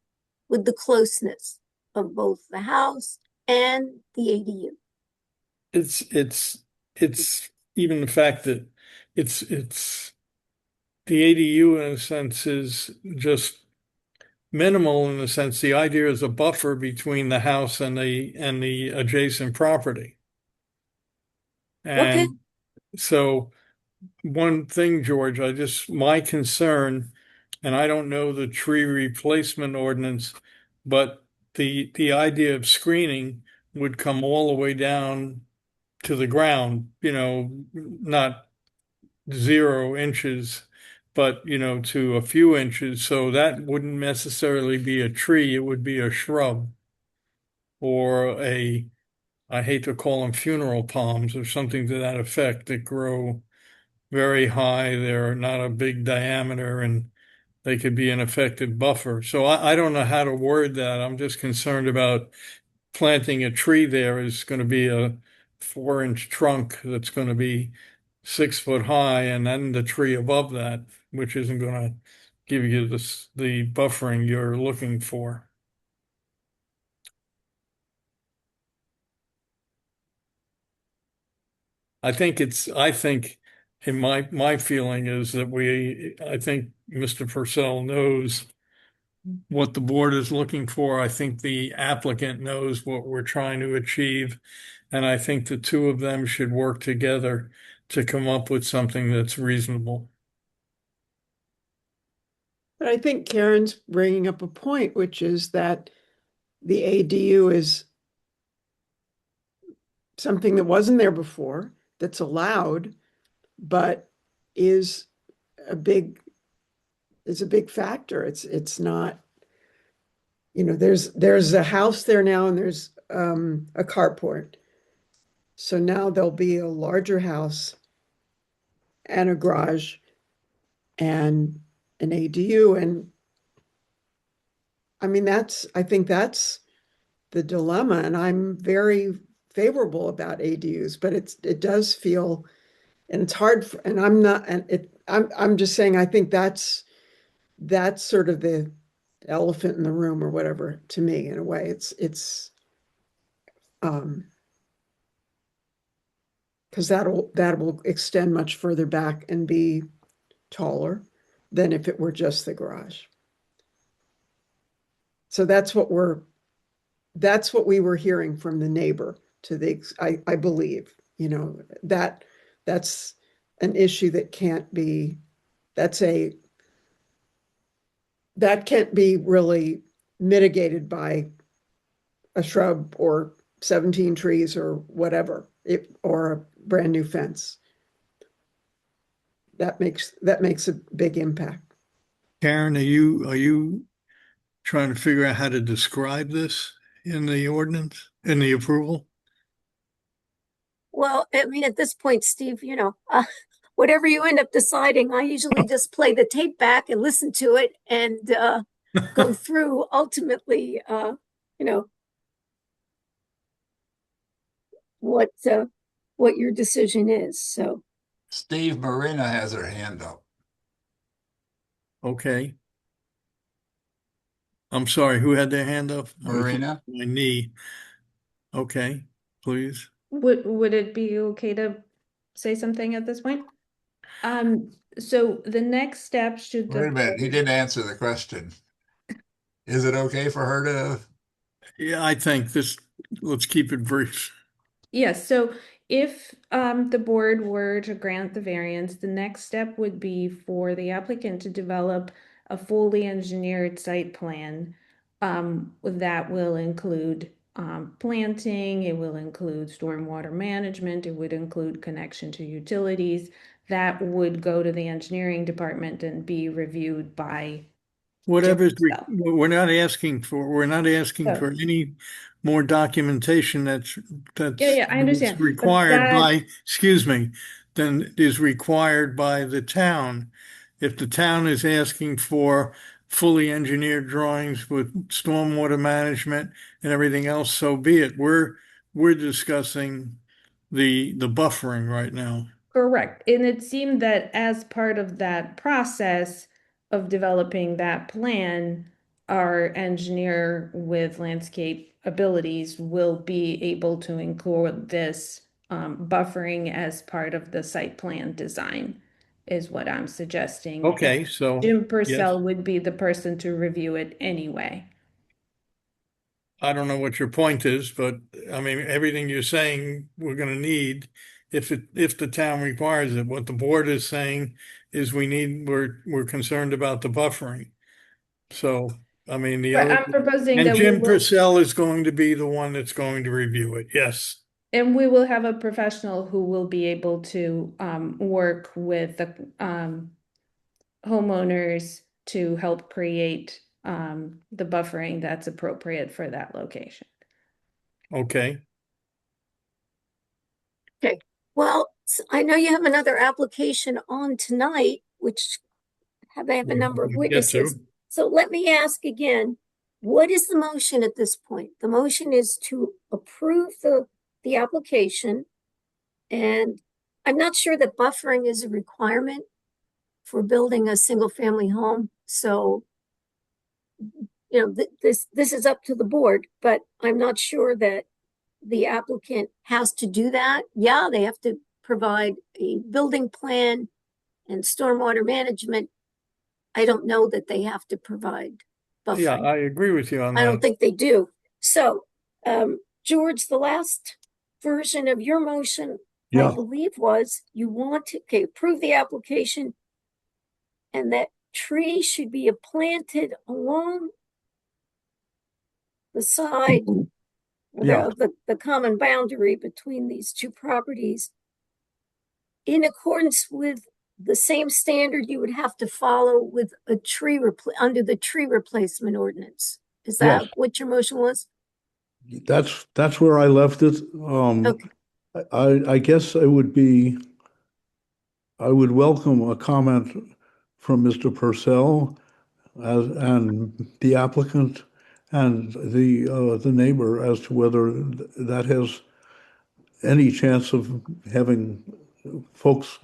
with the closeness of both the house and the ADU. It's even the fact that it's the ADU in a sense is just minimal in a sense. The idea is a buffer between the house and the adjacent property. And so one thing, George, my concern, and I don't know the tree replacement ordinance, but the idea of screening would come all the way down to the ground, not 0 inches, but, to a few inches. So that wouldn't necessarily be a tree. It would be a shrub or I hate to call them funeral palms or something to that effect, that grow very high. They're not a big diameter and they could be an effective buffer. So I don't know how to word that. I'm just concerned about planting a tree there is going to be a 4-inch trunk that's going to be 6 foot high, and then the tree above that, which isn't going to give you the buffering you're looking for. I think in my feeling is that I think Mr. Purcell knows what the board is looking for. I think the applicant knows what we're trying to achieve. And I think the two of them should work together to come up with something that's reasonable. But I think Karen's bringing up a point, which is that the ADU is something that wasn't there before, that's allowed, but is a big factor. It's not, there's a house there now and there's a carport. So now there'll be a larger house and a garage and an ADU. And I mean, I think that's the dilemma. And I'm very favorable about ADUs, but it does feel, and it's hard for, and I'm not, and I'm just saying, I think that's sort of the elephant in the room or whatever to me in a way. It's because that will extend much further back and be taller than if it were just the garage. So that's what we were hearing from the neighbor I believe, that's an issue that can't be really mitigated by a shrub or 17 trees or whatever, or a brand new fence. That makes a big impact. Karen, are you trying to figure out how to describe this in the ordinance, in the approval? Well, I mean, at this point, Steve, whatever you end up deciding, I usually just play the tape back and listen to it and go through ultimately, what your decision is. So Steve, Marina has her hand up. Okay. I'm sorry, who had their hand up? Marina. My knee. Okay, please. Would it be okay to say something at this point? So the next step should Wait a minute, he didn't answer the question. Is it okay for her to? Yeah, I think let's keep it brief. Yes, so if the board were to grant the variance, the next step would be for the applicant to develop a fully engineered site plan that will include planting, it will include stormwater management, it would include connection to utilities. That would go to the engineering department and be reviewed by Whatever's we're not asking for any more documentation that's I understand. required by, excuse me, than is required by the town. If the town is asking for fully engineered drawings with stormwater management and everything else, so be it. We're discussing the buffering right now. Correct. And it seemed that as part of that process of developing that plan, our engineer with landscape abilities will be able to include this buffering as part of the site plan design, is what I'm suggesting. Okay, so Jim yes. Purcell would be the person to review it anyway. I don't know what your point is, but I mean, everything you're saying we're going to need if the town requires it. What the board is saying is we're concerned about the buffering. So, I mean, the But other, I'm proposing and that we Jim will, Purcell is going to be the one that's going to review it. Yes. and we will have a professional who will be able to work with the homeowners to help create the buffering that's appropriate for that location. Okay. Okay, well, I know you have another application on tonight, which they have a number of We can get to. witnesses. So let me ask again, what is the motion at this point? The motion is to approve the application. And I'm not sure that buffering is a requirement for building a single family home. So, you know, this is up to the board, but I'm not sure that the applicant has to do that. Yeah, they have to provide a building plan and stormwater management. I don't know that they have to provide buffering. Yeah, I agree with you on I that. don't think they do. So, George, the last version of your motion, Yeah. I believe, was you want to approve the application, and that tree should be planted along the side Yeah. of the common boundary between these two properties, in accordance with the same standard you would have to follow with a tree under the tree replacement ordinance. Is that Yes. what your motion was? That's where I left it. Okay. I guess I would welcome a comment from Mr. Purcell and the applicant and the neighbor as to whether that has any chance of having folks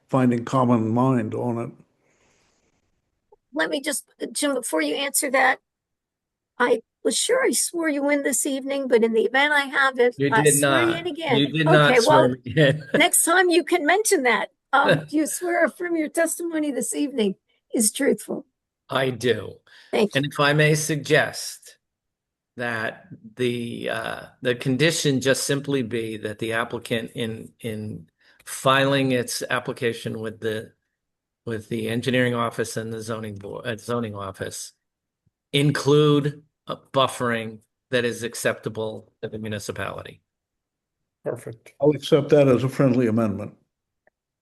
finding common mind on it. Let me just, Jim, before you answer that, I was sure I swore you in this evening, but in the event I haven't, You I did swear you not. in again. You did not Okay, swear well, me in. next time you can mention that. Do you swear affirm your testimony this evening is truthful? I do. Thank you. And if I may suggest that the condition just simply be that the applicant in filing its application with the engineering office and the zoning office include a buffering that is acceptable to the municipality. Perfect. I'll accept that as a friendly amendment.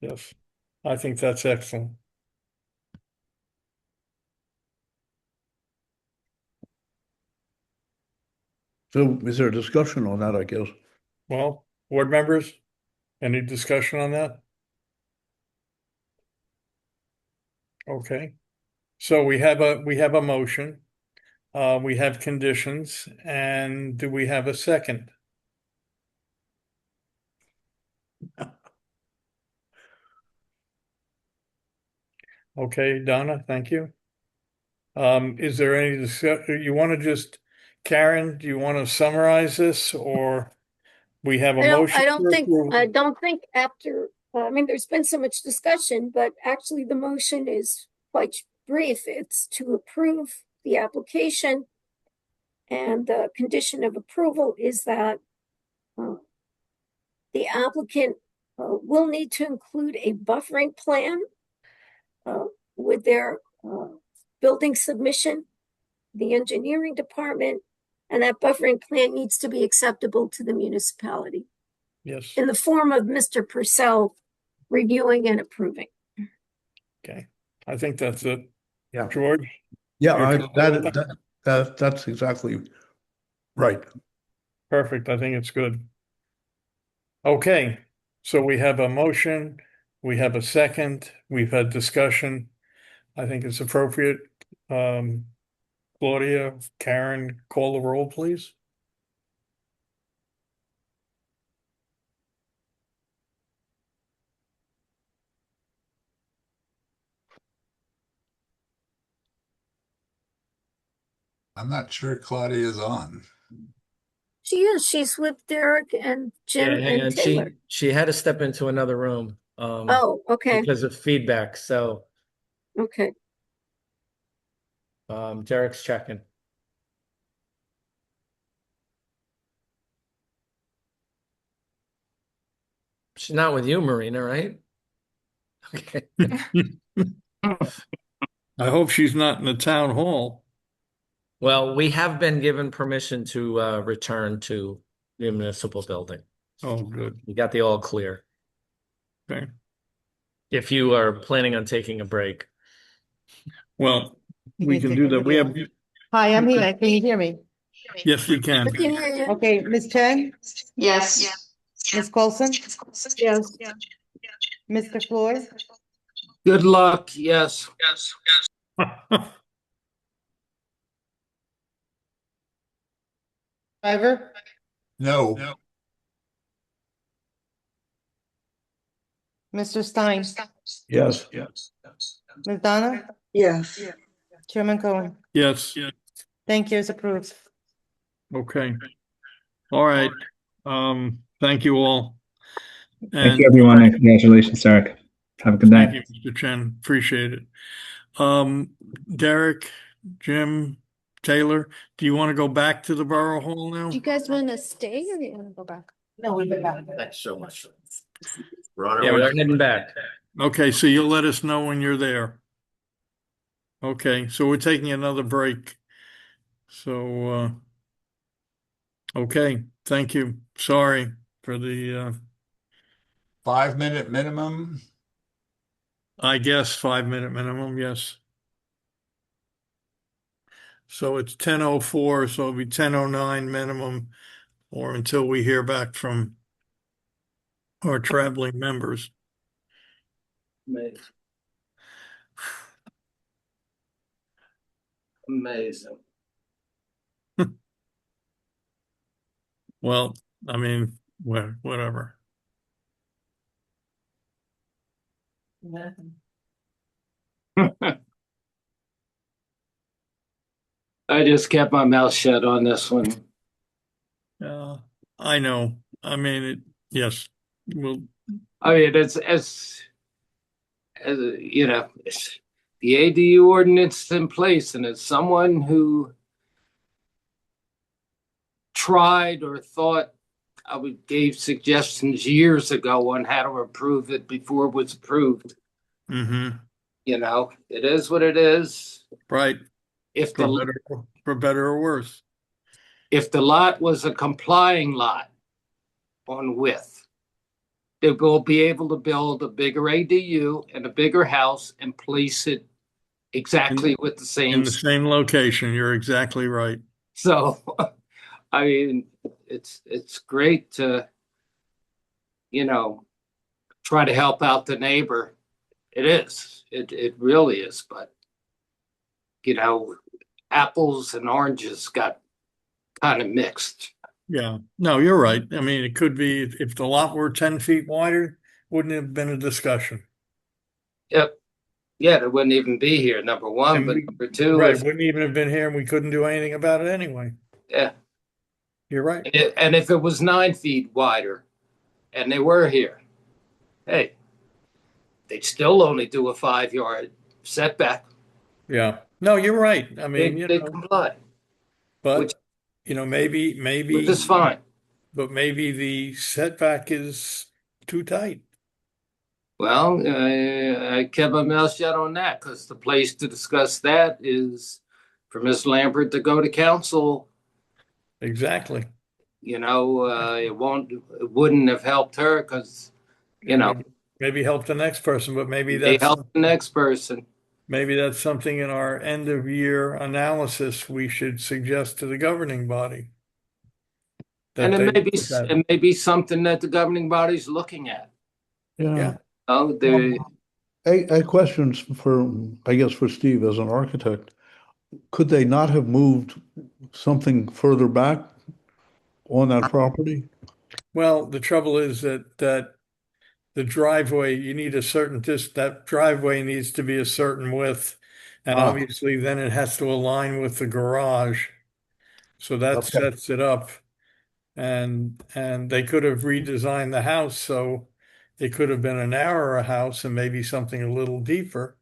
Yes. I think that's excellent. So is there a discussion on that, I guess? Well, board members, any discussion on that? Okay. So we have a motion. We have conditions, and do we have a second? Okay, Donna, thank you. Is there any discussion? You want to just, Karen, do you want to summarize this, or we have a motion? I don't think after, I mean, there's been so much discussion, but actually the motion is quite brief. It's to approve the application, and the condition of approval is that the applicant will need to include a buffering plan with their building submission, the engineering department, and that buffering plan needs to be acceptable to the municipality. Yes. In the form of Mr. Purcell reviewing and approving. Okay, I think that's it. Yeah. George? Yeah, You're that's exactly right. Perfect. I think it's good. Okay, So we have a motion, we have a second, we've had discussion. I think it's appropriate. Claudia, Karen, call the roll, please. I'm not sure Claudia is on. She is. She's with Derek and Jim Yeah, hang on. and Taylor. She had to step into another room. Oh, okay. Because of feedback. So Okay. Derek's checking. She's not with you, Marina, right? Okay. I hope she's not in the town hall. Well, we have been given permission to return to the municipal building. Oh, good. We got the all clear. Okay. If you are planning on taking a break. Well, we can do that. We have, Hi, I'm here. Can you hear me? yes, we can. I can hear you. Okay, Ms. Chang, Yes. Ms. Colson? Yes. Mr. Floyd? Good luck. Yes. Driver? No. Mr. Stein? Yes. Ms. Donna? Yes. Chairman Cohen? Yes, Thank you, it's approved. okay. All right. Thank you all. Thank And you, everyone, and congratulations, Eric. Have a good thank night. you, Mr. Chen. Appreciate it. Derek, Jim, Taylor, do you want to go back to the Borough Hall now? Do you guys want to stay or do you want to go back? No, we've been back. Thanks so much. Yeah, we're heading back. Okay, so you'll let us know when you're there. Okay, so we're taking another break. So, okay, thank you. Sorry for the, 5-minute minimum. I guess 5-minute minimum, yes. So it's 10:04, so it'll be 10:09 minimum, or until we hear back from our traveling members. Amazing. Amazing. Well, I mean, whatever. I just kept my mouth shut on this one. I know. I mean, yes. Well, I mean, it's as you know, it's the ADU ordinance in place, and as someone who tried or thought gave suggestions years ago on how to approve it before it was approved. mm-hmm. You know, it is what it is. Right. If For better or worse. if the lot was a complying lot on width, they will be able to build a bigger ADU and a bigger house and place it exactly with the same. In the same location. You're exactly right. So, I mean, it's great to, you know, try to help out the neighbor. It is. It really is. But, you know, apples and oranges got kind of mixed. Yeah. No, you're right. I mean, it could be if the lot were 10 feet wider, wouldn't have been a discussion. Yep. Yeah, it wouldn't even be here, number one. And But number two, right, is, wouldn't even have been here and we couldn't do anything about it anyway. yeah. You're right. And if it was 9 feet wider and they were here, hey, they'd still only do a 5-yard setback. Yeah. No, you're right. I mean, They comply. but you know, maybe Which is fine. But maybe the setback is too tight. Well, I kept my mouth shut on that because the place to discuss that is for Ms. Lambert to go to council. Exactly. You know, it wouldn't have helped her because, you know, Maybe help the next person, but maybe they that's help the next person. maybe that's something in our end of year analysis we should suggest to the governing body. And that it may they be, put that. it may be something that the governing body's looking at. Yeah. Oh, the, A question for, I guess, for Steve as an architect. Could they not have moved something further back on that property? Well, the trouble is that the driveway, you need a certain that driveway needs to be a certain width. And Ah. obviously then it has to align with the garage. So that Okay. sets it up. And they could have redesigned the house so it could have been a narrower house and maybe something a little deeper.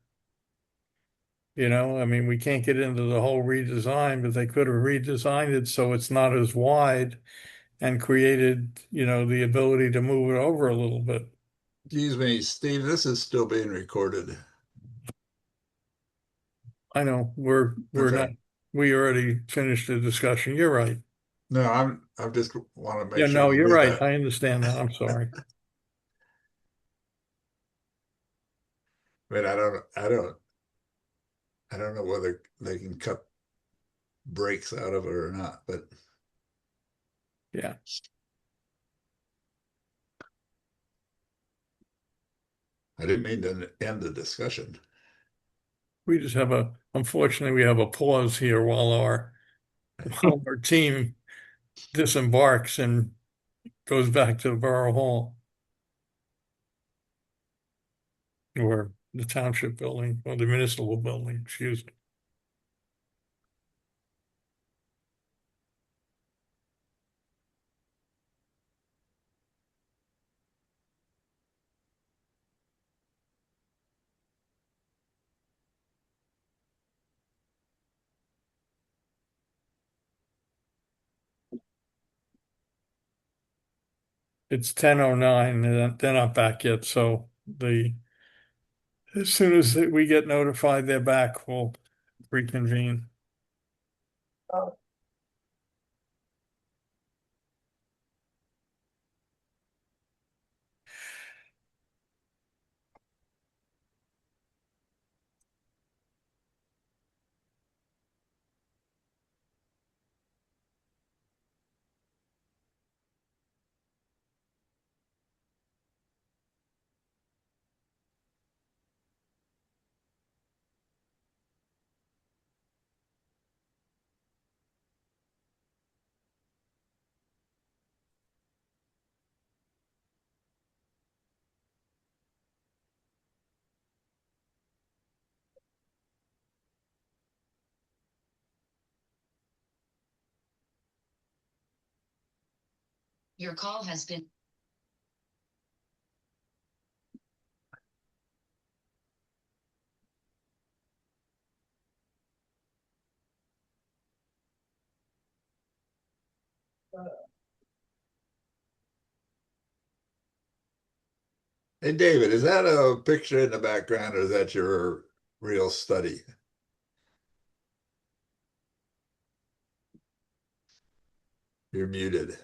You know, I mean, we can't get into the whole redesign, but they could have redesigned it so it's not as wide and created, the ability to move it over a little bit. Excuse me, Steve, this is still being recorded. I know we're Okay. not, we already finished the discussion. You're right. No, I'm just want to make Yeah, sure. no, we you're did right. that. I understand that. I'm sorry. I mean, I don't know whether they can cut breaks out of it or not, but Yeah. I didn't mean to end the discussion. We just have unfortunately, we have a pause here while our team disembarks and goes back to the Borough Hall or the township building or the municipal building, excuse me. It's 10:09 and they're not back yet. So as soon as we get notified they're back, we'll reconvene. Your call has been. Hey, David, is that a picture in the background or is that your real study? You're muted.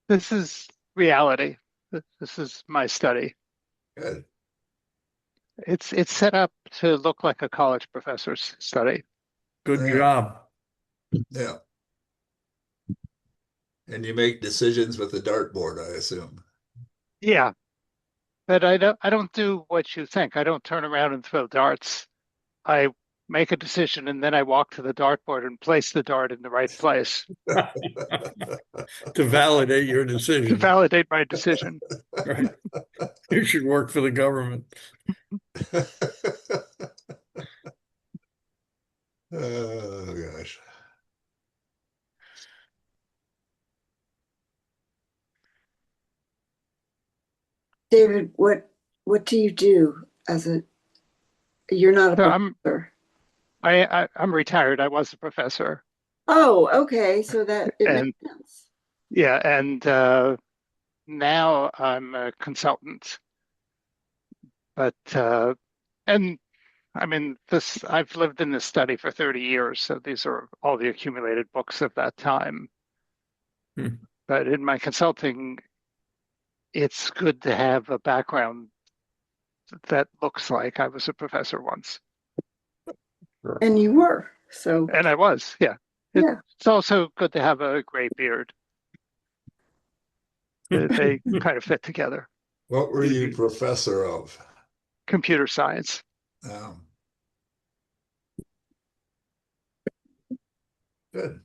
This is reality. This is my study. Good. It's set up to look like a college professor's study. Good job. Yeah. And you make decisions with the dartboard, I assume. Yeah, but I don't do what you think. I don't turn around and throw darts. I make a decision and then I walk to the dartboard and place the dart in the right place. To validate your To decision. validate my decision. Right. You should work for the government. Oh gosh. David, what do you do you're not a So professor? I'm retired. I was a professor. Oh, okay. So that it And makes sense. yeah, and now I'm a consultant. But and I mean I've lived in this study for 30 years, so these are all the accumulated books of that time. But in my consulting, it's good to have a background that looks like I was a professor once. And you were. So And I was, yeah. Yeah. It's also good to have a gray beard. They kind of fit together. What were you professor of? Computer science. Good.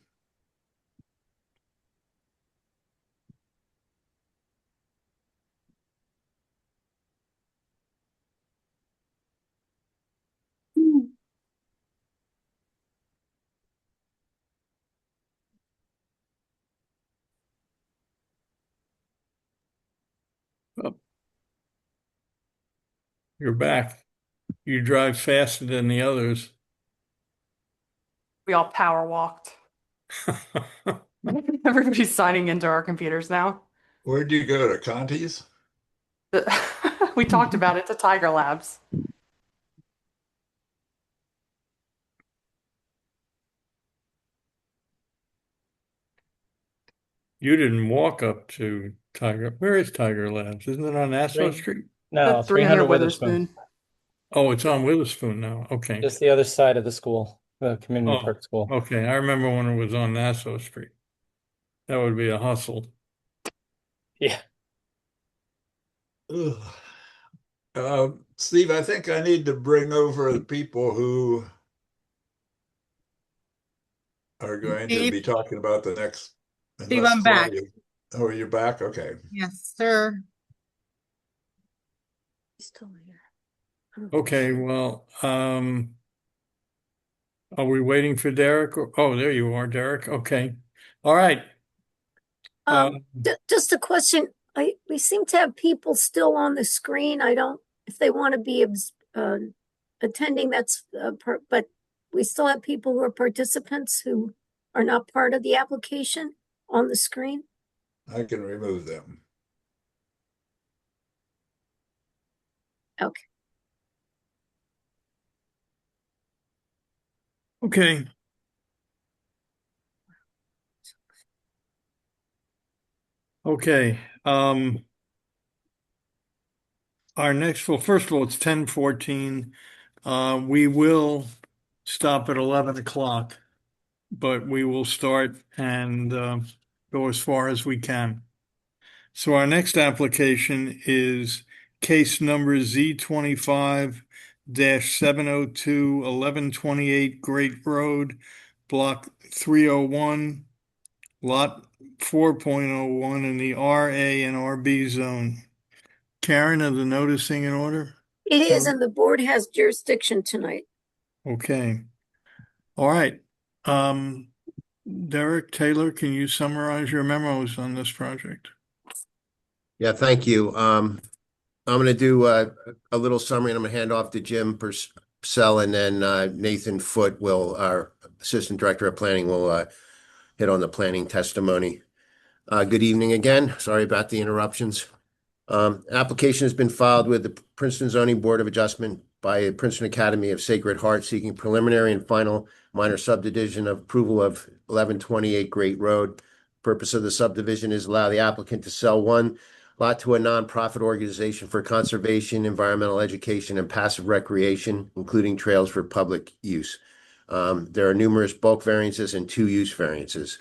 You're back. You drive faster than the others. We all power walked. Everybody's signing into our computers now. Where'd you go to Conti's? We talked about it to Tiger Labs. You didn't walk up to Tiger. Where is Tiger Labs? Isn't it on Nassau Street? No, 300 Witherspoon. Oh, it's on Witherspoon now. Okay. Just the other side of the school, the community Oh, park school. okay. I remember when it was on Nassau Street. That would be a hustle. Yeah. Steve, I think I need to bring over the people who are going to Steve? be talking about the next. Steve, I'm back. Oh, you're back? Okay. Yes, sir. Okay, well, are we waiting for Derek? Oh, there you are, Derek. Okay. All right. Just a question. We seem to have people still on the screen. I don't, if they want to be attending, that's, but we still have people who are participants who are not part of the application on the screen. I can remove them. Okay. Okay. Okay. Our next, well, first of all, it's 10:14. We will stop at 11 o'clock, but we will start and go as far as we can. So our next application is case number Z25-702 1128 Great Road, block 301, lot 4.01 in the RA and RB zone. Karen, are the noticing in order? It is, and the board has jurisdiction tonight. Okay. All right. Derek, Taylor, can you summarize your memos on this project? Yeah, thank you. I'm going to do a little summary, and I'm going to hand off to Jim Purcell, and then Nathan Foote will, our Assistant Director of Planning, will hit on the planning testimony. Good evening again. Sorry about the interruptions. Application has been filed with the Princeton Zoning Board of Adjustment by Princeton Academy of Sacred Heart, seeking preliminary and final minor subdivision of approval of 1128 Great Road. Purpose of the subdivision is allow the applicant to sell one lot to a nonprofit organization for conservation, environmental education, and passive recreation, including trails for public use. There are numerous bulk variances and 2 use variances.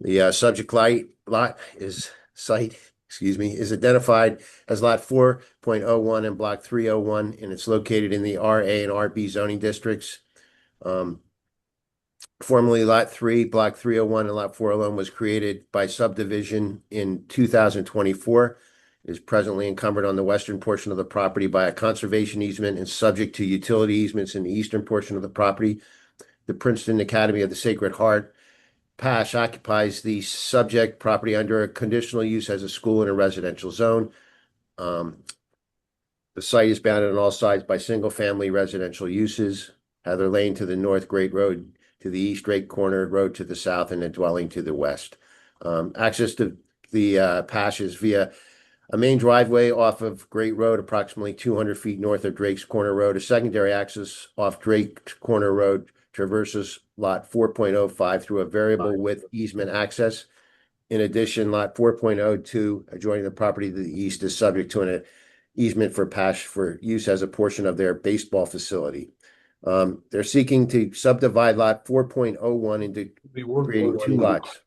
The subject lot is identified as lot 4.01 and block 301, and it's located in the RA and RB zoning districts. Formerly lot 3, block 301 and lot 401 was created by subdivision in 2024. It is presently encumbered on the western portion of the property by a conservation easement and subject to utility easements in the eastern portion of the property. The Princeton Academy of the Sacred Heart, PASH, occupies the subject property under a conditional use as a school in a residential zone. The site is bounded on all sides by single-family residential uses. Heather Lane to the north, Great Road to the east, Drake Corner Road to the south, and a dwelling to the west. Access to the PASH is via a main driveway off of Great Road, approximately 200 feet north of Drake's Corner Road. A secondary access off Drake's Corner Road traverses lot 4.05 through a variable width easement access. In addition, lot 4.02 adjoining the property to the east is subject to an easement for PASH for use as a portion of their baseball facility. They're seeking to subdivide lot 4.01 into creating two lots.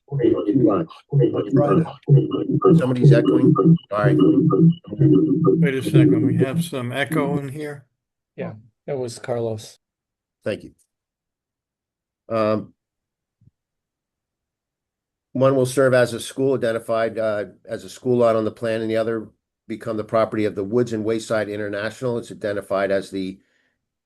Somebody's echoing. Sorry. Wait a second, we have some echo in here. Yeah, it was Carlos. Thank you. One will serve as a school identified as a school lot on the plan, and the other become the property of the Woods and Wayside International. It's identified as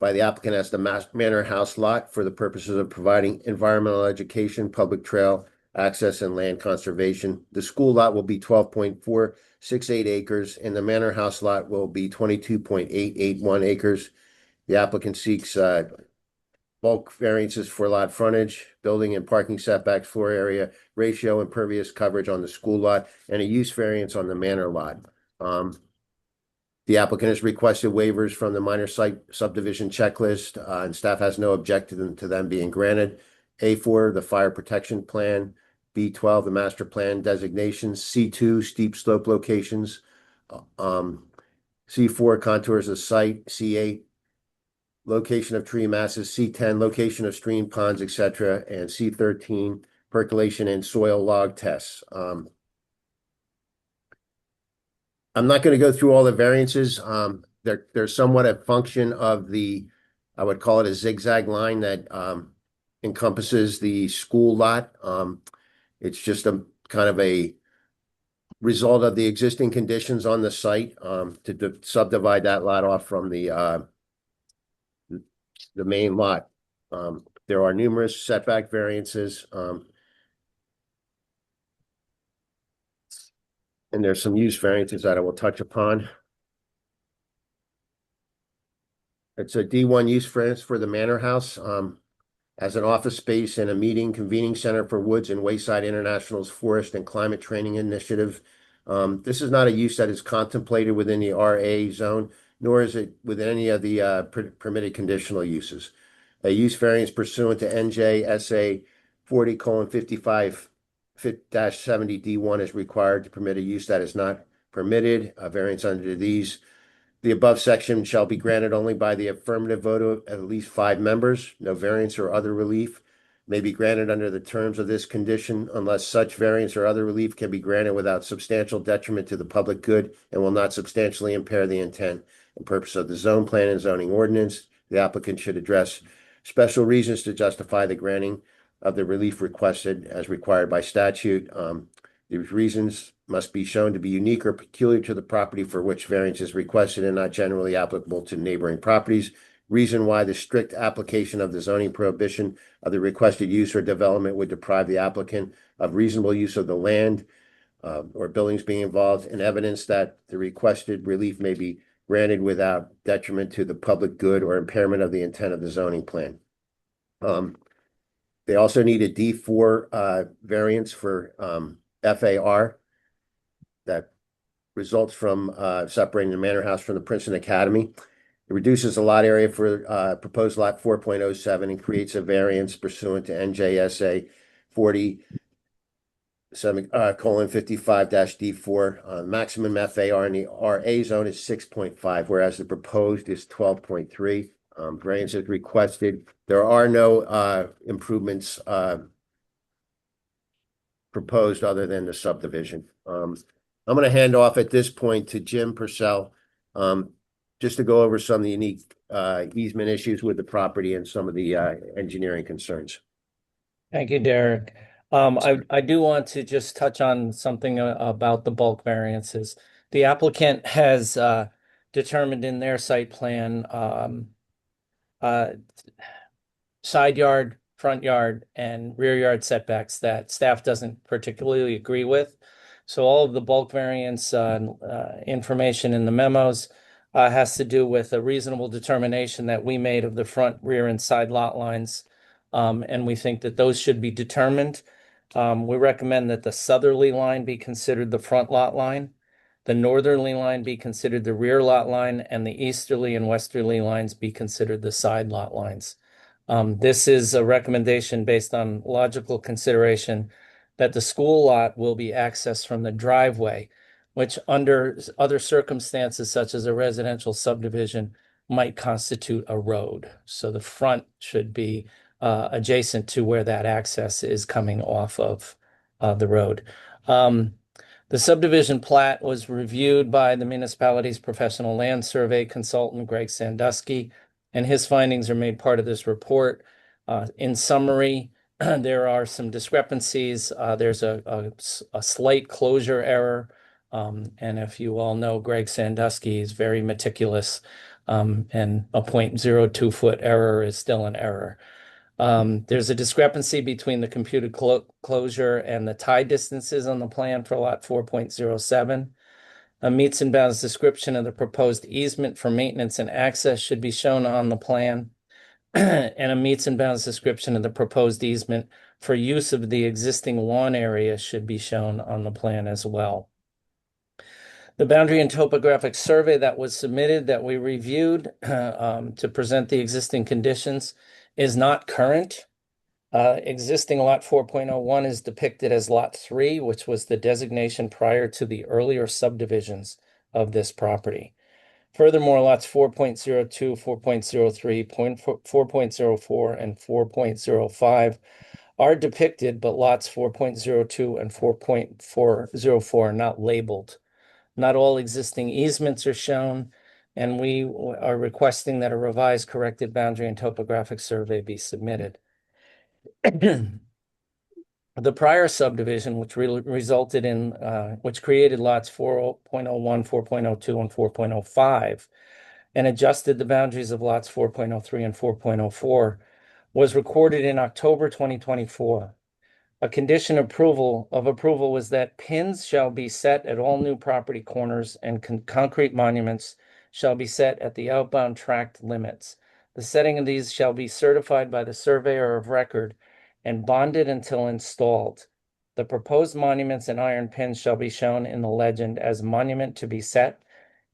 by the applicant as the Manor House lot for the purposes of providing environmental education, public trail access, and land conservation. The school lot will be 12.468 acres, and the Manor House lot will be 22.881 acres. The applicant seeks bulk variances for lot frontage, building and parking setbacks, floor area, ratio, impervious coverage on the school lot, and a use variance on the manor lot. The applicant has requested waivers from the minor site subdivision checklist, and staff has no objection to them being granted. A4, the fire protection plan. B12, the master plan designations. C2, steep slope locations. C4, contours of site. C8, location of tree masses. C10, location of stream, ponds, etc. And C13, percolation and soil log tests. I'm not going to go through all the variances. They're somewhat a function of I would call it a zigzag line that encompasses the school lot. It's just a kind of a result of the existing conditions on the site to subdivide that lot off from the main lot. There are numerous setback variances. And there's some use variances that I will touch upon. It's a D1 use variance for the Manor House as an office space and a meeting convening center for Woods and Wayside International's Forest and Climate Training Initiative. This is not a use that is contemplated within the RA zone, nor is it within any of the permitted conditional uses. A use variance pursuant to NJSA 40:55 70 D1 is required to permit a use that is not permitted. A variance under the above section shall be granted only by the affirmative vote of at least 5 members. No variance or other relief may be granted under the terms of this condition unless such variance or other relief can be granted without substantial detriment to the public good and will not substantially impair the intent and purpose of the zone plan and zoning ordinance. The applicant should address special reasons to justify the granting of the relief requested as required by statute. These reasons must be shown to be unique or peculiar to the property for which variance is requested and not generally applicable to neighboring properties. Reason why the strict application of the zoning prohibition of the requested use or development would deprive the applicant of reasonable use of the land or buildings being involved, and evidence that the requested relief may be granted without detriment to the public good or impairment of the intent of the zoning plan. They also need a D4 variance for FAR that results from separating the Manor House from the Princeton Academy. It reduces the lot area for proposed lot 4.07 and creates a variance pursuant to NJSA 40:55-D4. Maximum FAR in the RA zone is 6.5, whereas the proposed is 12.3. Variance is requested. There are no improvements proposed other than the subdivision. I'm going to hand off at this point to Jim Purcell just to go over some of the unique easement issues with the property and some of the engineering concerns. Thank you, Derek. I do want to just touch on something about the bulk variances. The applicant has determined in their site plan side yard, front yard, and rear yard setbacks that staff doesn't particularly agree with. So all of the bulk variance information in the memos has to do with a reasonable determination that we made of the front, rear, and side lot lines. And we think that those should be determined. We recommend that the southerly line be considered the front lot line, the northerly line be considered the rear lot line, and the easterly and westerly lines be considered the side lot lines. This is a recommendation based on logical consideration that the school lot will be accessed from the driveway, which under other circumstances, such as a residential subdivision, might constitute a road. So the front should be adjacent to where that access is coming off of the road. The subdivision plat was reviewed by the municipality's professional land survey consultant, Greg Sandusky, and his findings are made part of this report. In summary, there are some discrepancies. There's a slight closure error. And if you all know, Greg Sandusky is very meticulous, and a 0.02 foot error is still an error. There's a discrepancy between the computed closure and the tie distances on the plan for lot 4.07. A meets and bounds description of the proposed easement for maintenance and access should be shown on the plan. And a meets and bounds description of the proposed easement for use of the existing lawn area should be shown on the plan as well. The boundary and topographic survey that was submitted that we reviewed to present the existing conditions is not current. Existing lot 4.01 is depicted as lot 3, which was the designation prior to the earlier subdivisions of this property. Furthermore, lots 4.02, 4.03, 4.04, and 4.05 are depicted, but lots 4.02 and 4.404 are not labeled. Not all existing easements are shown, and we are requesting that a revised corrected boundary and topographic survey be submitted. The prior subdivision, which resulted in, which created lots 4.01, 4.02, and 4.05, and adjusted the boundaries of lots 4.03 and 4.04, was recorded in October 2024. A condition of approval was that pins shall be set at all new property corners and concrete monuments shall be set at the outbound tract limits. The setting of these shall be certified by the surveyor of record and bonded until installed. The proposed monuments and iron pins shall be shown in the legend as monument to be set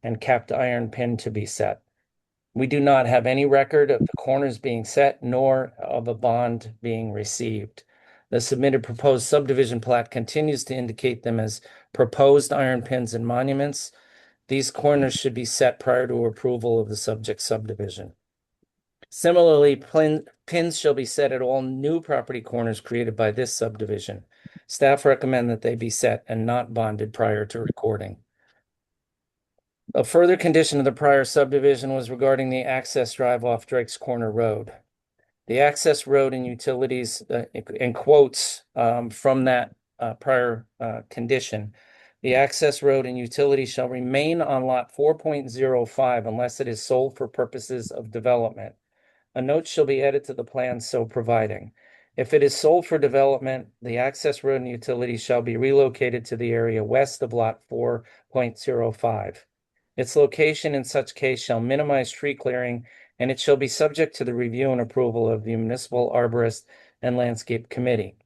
and capped iron pin to be set. We do not have any record of the corners being set nor of a bond being received. The submitted proposed subdivision plat continues to indicate them as proposed iron pins and monuments. These corners should be set prior to approval of the subject subdivision. Similarly, pins shall be set at all new property corners created by this subdivision. Staff recommend that they be set and not bonded prior to recording. A further condition of the prior subdivision was regarding the access drive off Drake's Corner Road. The access road and utilities, in quotes from that prior condition, the access road and utilities shall remain on lot 4.05 unless it is sold for purposes of development. A note shall be added to the plan so providing. If it is sold for development, the access road and utilities shall be relocated to the area west of lot 4.05. Its location in such case shall minimize tree clearing, and it shall be subject to the review and approval of the Municipal Arborist and Landscape Committee.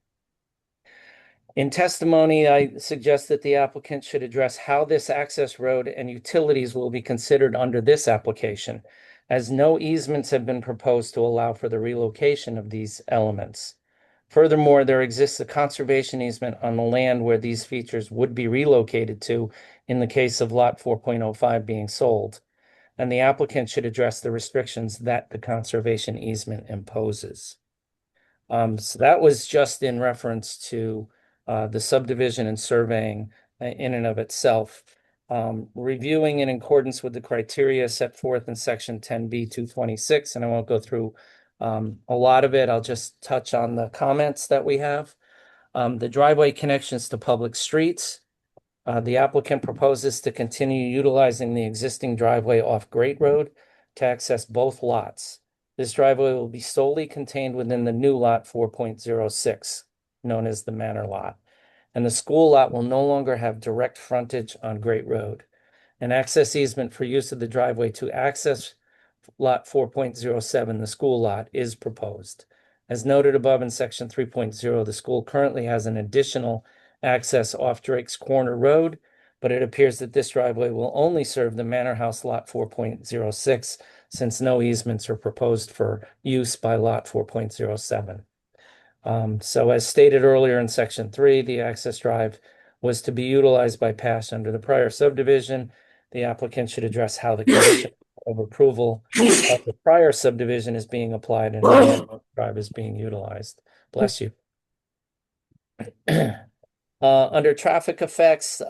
In testimony, I suggest that the applicant should address how this access road and utilities will be considered under this application, as no easements have been proposed to allow for the relocation of these elements. Furthermore, there exists a conservation easement on the land where these features would be relocated to in the case of lot 4.05 being sold, and the applicant should address the restrictions that the conservation easement imposes. So that was just in reference to the subdivision and surveying in and of itself. Reviewing in accordance with the criteria set forth in section 10B 226, and I won't go through a lot of it. I'll just touch on the comments that we have. The driveway connections to public streets. The applicant proposes to continue utilizing the existing driveway off Great Road to access both lots. This driveway will be solely contained within the new lot 4.06, known as the Manor Lot. And the school lot will no longer have direct frontage on Great Road. An access easement for use of the driveway to access lot 4.07, the school lot, is proposed. As noted above in section 3.0, the school currently has an additional access off Drake's Corner Road, but it appears that this driveway will only serve the Manor House lot 4.06 since no easements are proposed for use by lot 4.07. So as stated earlier in section 3, the access drive was to be utilized by PASH under the prior subdivision. The applicant should address how the condition of approval of the prior subdivision is being applied and Hanover Drive is being utilized. Bless you. Under traffic effects,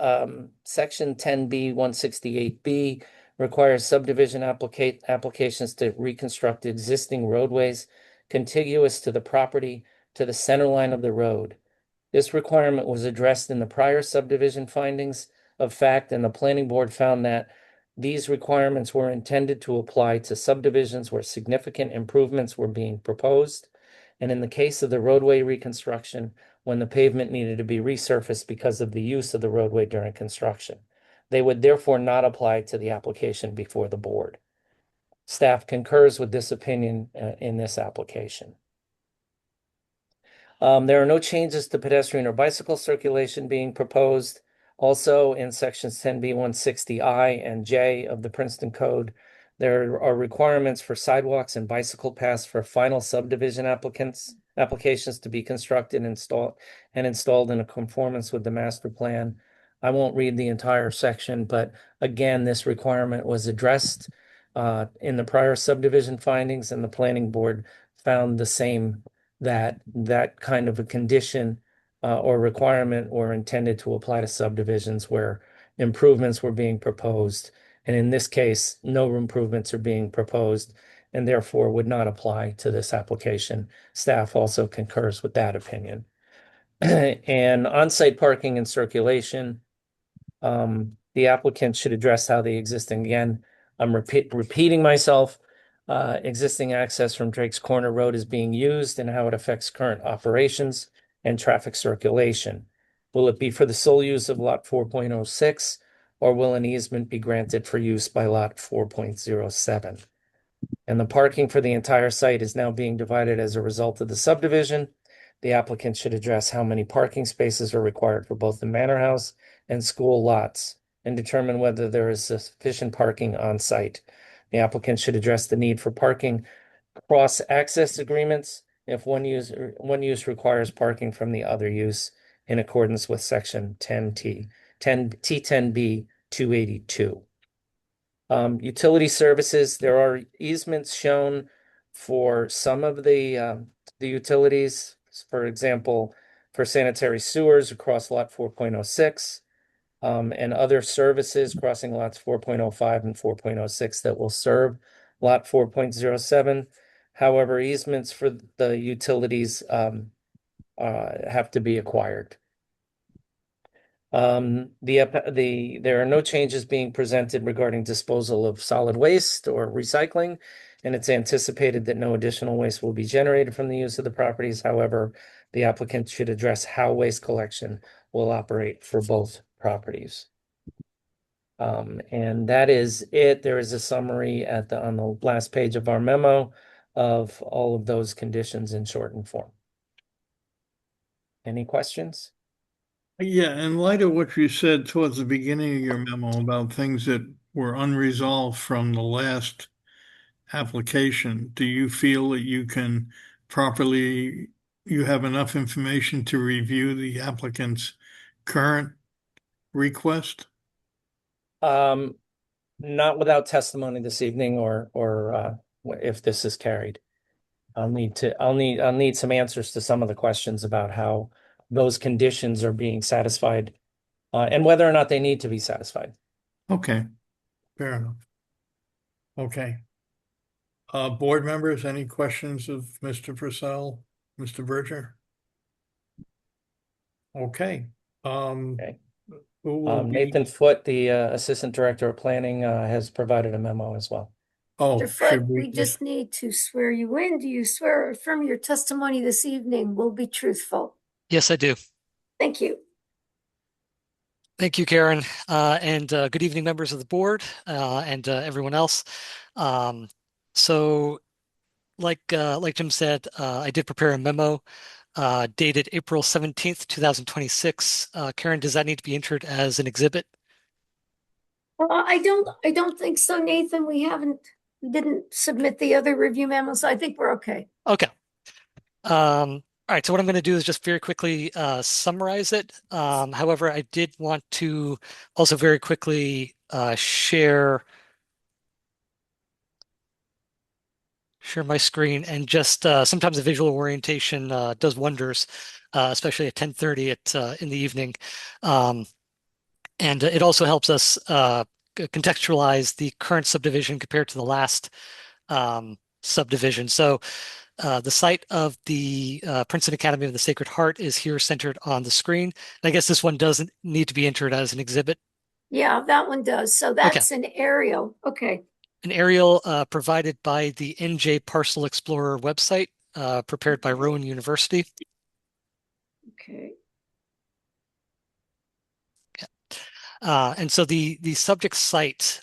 section 10B 168B requires subdivision applications to reconstruct existing roadways contiguous to the property to the center line of the road. This requirement was addressed in the prior subdivision findings of fact, and the planning board found that these requirements were intended to apply to subdivisions where significant improvements were being proposed. And in the case of the roadway reconstruction, when the pavement needed to be resurfaced because of the use of the roadway during construction. They would therefore not apply to the application before the board. Staff concurs with this opinion in this application. There are no changes to pedestrian or bicycle circulation being proposed. Also, in sections 10B 160I and J of the Princeton Code, there are requirements for sidewalks and bicycle paths for final subdivision applications to be constructed and installed in a conformance with the master plan. I won't read the entire section, but again, this requirement was addressed in the prior subdivision findings, and the planning board found the same, that kind of a condition or requirement were intended to apply to subdivisions where improvements were being proposed. And in this case, no improvements are being proposed and therefore would not apply to this application. Staff also concurs with that opinion. And on-site parking and circulation, the applicant should address how the existing, again, I'm repeating myself, existing access from Drake's Corner Road is being used and how it affects current operations and traffic circulation. Will it be for the sole use of lot 4.06, or will an easement be granted for use by lot 4.07? And the parking for the entire site is now being divided as a result of the subdivision. The applicant should address how many parking spaces are required for both the manor house and school lots and determine whether there is sufficient parking on site. The applicant should address the need for parking cross-access agreements if one use requires parking from the other use in accordance with section 10B 282. Utility services, there are easements shown for some of the utilities, for example, for sanitary sewers across lot 4.06, and other services crossing lots 4.05 and 4.06 that will serve lot 4.07. However, easements for the utilities have to be acquired. There are no changes being presented regarding disposal of solid waste or recycling, and it's anticipated that no additional waste will be generated from the use of the properties. However, the applicant should address how waste collection will operate for both properties. And that is it. There is a summary on the last page of our memo of all of those conditions in shortened form. Any questions? Yeah, in light of what you said towards the beginning of your memo about things that were unresolved from the last application, do you feel that you have enough information to review the applicant's current request? Not without testimony this evening, or if this is carried. I'll need some answers to some of the questions about how those conditions are being satisfied, and whether or not they need to be satisfied. Okay, fair enough. Okay. Board members, any questions of Mr. Purcell, Mr. Berger? Okay. Nathan Foote, the Assistant Director of Planning, has provided a memo as well. Oh, Mr. Foote, we just need to swear you in. Do you swear or affirm your testimony this evening will be truthful? Yes, I do. Thank you. Thank you, Karen. And good evening, members of the board and everyone else. So like Jim said, I did prepare a memo dated April 17th, 2026. Karen, does that need to be entered as an exhibit? I don't think so, Nathan. We didn't submit the other review memo, so I think we're okay. Okay. All right, so what I'm going to do is just very quickly summarize it. However, I did want to also very quickly share share my screen, and just sometimes the visual orientation does wonders, especially at 10:30 in the evening. And it also helps us contextualize the current subdivision compared to the last subdivision. So the site of the Princeton Academy of the Sacred Heart is here centered on the screen. And I guess this one doesn't need to be entered as an exhibit. Yeah, that one does. So that's an aerial. Okay. An aerial provided by the NJ Parcel Explorer website, prepared by Rowan University. Okay. And so the subject site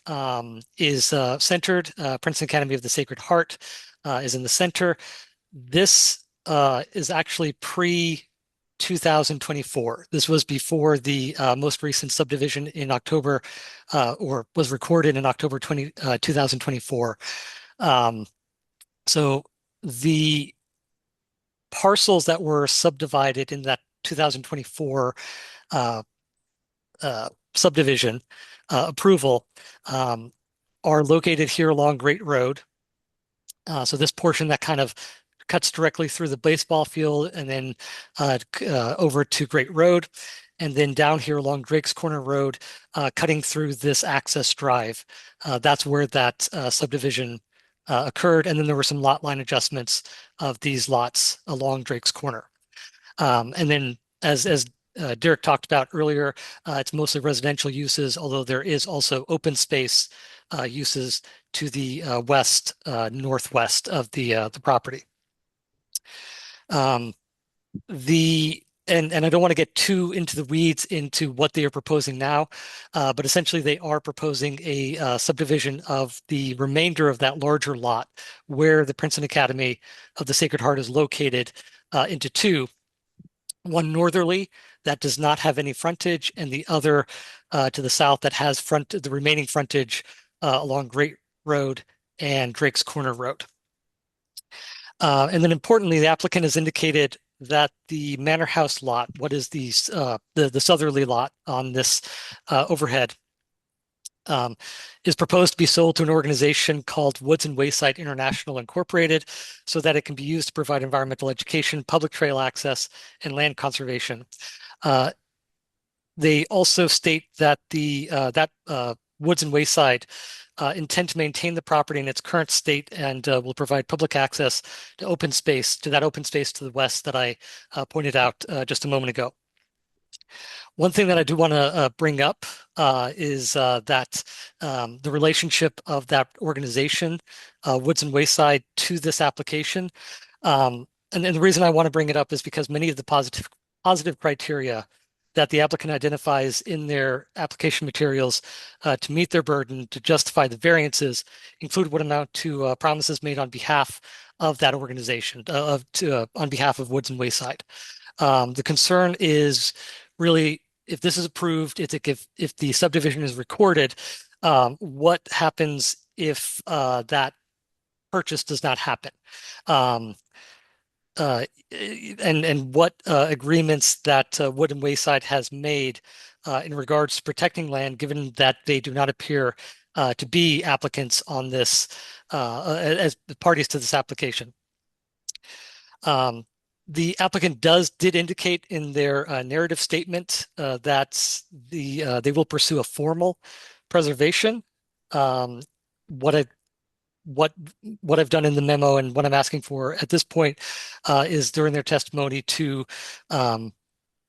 is centered. Princeton Academy of the Sacred Heart is in the center. This is actually pre-2024. This was before the most recent subdivision in October, or was recorded in October 2024. So the parcels that were subdivided in that 2024 subdivision approval are located here along Great Road. So this portion that kind of cuts directly through the baseball field and then over to Great Road, and then down here along Drake's Corner Road, cutting through this access drive. That's where that subdivision occurred, and then there were some lot line adjustments of these lots along Drake's Corner. And then as Derek talked about earlier, it's mostly residential uses, although there is also open space uses to the west, northwest of the property. And I don't want to get too into the weeds into what they are proposing now, but essentially they are proposing a subdivision of the remainder of that larger lot where the Princeton Academy of the Sacred Heart is located into two. One northerly that does not have any frontage, and the other to the south that has the remaining frontage along Great Road and Drake's Corner Road. And then importantly, the applicant has indicated that the Manor House lot, what is the southerly lot on this overhead, is proposed to be sold to an organization called Woods and Wayside International Incorporated, so that it can be used to provide environmental education, public trail access, and land conservation. They also state that Woods and Wayside intend to maintain the property in its current state and will provide public access to open space, to the west that I pointed out just a moment ago. One thing that I do want to bring up is that the relationship of that organization, Woods and Wayside, to this application. And the reason I want to bring it up is because many of the positive criteria that the applicant identifies in their application materials to meet their burden to justify the variances include what amount to promises made on behalf of that organization, on behalf of Woods and Wayside. The concern is really, if this is approved, if the subdivision is recorded, what happens if that purchase does not happen? And what agreements that Wood and Wayside has made in regards to protecting land, given that they do not appear to be applicants on this as parties to this application. The applicant did indicate in their narrative statement that they will pursue a formal preservation. What I've done in the memo and what I'm asking for at this point is during their testimony to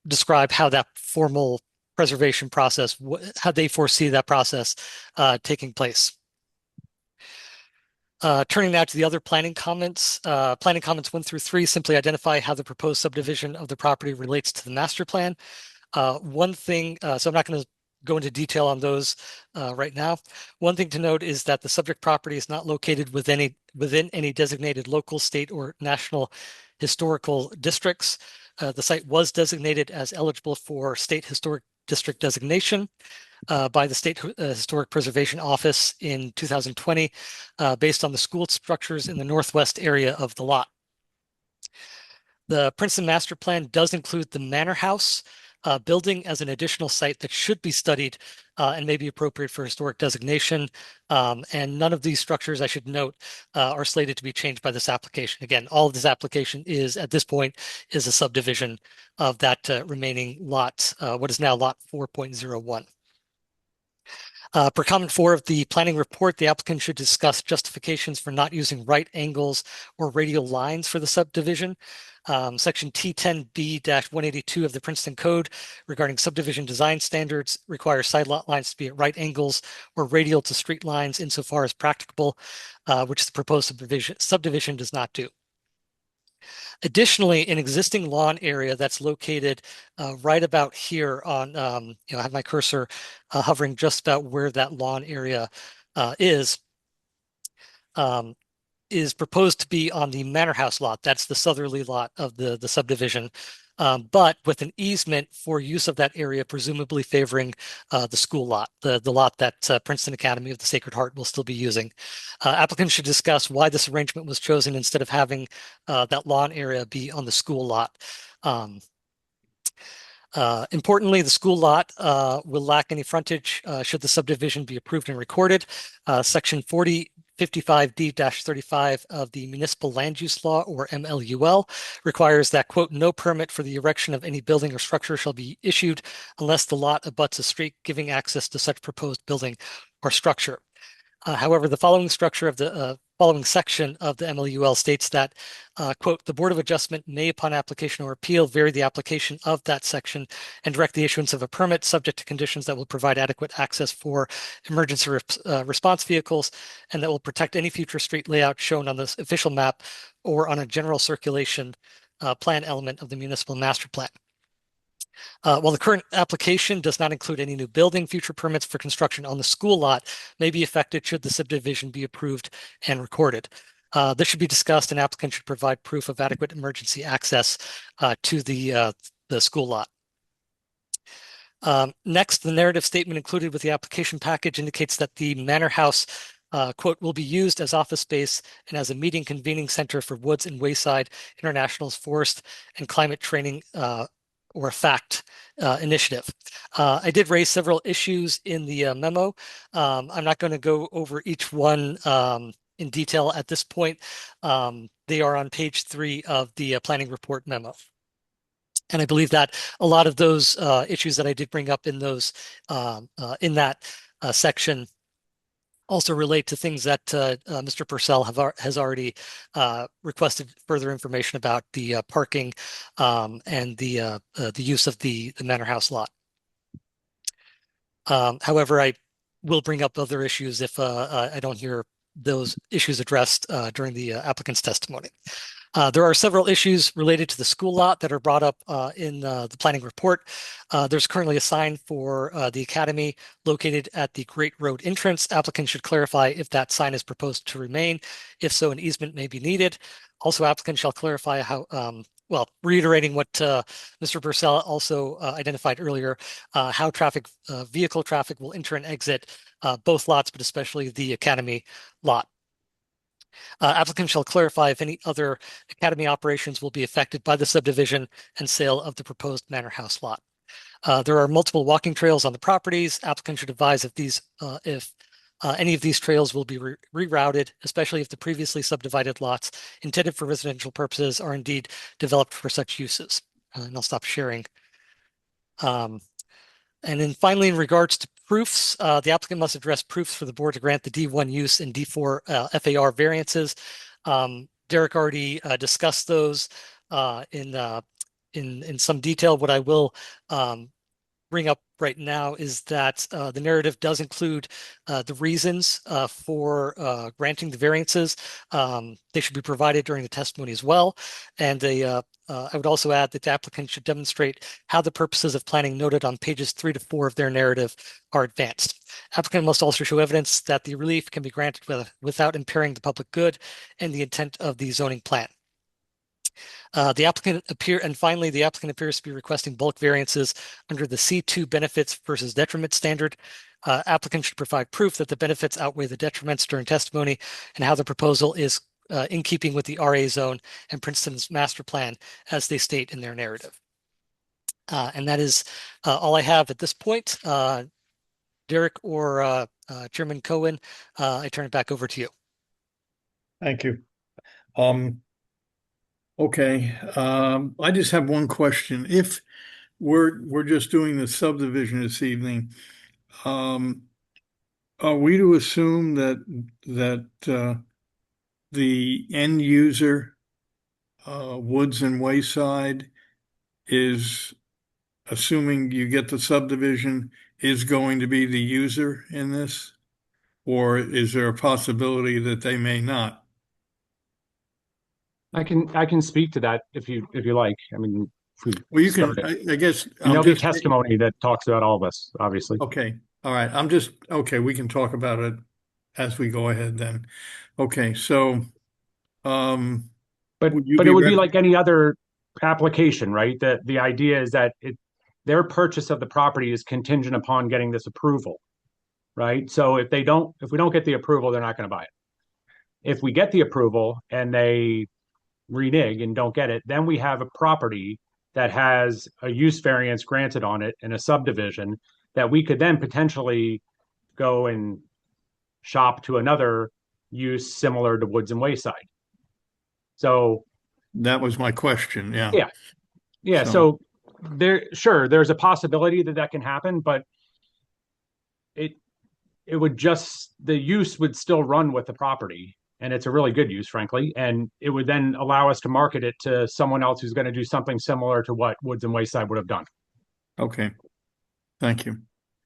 describe how that formal preservation process, how they foresee that process taking place. Turning now to the other planning comments. Planning comments 1 through 3 simply identify how the proposed subdivision of the property relates to the master plan. One thing, so I'm not going to go into detail on those right now. One thing to note is that the subject property is not located within any designated local, state, or national historical districts. The site was designated as eligible for state historic district designation by the State Historic Preservation Office in 2020 based on the school structures in the northwest area of the lot. The Princeton Master Plan does include the Manor House building as an additional site that should be studied and may be appropriate for historic designation. And none of these structures, I should note, are slated to be changed by this application. Again, all of this application is, at this point, is a subdivision of that remaining lot, what is now lot 4.01. Per comment 4 of the planning report, the applicant should discuss justifications for not using right angles or radial lines for the subdivision. Section T10B-182 of the Princeton Code regarding subdivision design standards requires side lot lines to be at right angles or radial to street lines insofar as practicable, which the proposed subdivision does not do. Additionally, an existing lawn area that's located right about here on, I have my cursor hovering just about where that lawn area is proposed to be on the Manor House lot. That's the southerly lot of the subdivision, but with an easement for use of that area, presumably favoring the school lot, the lot that Princeton Academy of the Sacred Heart will still be using. Applicants should discuss why this arrangement was chosen instead of having that lawn area be on the school lot. Importantly, the school lot will lack any frontage should the subdivision be approved and recorded. Section 4055D-35 of the Municipal Land Use Law, or MLUL, requires that, quote, no permit for the erection of any building or structure shall be issued unless the lot abuts a street giving access to such proposed building or structure. However, the following structure of the following section of the MLUL states that, quote, the Board of Adjustment may, upon application or appeal, vary the application of that section and direct the issuance of a permit subject to conditions that will provide adequate access for emergency response vehicles and that will protect any future street layout shown on this official map or on a general circulation plan element of the municipal master plan. While the current application does not include any new building, future permits for construction on the school lot may be affected should the subdivision be approved and recorded. This should be discussed, and applicant should provide proof of adequate emergency access to the school lot. Next, the narrative statement included with the application package indicates that the Manor House quote, will be used as office space and as a meeting convening center for Woods and Wayside International's Forest and Climate Training or a FACT initiative. I did raise several issues in the memo. I'm not going to go over each one in detail at this point. They are on page 3 of the planning report memo. And I believe that a lot of those issues that I did bring up in those in that section also relate to things that Mr. Purcell has already requested further information about the parking and the use of the Manor House lot. However, I will bring up other issues if I don't hear those issues addressed during the applicant's testimony. There are several issues related to the school lot that are brought up in the planning report. There's currently a sign for the academy located at the Great Road entrance. Applicants should clarify if that sign is proposed to remain. If so, an easement may be needed. Also, applicants shall clarify how, well, reiterating what Mr. Purcell also identified earlier, how vehicle traffic will enter and exit both lots, but especially the academy lot. Applicant shall clarify if any other academy operations will be affected by the subdivision and sale of the proposed Manor House lot. There are multiple walking trails on the properties. Applicant should advise if any of these trails will be rerouted, especially if the previously subdivided lots intended for residential purposes are indeed developed for such uses. And I'll stop sharing. And then finally, in regards to proofs, the applicant must address proofs for the board to grant the D1 use and D4 FAR variances. Derek already discussed those in some detail. What I will bring up right now is that the narrative does include the reasons for granting the variances. They should be provided during the testimony as well. And I would also add that the applicant should demonstrate how the purposes of planning noted on pages 3 to 4 of their narrative are advanced. Applicant must also show evidence that the relief can be granted without impairing the public good and the intent of the zoning plan. The applicant appears to be requesting bulk variances under the C2 benefits versus detriment standard. Applicant should provide proof that the benefits outweigh the detriments during testimony and how the proposal is in keeping with the RA zone and Princeton's master plan as they state in their narrative. And that is all I have at this point. Derek or Chairman Cohen, I turn it back over to you. Thank you. Okay, I just have one question. If we're just doing the subdivision this evening, are we to assume that the end user, Woods and Wayside, is, assuming you get the subdivision, is going to be the user in this? Or is there a possibility that they may not? I can speak to that if you like. I mean, if we Well, you can, start it. I guess. And there'll be testimony that talks about all of this, obviously. Okay, all right. Okay, we can talk about it as we go ahead then. Okay, so, But it would be like any other application, right? That the idea is that their purchase of the property is contingent upon getting this approval, right? So if we don't get the approval, they're not going to buy it. If we get the approval and they renege and don't get it, then we have a property that has a use variance granted on it in a subdivision that we could then potentially go and shop to another use similar to Woods and Wayside. So that was my question. Yeah. So there's a possibility that can happen, but it would just, the use would still run with the property. And it's a really good use, frankly. And it would then allow us to market it to someone else who's going to do something similar to what Woods and Wayside would have done. Okay. Thank you.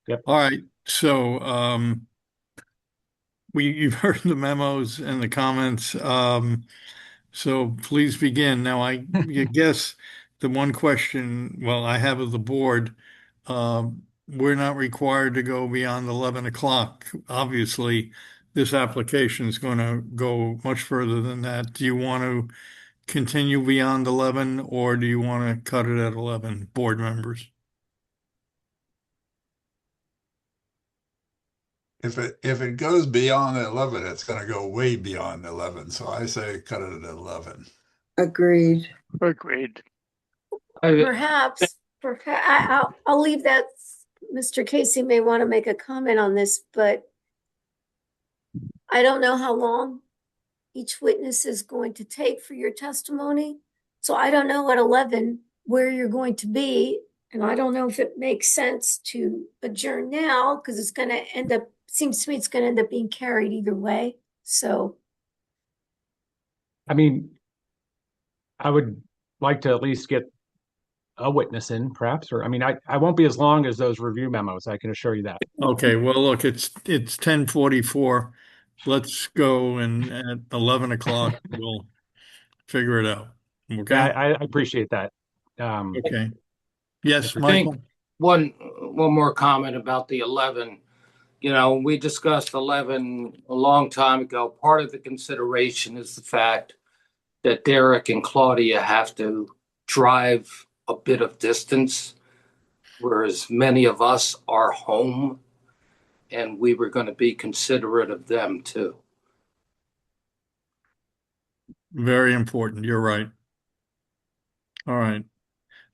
Yep. All right. So, you've heard the memos and the comments. So please begin. Now, I guess the one question, I have of the board, we're not required to go beyond 11 o'clock. Obviously, this application is going to go much further than that. Do you want to continue beyond 11 or do you want to cut it at 11, board members? If it goes beyond 11, it's going to go way beyond 11. So I say cut it at 11. Agreed. Perhaps I'll leave that. Mr. Casey may want to make a comment on this, but I don't know how long each witness is going to take for your testimony. So I don't know at 11 where you're going to be. And I don't know if it makes sense to adjourn now because it's going to end up, seems to me it's going to end up being carried either way. So. I mean, I would like to at least get a witness in, perhaps, or I mean, I won't be as long as those review memos. I can assure you that. Okay. Well, look, it's 10:44. Let's go, and at 11 o'clock, we'll figure it out. Okay. I appreciate that. Okay. Yes, I Michael. think one more comment about the 11. You know, we discussed 11 a long time ago. Part of the consideration is the fact that Derek and Claudia have to drive a bit of distance, whereas many of us are home, and we were going to be considerate of them too. Very important. You're right. All right.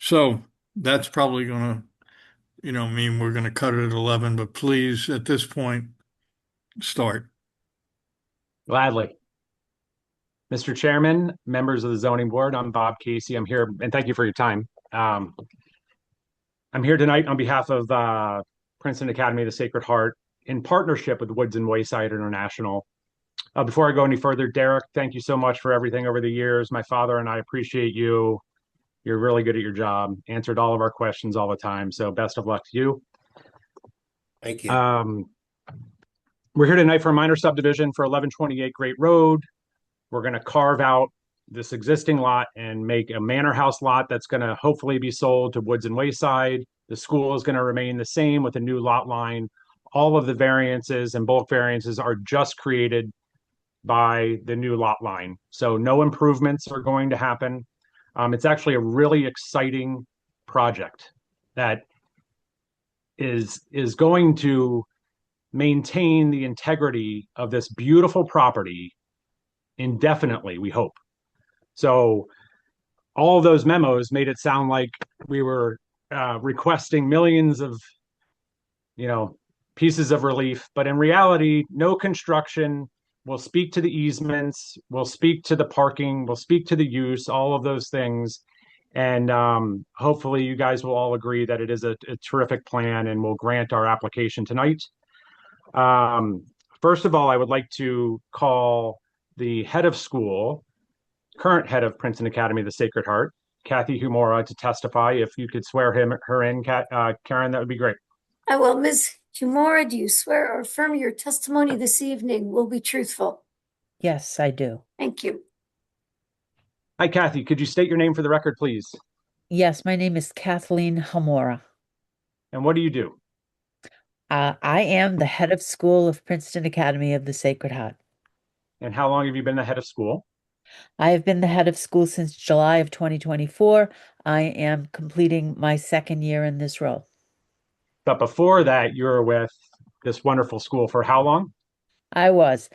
So that's probably going to, mean we're going to cut it at 11, but please, at this point, start. Gladly. Mr. Chairman, members of the zoning board, I'm Bob Casey. I'm here, and thank you for your time. I'm here tonight on behalf of Princeton Academy of the Sacred Heart in partnership with Woods and Wayside International. Before I go any further, Derek, thank you so much for everything over the years. My father and I appreciate you. You're really good at your job, answered all of our questions all the time. So best of luck to you. Thank you. We're here tonight for a minor subdivision for 1128 Great Road. We're going to carve out this existing lot and make a manor house lot that's going to hopefully be sold to Woods and Wayside. The school is going to remain the same with a new lot line. All of the variances and bulk variances are just created by the new lot line. So no improvements are going to happen. It's actually a really exciting project that is going to maintain the integrity of this beautiful property indefinitely, we hope. So all of those memos made it sound like we were requesting millions of, pieces of relief, but in reality, no construction. We'll speak to the easements, we'll speak to the parking, we'll speak to the use, all of those things. And hopefully you guys will all agree that it is a terrific plan and will grant our application tonight. First of all, I would like to call the head of school, current head of Princeton Academy of the Sacred Heart, Kathy Humora, to testify. If you could swear her in, Karen, that would be great. I will. Ms. Humora, do you swear or affirm your testimony this evening will be truthful? Yes, I do. Thank you. Hi, Kathy. Could you state your name for the record, please? Yes, my name is Kathleen Hamora. And what do you do? I am the head of school of Princeton Academy of the Sacred Heart. And how long have you been the head of school? I have been the head of school since July of 2024. I am completing my second year in this role. But before that, you were with this wonderful school for how long? I was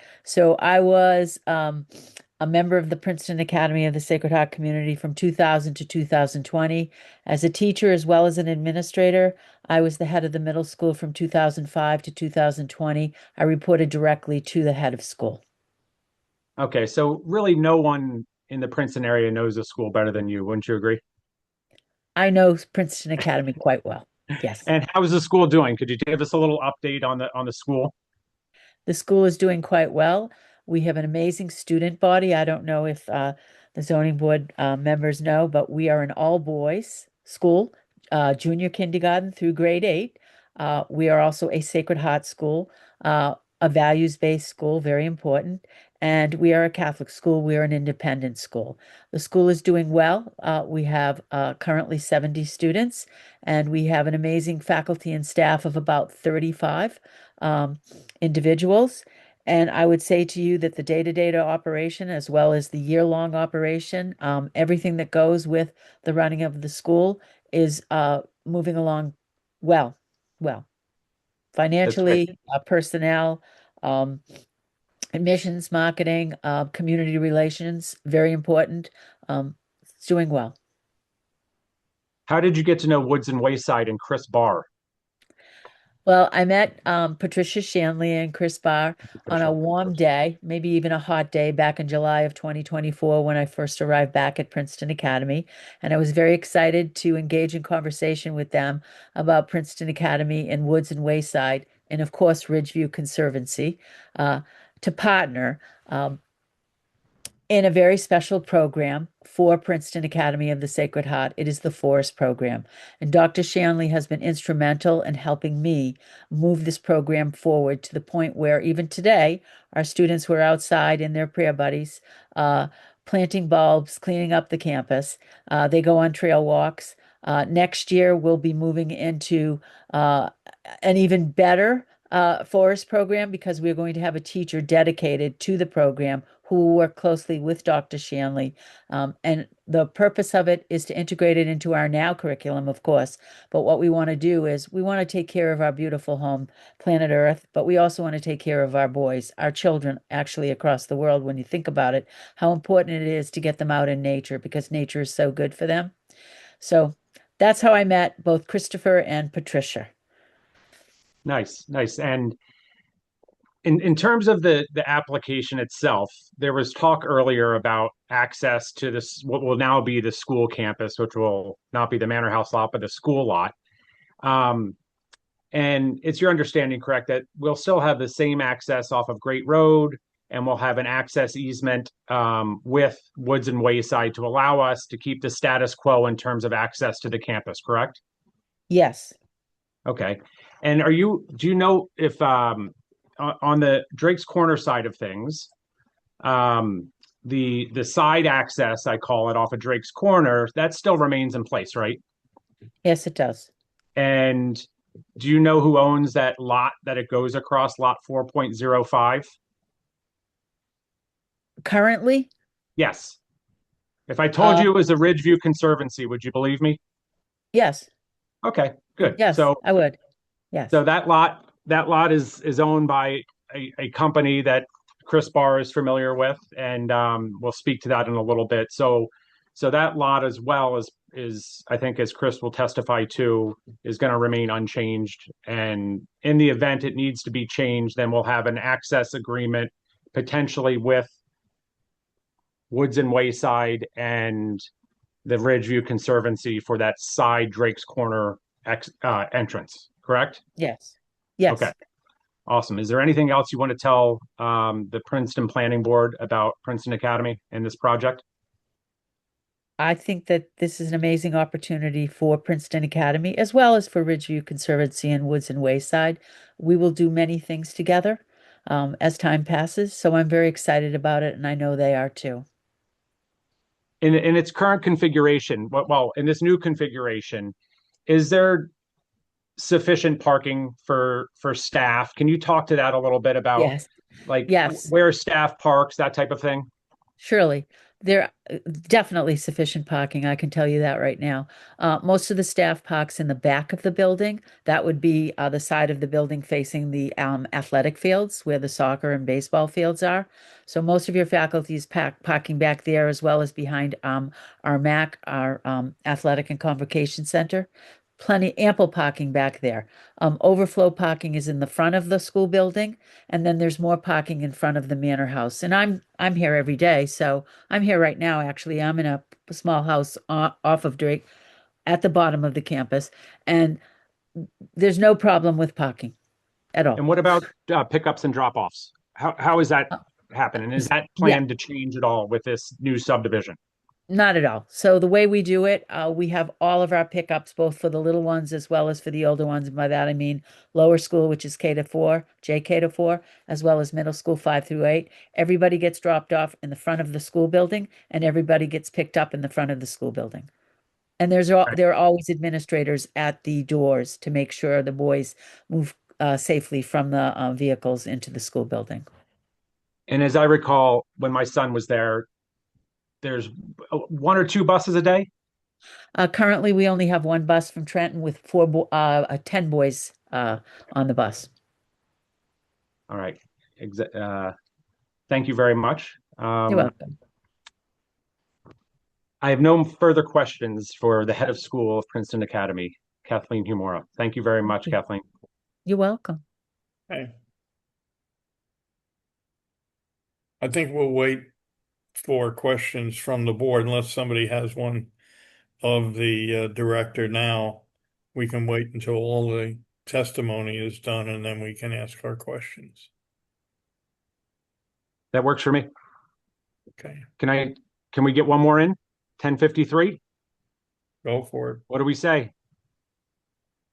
a member of the Princeton Academy of the Sacred Heart community from 2000 to 2020. As a teacher as well as an administrator, I was the head of the middle school from 2005 to 2020. I reported directly to the head of school. Okay, so really no one in the Princeton area knows the school better than you, wouldn't you agree? I know Princeton Academy quite well. Yes. And how is the school doing? Could you give us a little update on the school? The school is doing quite well. We have an amazing student body. I don't know if the zoning board members know, but we are an all boys school, junior kindergarten through grade 8. We are also a Sacred Heart school, a values-based school, very important. And we are a Catholic school. We are an independent school. The school is doing well. We have currently 70 students, and we have an amazing faculty and staff of about 35 individuals. And I would say to you that the day-to-day operation, as well as the year-long operation, everything that goes with the running of the school is moving along well. Financially, personnel, admissions, marketing, community relations, very important. It's doing well. How did you get to know Woods and Wayside and Chris Barr? Well, I met Patricia Shanley and Chris Barr on a warm day, maybe even a hot day back in July of 2024 when I first arrived back at Princeton Academy. And I was very excited to engage in conversation with them about Princeton Academy and Woods and Wayside, and of course, Ridgeview Conservancy, to partner in a very special program for Princeton Academy of the Sacred Heart. It is the Forest Program. And Dr. Shanley has been instrumental in helping me move this program forward to the point where even today, our students were outside in their prayer buddies, planting bulbs, cleaning up the campus. They go on trail walks. Next year, we'll be moving into an even better forest program because we're going to have a teacher dedicated to the program who will work closely with Dr. Shanley. And the purpose of it is to integrate it into our now curriculum, of course. But what we want to do is we want to take care of our beautiful home, planet Earth, but we also want to take care of our boys, our children, actually across the world. When you think about it, how important it is to get them out in nature because nature is so good for them. So that's how I met both Christopher and Patricia. Nice. And in terms of the application itself, there was talk earlier about access to this, what will now be the school campus, which will not be the Manor House lot, but the school lot. And it's your understanding, correct, that we'll still have the same access off of Great Road, and we'll have an access easement with Woods and Wayside to allow us to keep the status quo in terms of access to the campus, correct? Yes. Okay. And do you know if on the Drake's Corner side of things, the side access, I call it, off of Drake's Corner, that still remains in place, right? Yes, it does. And do you know who owns that lot that it goes across, lot 4.05? Currently? Yes. If I told you it was the Ridgeview Conservancy, would you believe me? Yes. Okay, good. Yes, So I would. Yes. So that lot is owned by a company that Chris Barr is familiar with, and we'll speak to that in a little bit. So that lot as well is, I think, as Chris will testify to, is going to remain unchanged. And in the event it needs to be changed, then we'll have an access agreement potentially with Woods and Wayside and the Ridgeview Conservancy for that side Drake's Corner entrance, correct? Yes. Yes. Okay. Awesome. Is there anything else you want to tell the Princeton Planning Board about Princeton Academy and this project? I think that this is an amazing opportunity for Princeton Academy as well as for Ridgeview Conservancy and Woods and Wayside. We will do many things together as time passes. So I'm very excited about it, and I know they are too. In its current configuration, well, in this new configuration, is there sufficient parking for staff? Can you talk to that a little bit about Yes. like Yes. where staff parks, that type of thing? Surely. There definitely sufficient parking. I can tell you that right now. Most of the staff parks in the back of the building. That would be the side of the building facing the athletic fields where the soccer and baseball fields are. So most of your faculty is parking back there as well as behind our MAC, our Athletic and Convocation Center. Plenty, ample parking back there. Overflow parking is in the front of the school building, and then there's more parking in front of the Manor House. And I'm here every day, so I'm here right now. Actually, I'm in a small house off of Drake, at the bottom of the campus, and there's no problem with parking at all. And what about pickups and drop-offs? How is that happening? Is that planned to change at all with this new subdivision? Not at all. So the way we do it, we have all of our pickups, both for the little ones as well as for the older ones. And by that, I mean lower school, which is K to 4, JK to 4, as well as middle school 5 through 8. Everybody gets dropped off in the front of the school building, and everybody gets picked up in the front of the school building. And there are always administrators at the doors to make sure the boys move safely from the vehicles into the school building. And as I recall, when my son was there, there's 1 or 2 buses a day? Currently, we only have one bus from Trenton with 10 boys on the bus. All right. Thank you very much. You're welcome. I have no further questions for the head of school of Princeton Academy, Kathleen Humora. Thank you very much, Kathleen. You're welcome. Okay. I think we'll wait for questions from the board unless somebody has one of the director now. We can wait until all the testimony is done and then we can ask our questions. That works for me. Okay. Can we get one more in? 10:53? Go for it. What do we say?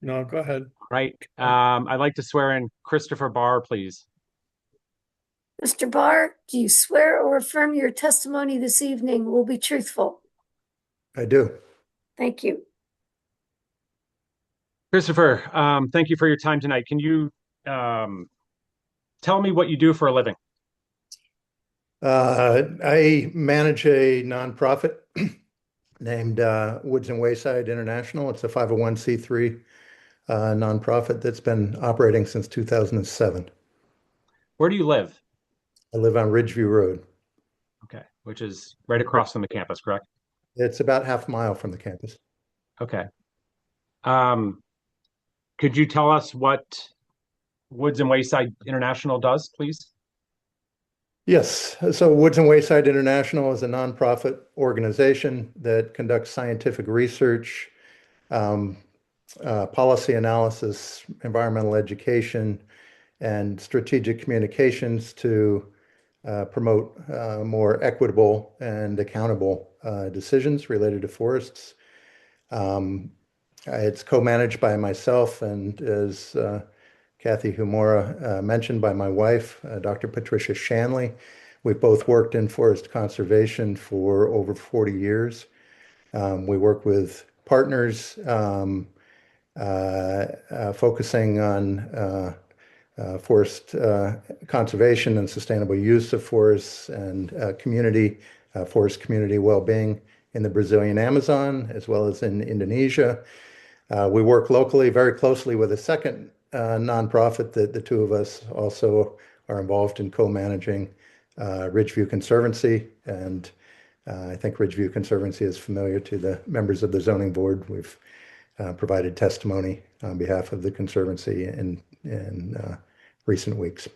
No, go ahead. Right. I'd like to swear in Christopher Barr, please. Mr. Barr, do you swear or affirm your testimony this evening will be truthful? I do. Thank you. Christopher, thank you for your time tonight. Can you tell me what you do for a living? I manage a nonprofit named Woods and Wayside International. It's a 501c3 nonprofit that's been operating since 2007. Where do you live? I live on Ridgeview Road. Okay, which is right across from the campus, correct? It's about half a mile from the campus. Okay. Could you tell us what Woods and Wayside International does, please? Yes. So Woods and Wayside International is a nonprofit organization that conducts scientific research, policy analysis, environmental education, and strategic communications to promote more equitable and accountable decisions related to forests. It's co-managed by myself and, as Kathy Humora mentioned, by my wife, Dr. Patricia Shanley. We've both worked in forest conservation for over 40 years. We work with partners focusing on forest conservation and sustainable use of forests and forest community well-being in the Brazilian Amazon, as well as in Indonesia. We work locally very closely with a second nonprofit that the two of us also are involved in co-managing, Ridgeview Conservancy. And I think Ridgeview Conservancy is familiar to the members of the zoning board. We've provided testimony on behalf of the Conservancy in recent weeks.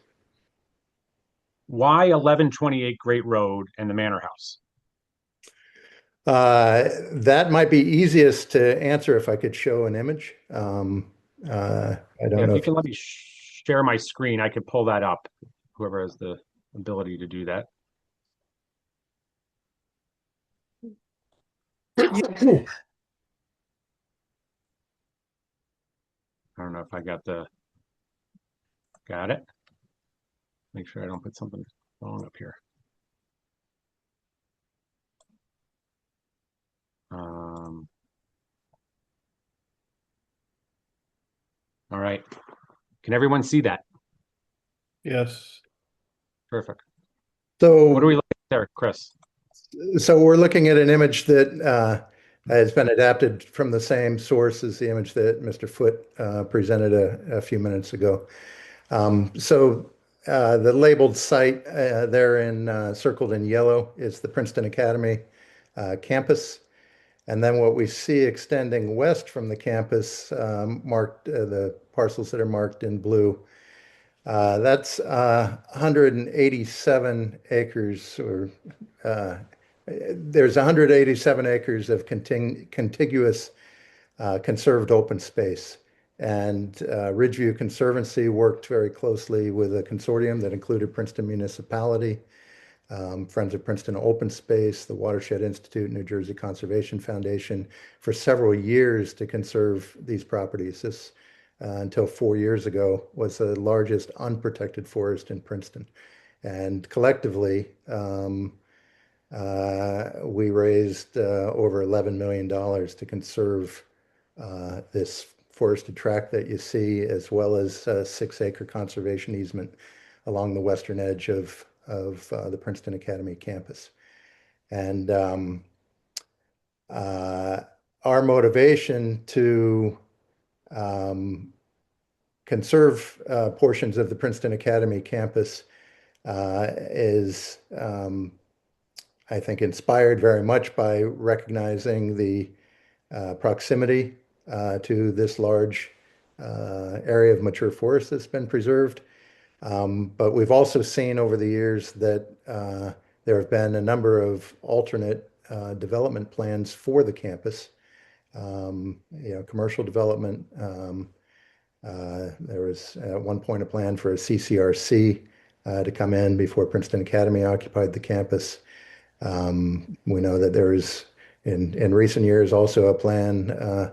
Why 1128 Great Road and the Manor House? That might be easiest to answer if I could show an image. I don't know If you if can let me share my screen, I could pull that up. Whoever has the ability to do that. I don't know if I got it. Make sure I don't put something wrong up here. All right. Can everyone see that? Yes. Perfect. so. What are we looking at there, Chris? So we're looking at an image that has been adapted from the same source as the image that Mr. Foote presented a few minutes ago. The labeled site there circled in yellow is the Princeton Academy campus. And then what we see extending west from the campus, marked the parcels that are marked in blue, that's 187 acres, or there's 187 acres of contiguous conserved open space. And Ridgeview Conservancy worked very closely with a consortium that included Princeton Municipality, Friends of Princeton Open Space, the Watershed Institute, New Jersey Conservation Foundation, for several years to conserve these properties. This, until 4 years ago, was the largest unprotected forest in Princeton. And collectively, we raised over $11 million to conserve this forested tract that you see, as well as a 6-acre conservation easement along the western edge of the Princeton Academy campus. And our motivation to conserve portions of the Princeton Academy campus is, I think, inspired very much by recognizing the proximity to this large area of mature forest that's been preserved. But we've also seen over the years that there have been a number of alternate development plans for the campus. Commercial development. There was at one point a plan for a CCRC to come in before Princeton Academy occupied the campus. We know that there is, in recent years, also a plan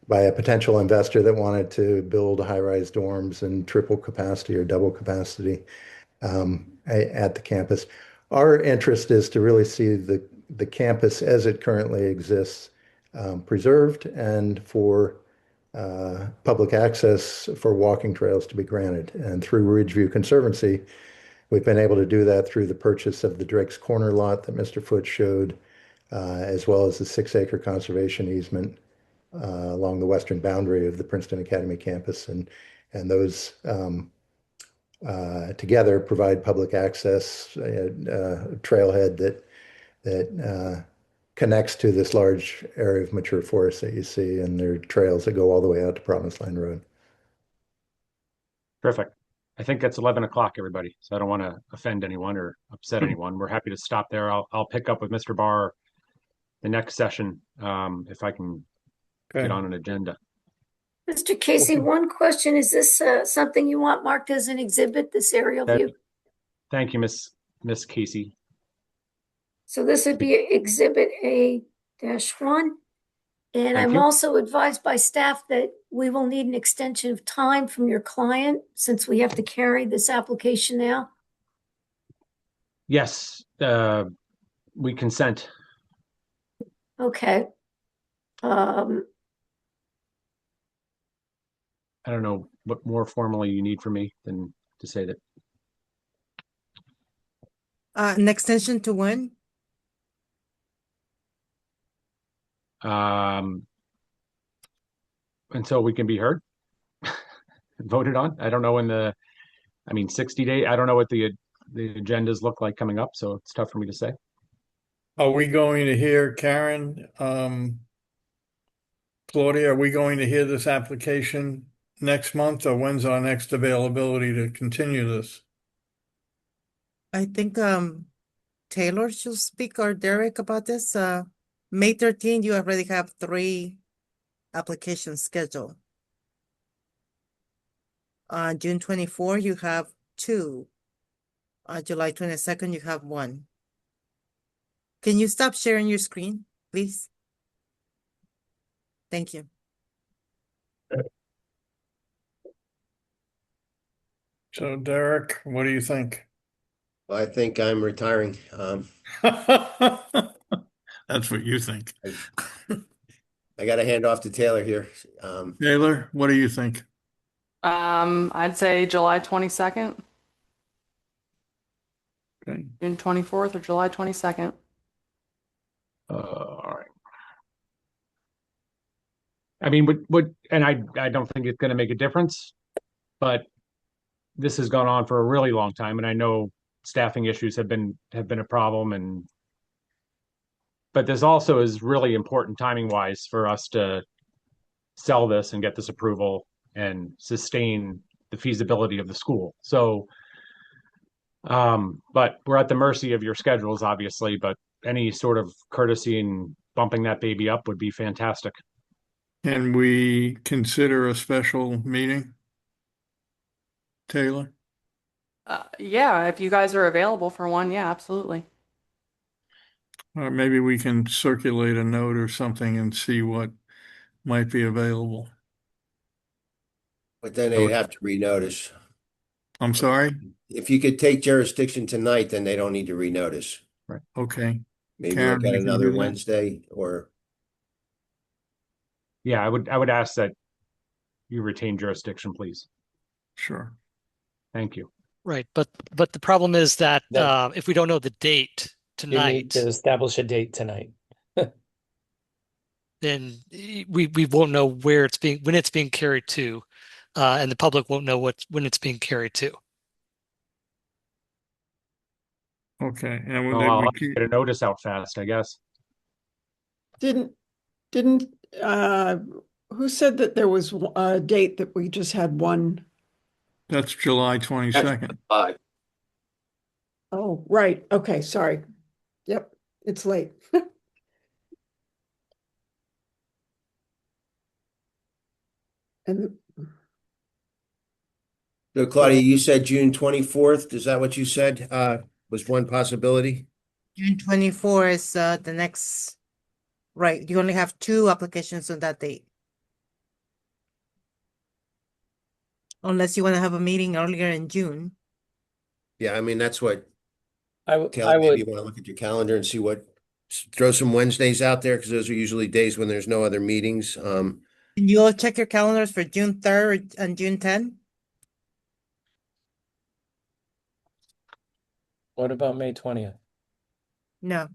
by a potential investor that wanted to build high-rise dorms and triple capacity or double capacity at the campus. Our interest is to really see the campus as it currently exists preserved, and for public access for walking trails to be granted. And through Ridgeview Conservancy, we've been able to do that through the purchase of the Drake's Corner lot that Mr. Foote showed, as well as the 6-acre conservation easement along the western boundary of the Princeton Academy campus. And those together provide public access, trailhead that connects to this large area of mature forest that you see, and there are trails that go all the way out to Promised Line Road. Perfect. I think it's 11 o'clock, everybody. So I don't want to offend anyone or upset anyone. We're happy to stop there. I'll pick up with Mr. Barr the next session if I can get on an agenda. Mr. Casey, one question. Is this something you want marked as an exhibit, this aerial view? Thank you, Miss Casey. So this would be Exhibit A-1. And I'm also advised by staff that we will need an extension of time from your client since we have to carry this application now. Yes, we consent. Okay. I don't know what more formally you need from me than to say that. An extension to when? Until we can be heard, voted on. I don't know when 60 days. I don't know what the agendas look like coming up, so it's tough for me to say. Are we going to hear Karen, Claudia, are we going to hear this application next month, or when's our next availability to continue this? I think Taylor should speak or Derek about this. May 13th, you already have 3 applications scheduled. June 24, you have 2. July 22nd, you have 1. Can you stop sharing your screen, please? Thank you. So Derek, what do you think? I think I'm retiring. That's what you think. I got to hand off to Taylor here. Taylor, what do you think? I'd say July 22nd, Okay. June 24th or July 22nd. All right. I mean, and I don't think it's going to make a difference, but this has gone on for a really long time, and I know staffing issues have been a problem, but this also is really important timing wise for us to sell this and get this approval and sustain the feasibility of the school. So, but we're at the mercy of your schedules, obviously, but any sort of courtesy in bumping that baby up would be fantastic. Can we consider a special meeting? Taylor? Yeah, if you guys are available for one, yeah, absolutely. Or maybe we can circulate a note or something and see what might be available. But then they'd have to renotice. I'm sorry? If you could take jurisdiction tonight, then they don't need to renotice. Right. Okay. Maybe Karen, look at we can another do that? Wednesday or. Yeah, I would ask that you retain jurisdiction, please. Sure. Thank you. Right, but the problem is that That- if we don't know the date You need tonight, to establish a date tonight. then we won't know when it's being carried to, and the public won't know when it's being carried to. Okay. And Well, I'll have to get a notice out fast, I guess. Didn't, who said that there was a date that we just had one? That's July 22nd. Oh, right. Okay, sorry. Yep, it's late. And So Claudia, you said June 24th. Is that what you said? Was one possibility? June 24 is the next, right, you only have 2 applications on that date. Unless you want to have a meeting earlier in June. Yeah, I mean, that's what. I Taylor, maybe would you want to look at your calendar and see throw some Wednesdays out there because those are usually days when there's no other meetings. Can you all check your calendars for June 3rd and June 10th? What about May 20th? No.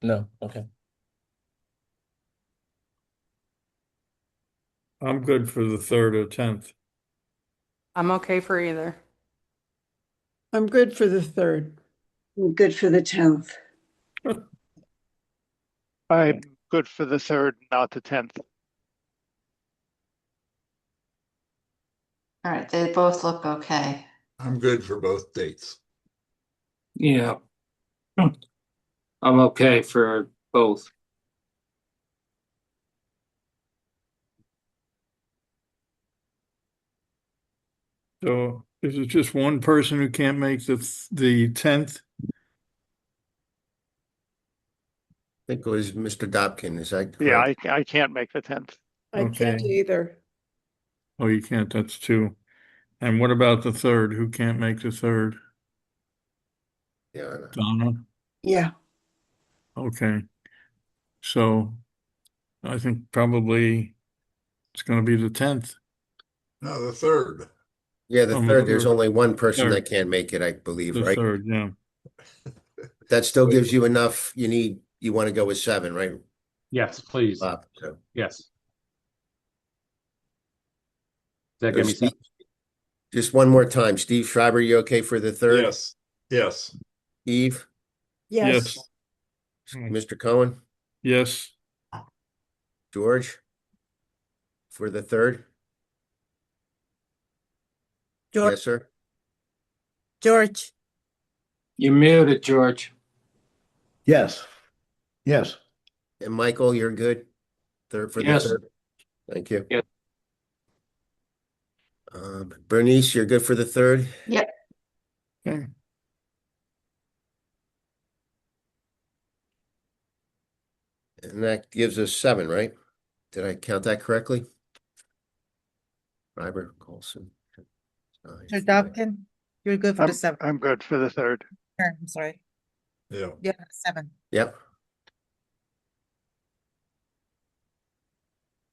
No, okay. I'm good for the 3rd or 10th. I'm okay for either. I'm good for the 3rd. I'm good for the 10th. I'm good for the 3rd, not the 10th. All right, they both look okay. I'm good for both dates. Yeah. I'm okay for both. So is it just one person who can't make the 10th? I think it was Mr. Dobkin. Is that correct? Yeah, I can't make the 10th. I can't Okay. either. Oh, you can't. That's 2. And what about the 3rd? Who can't make the 3rd? Yeah. Donna? Yeah. Okay. So I think probably it's going to be the 10th. No, the 3rd. Yeah, the Oh, 3rd. There's 3rd. only one person 3rd. that can't make it, I believe, The right? 3rd, yeah. That still gives you enough. You want to go with 7, right? Yes, please. So. Yes. Does that give me Steve- Just one more time. Steve Schreiber, you okay for the 3rd? Yes. Yes. Eve? Yes. Mr. Cohen, Yes. George, for the third? George, Yes, sir. George, You're muted, George. Yes. Yes. And Michael, you're good? Third for the Yes. third? Thank you. Yep. Bernice, you're good for the third? Yep. Okay. And that gives us 7, right? Did I count that correctly? Ryber, Colson. Mr. Dobkin, you're good for the 7th. I'm good for the third. I'm sorry. Yeah. Yeah, 7. Yep.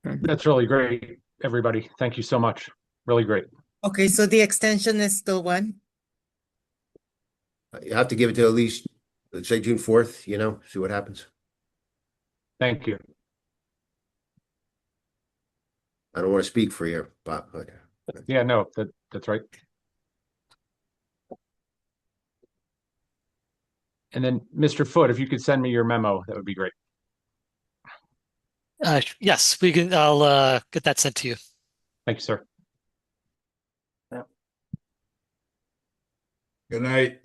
That's really great, everybody. Thank you so much. Really great. Okay, so the extension is still when? You have to give it to at least, let's say June 4th, see what happens. Thank you. I don't want to speak for you, Bob, but Yeah, no, that's right. And then, Mr. Foote, if you could send me your memo, that would be great. Yes, we can. I'll get that sent to you. Thank you, sir. Good night.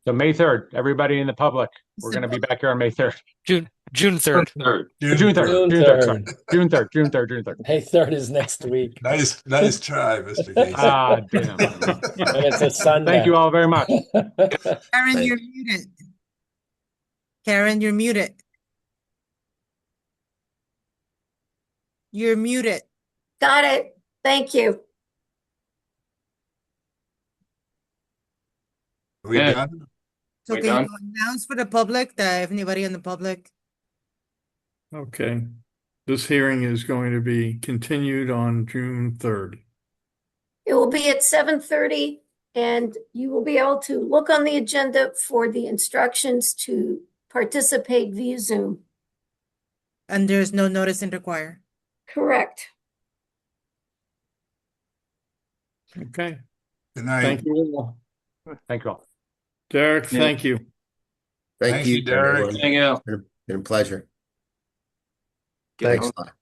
So May 3rd, everybody in the public, we're going to be back here on May 3rd. June 3rd. June 3rd. June 3rd. May 3rd is next week. Nice try, Mr. Casey. Ah, damn. And it's a Sunday. Thank you all very much. Karen, you're muted. Karen, you're muted. You're muted. Got it. Thank you. Are we Yeah. done? So We can done? you announce for the public that if anybody in the public? Okay. This hearing is going to be continued on June 3rd. It will be at 7:30 and you will be able to look on the agenda for the instructions to participate via Zoom. And there's no notice in require. Correct. Okay. Good night. Thank you all. Thank you all. Derek, Yeah. thank you. thank Thank you, you, Derek. everyone. Hang out. Been a pleasure. Get Thanks home. a lot.